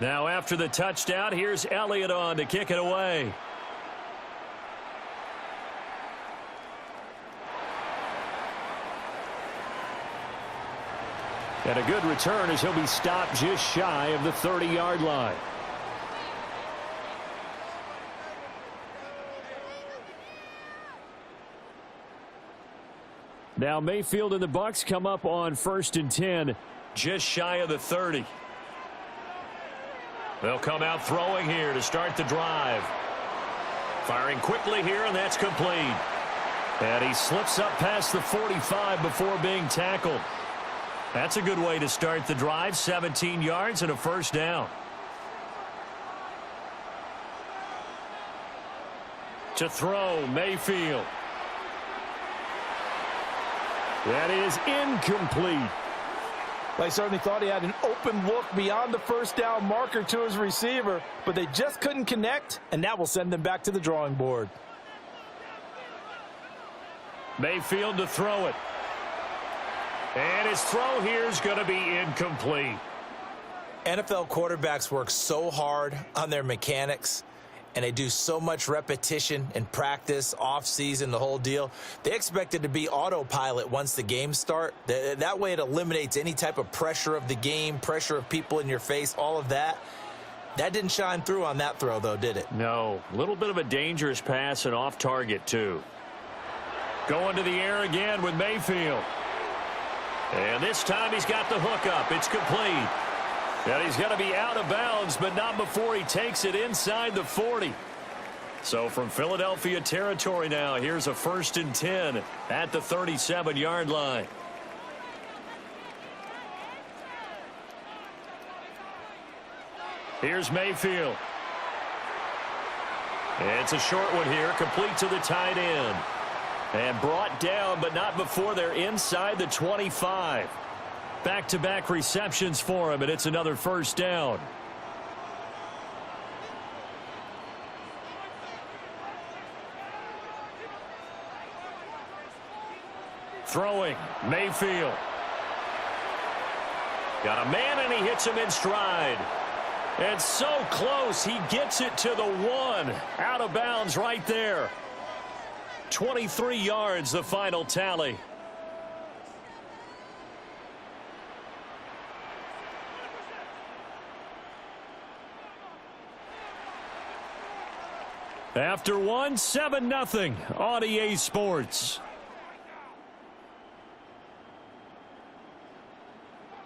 Now after the touchdown, here's Elliott on to kick it away. And a good return as he'll be stopped just shy of the 30-yard line. Now Mayfield and the Bucs come up on 1st and 10, just shy of the 30. They'll come out throwing here to start the drive. Firing quickly here, and that's complete. And he slips up past the 45 before being tackled. That's a good way to start the drive. 17 yards and a first down. To throw, Mayfield. That is incomplete. I certainly thought he had an open look beyond the first down marker to his receiver, but they just couldn't connect, and that will send them back to the drawing board. Mayfield to throw it. And his throw here is going to be incomplete. NFL quarterbacks work so hard on their mechanics, and they do so much repetition and practice, off-season, the whole deal. They expect it to be autopilot once the games start. That way it eliminates any type of pressure of the game, pressure of people in your face, all of that. That didn't shine through on that throw, though, did it? No. A little bit of a dangerous pass and off target, too. Going to the air again with Mayfield. And this time he's got the hook up. It's complete. And he's going to be out of bounds, but not before he takes it inside the 40. So from Philadelphia territory now, here's a 1st and 10 at the 37-yard line. Here's Mayfield. It's a short one here, complete to the tight end. And brought down, but not before they're inside the 25. Back-to-back receptions for him, and it's another 1st down. Throwing, Mayfield. Got a man, and he hits him in stride. And so close, he gets it to the 1. Out of bounds right there. 23 yards, the final tally. After 1, 7-0 on EA Sports.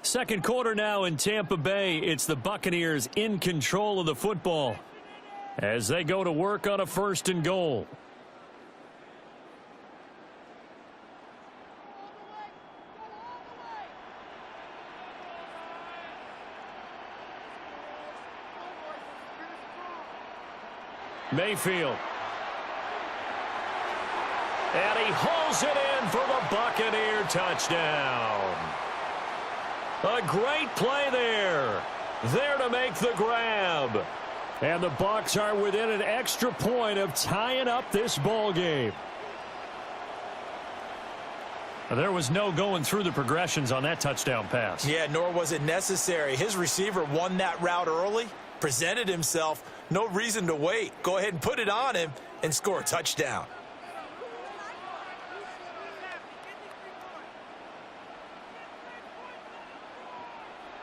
Second quarter now in Tampa Bay. It's the Buccaneers in control of the football as they go to work on a 1st and goal. Mayfield. And he hauls it in for the Buccaneer touchdown. A great play there. There to make the grab. And the Bucs are within an extra point of tying up this ball game. There was no going through the progressions on that touchdown pass. Yeah, nor was it necessary. His receiver won that route early, presented himself. No reason to wait. Go ahead and put it on him and score a touchdown.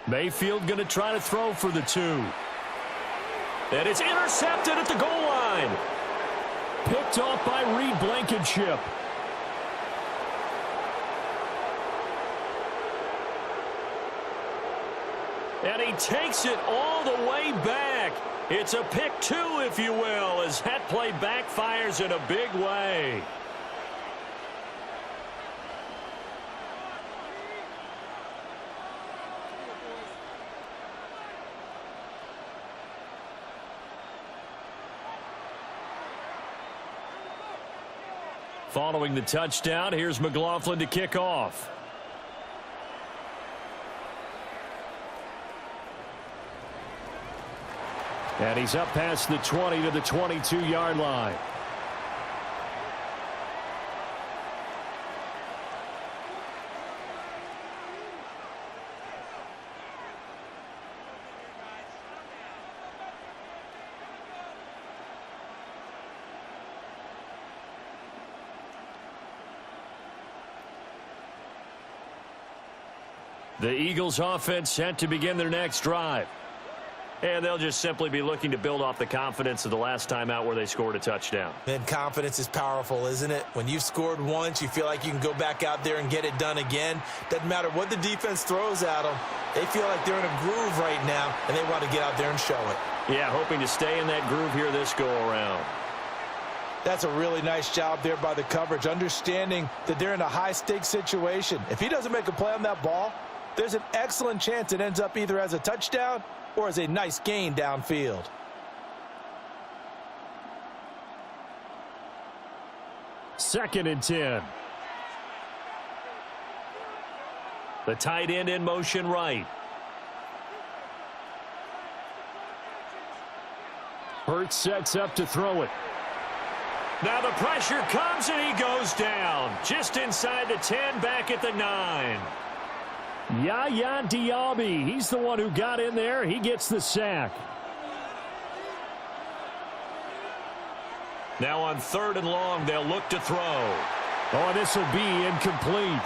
Mayfield going to try to throw for the 2. And it's intercepted at the goal line. Picked off by Reed Blankenship. And he takes it all the way back. It's a pick 2, if you will, as that play backfires in a big way. Following the touchdown, here's McLaughlin to kick off. And he's up past the 20 to the 22-yard line. The Eagles offense set to begin their next drive. And they'll just simply be looking to build off the confidence of the last time out where they scored a touchdown. And confidence is powerful, isn't it? When you've scored once, you feel like you can go back out there and get it done again. Doesn't matter what the defense throws at them. They feel like they're in a groove right now, and they want to get out there and show it. Yeah, hoping to stay in that groove here this go-around. That's a really nice job there by the coverage, understanding that they're in a high-stakes situation. If he doesn't make a play on that ball, there's an excellent chance it ends up either as a touchdown or as a nice gain downfield. Second and 10. The tight end in motion right. Hurts sets up to throw it. Now the pressure comes and he goes down. Just inside the 10, back at the 9. Yaya Diaby, he's the one who got in there. He gets the sack. Now on 3rd and long, they'll look to throw. Oh, this will be incomplete.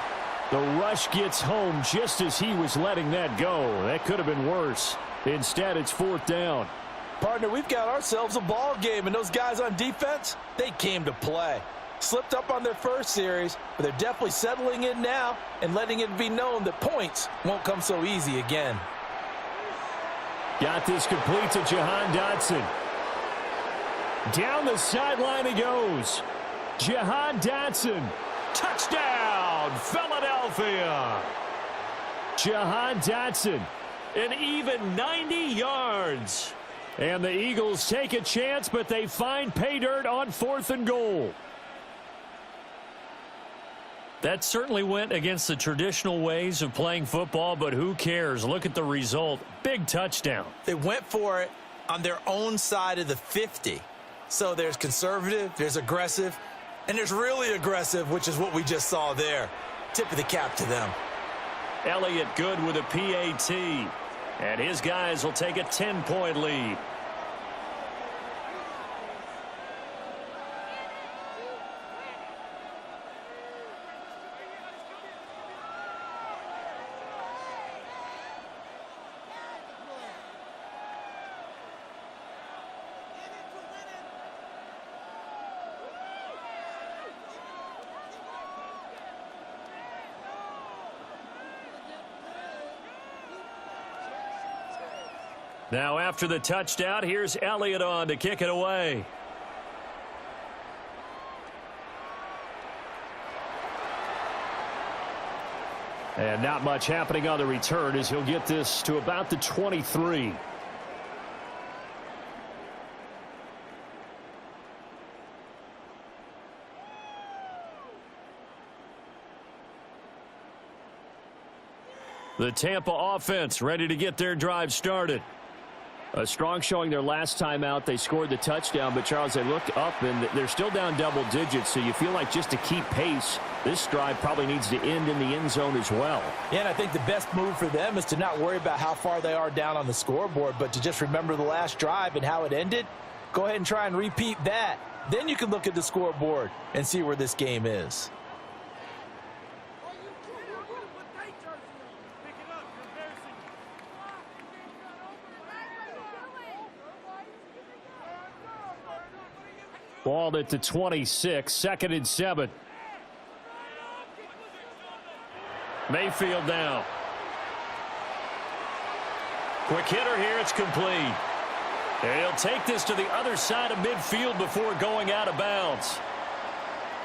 The rush gets home just as he was letting that go. That could have been worse. Instead, it's 4th down. Partner, we've got ourselves a ball game, and those guys on defense, they came to play. Slipped up on their first series, but they're definitely settling in now and letting it be known that points won't come so easy again. Got this complete to Jahan Dotson. Down the sideline he goes. Jahan Dotson. Touchdown, Philadelphia. Jahan Dotson, an even 90 yards. And the Eagles take a chance, but they find pay dirt on 4th and goal. That certainly went against the traditional ways of playing football, but who cares? Look at the result. Big touchdown. They went for it on their own side of the 50. So there's conservative, there's aggressive, and there's really aggressive, which is what we just saw there. Tip of the cap to them. Elliott good with a PAT. And his guys will take a 10-point lead. Now after the touchdown, here's Elliott on to kick it away. And not much happening on the return as he'll get this to about the 23. The Tampa offense ready to get their drive started. A strong showing their last time out. They scored the touchdown, but Charles, they looked up and they're still down double digits, so you feel like just to keep pace, this drive probably needs to end in the end zone as well. Yeah, and I think the best move for them is to not worry about how far they are down on the scoreboard, but to just remember the last drive and how it ended. Go ahead and try and repeat that. Then you can look at the scoreboard and see where this game is. Ball at the 26, 2nd and 7. Mayfield now. Quick hitter here, it's complete. And he'll take this to the other side of midfield before going out of bounds.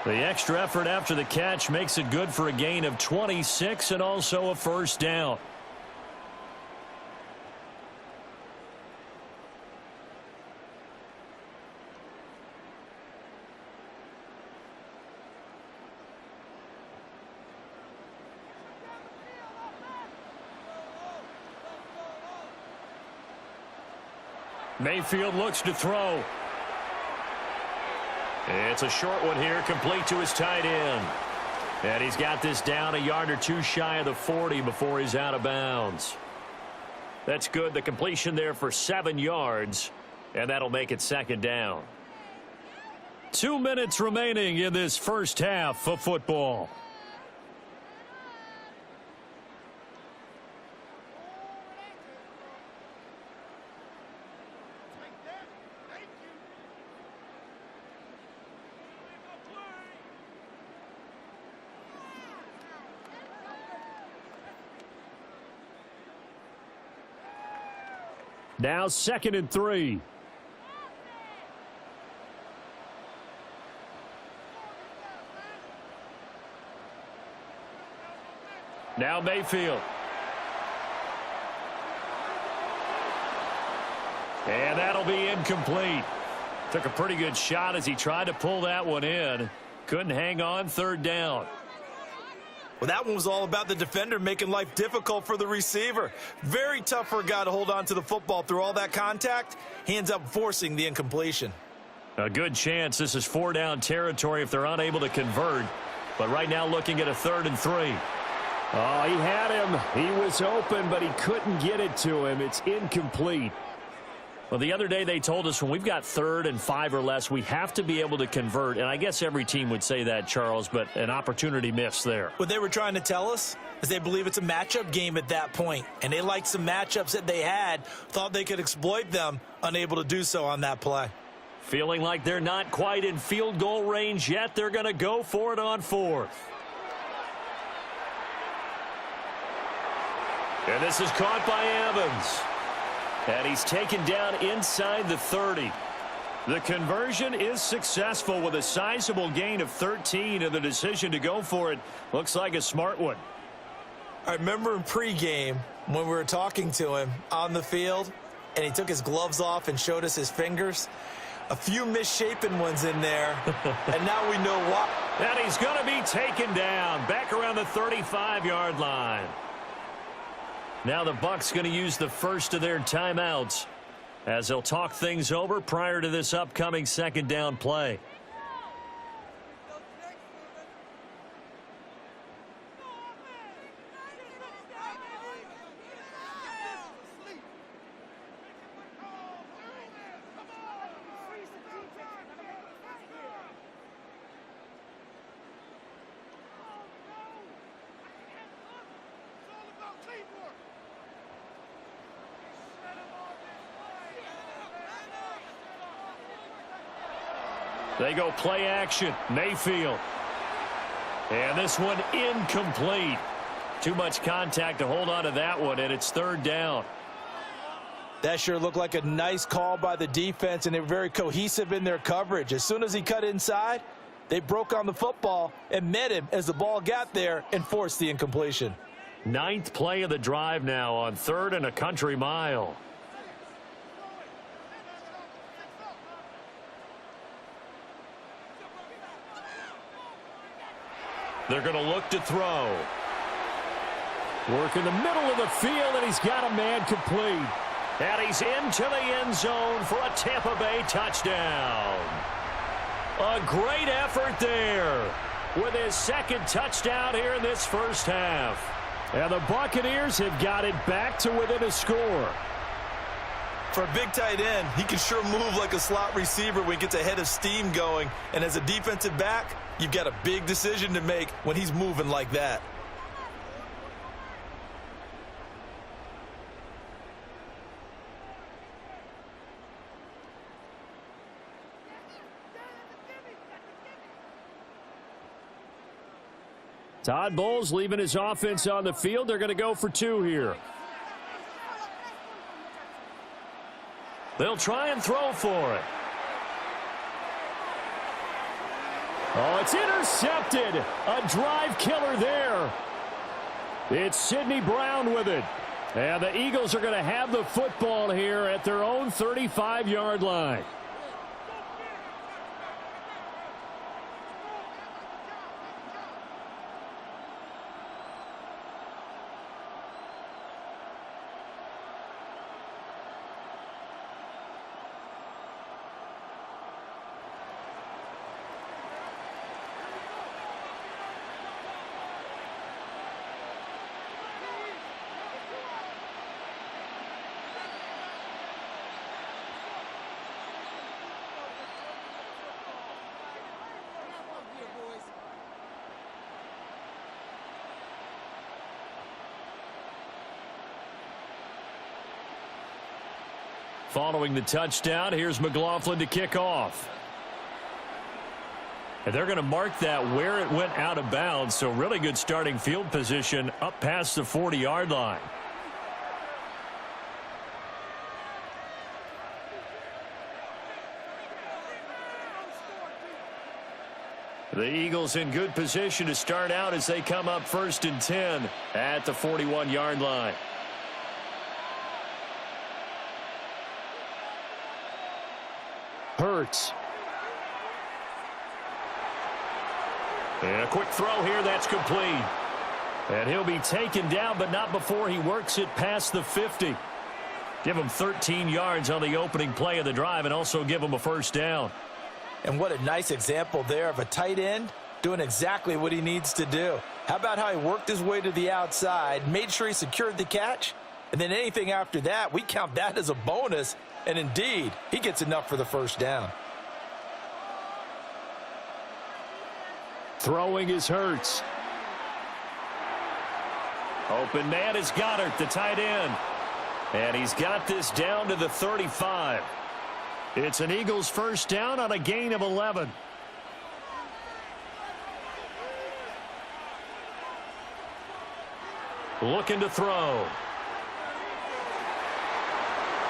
The extra effort after the catch makes it good for a gain of 26 and also a 1st down. Mayfield looks to throw. It's a short one here, complete to his tight end. And he's got this down a yard or two shy of the 40 before he's out of bounds. That's good. The completion there for 7 yards, and that'll make it 2nd down. 2 minutes remaining in this first half of football. Now 2nd and 3. Now Mayfield. And that'll be incomplete. Took a pretty good shot as he tried to pull that one in. Couldn't hang on, 3rd down. Well, that one was all about the defender making life difficult for the receiver. Very tough for a guy to hold on to the football through all that contact. He ends up forcing the incompletion. A good chance this is 4-down territory if they're unable to convert. But right now looking at a 3rd and 3. Oh, he had him. He was open, but he couldn't get it to him. It's incomplete. Well, the other day they told us when we've got 3rd and 5 or less, we have to be able to convert. And I guess every team would say that, Charles, but an opportunity missed there. What they were trying to tell us is they believe it's a matchup game at that point, and they liked some matchups that they had, thought they could exploit them, unable to do so on that play. Feeling like they're not quite in field goal range yet, they're going to go for it on 4th. And this is caught by Evans. And he's taken down inside the 30. The conversion is successful with a sizable gain of 13, and the decision to go for it looks like a smart one. I remember in pregame when we were talking to him on the field, and he took his gloves off and showed us his fingers. A few misshapen ones in there, and now we know why. And he's going to be taken down back around the 35-yard line. Now the Bucs going to use the first of their timeouts as they'll talk things over prior to this upcoming 2nd down play. They go play action. Mayfield. And this one incomplete. Too much contact to hold on to that one, and it's 3rd down. That sure looked like a nice call by the defense, and they were very cohesive in their coverage. As soon as he cut inside, they broke on the football and met him as the ball got there and forced the incompletion. 9th play of the drive now on 3rd and a country mile. They're going to look to throw. Work in the middle of the field, and he's got a man complete. And he's into the end zone for a Tampa Bay touchdown. A great effort there with his 2nd touchdown here in this first half. And the Buccaneers have got it back to within a score. For a big tight end, he can sure move like a slot receiver when he gets a head of steam going. And as a defensive back, you've got a big decision to make when he's moving like that. Todd Bowles leaving his offense on the field. They're going to go for 2 here. They'll try and throw for it. Oh, it's intercepted. A drive killer there. It's Sidney Brown with it. And the Eagles are going to have the football here at their own 35-yard line. Following the touchdown, here's McLaughlin to kick off. And they're going to mark that where it went out of bounds, so really good starting field position up past the 40-yard line. The Eagles in good position to start out as they come up 1st and 10 at the 41-yard line. Hurts. And a quick throw here, that's complete. And he'll be taken down, but not before he works it past the 50. Give him 13 yards on the opening play of the drive and also give him a 1st down. And what a nice example there of a tight end doing exactly what he needs to do. How about how he worked his way to the outside, made sure he secured the catch, and then anything after that, we count that as a bonus And indeed, he gets enough for the first down. Throwing is Hurts. Open man is Goddard, the tight end. And he's got this down to the 35. It's an Eagles first down on a gain of 11. Looking to throw.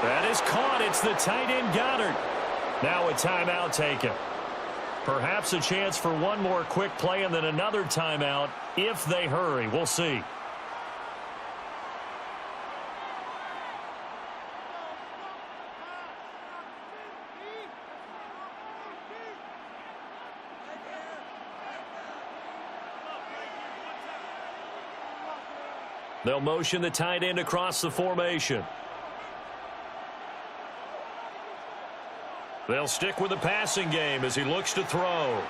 That is caught. It's the tight end Goddard. Now a timeout taken. Perhaps a chance for one more quick play and then another timeout if they hurry. We'll see. They'll motion the tight end across the formation. They'll stick with the passing game as he looks to throw.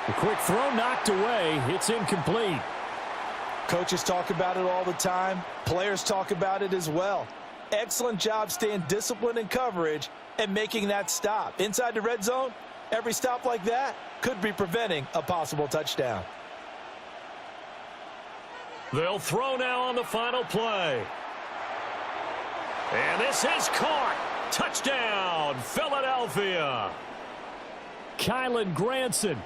A quick throw knocked away. It's incomplete. Coaches talk about it all the time. Players talk about it as well. Excellent job staying disciplined in coverage and making that stop. Inside the red zone, every stop like that could be preventing a possible touchdown. They'll throw now on the final play. And this is caught. Touchdown, Philadelphia. Kylan Granson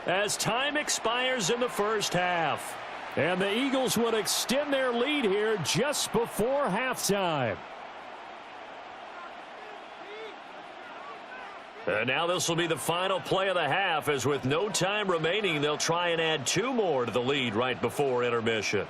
as time expires in the first half. And the Eagles would extend their lead here just before halftime. And now this will be the final play of the half, as with no time remaining, they'll try and add 2 more to the lead right before intermission.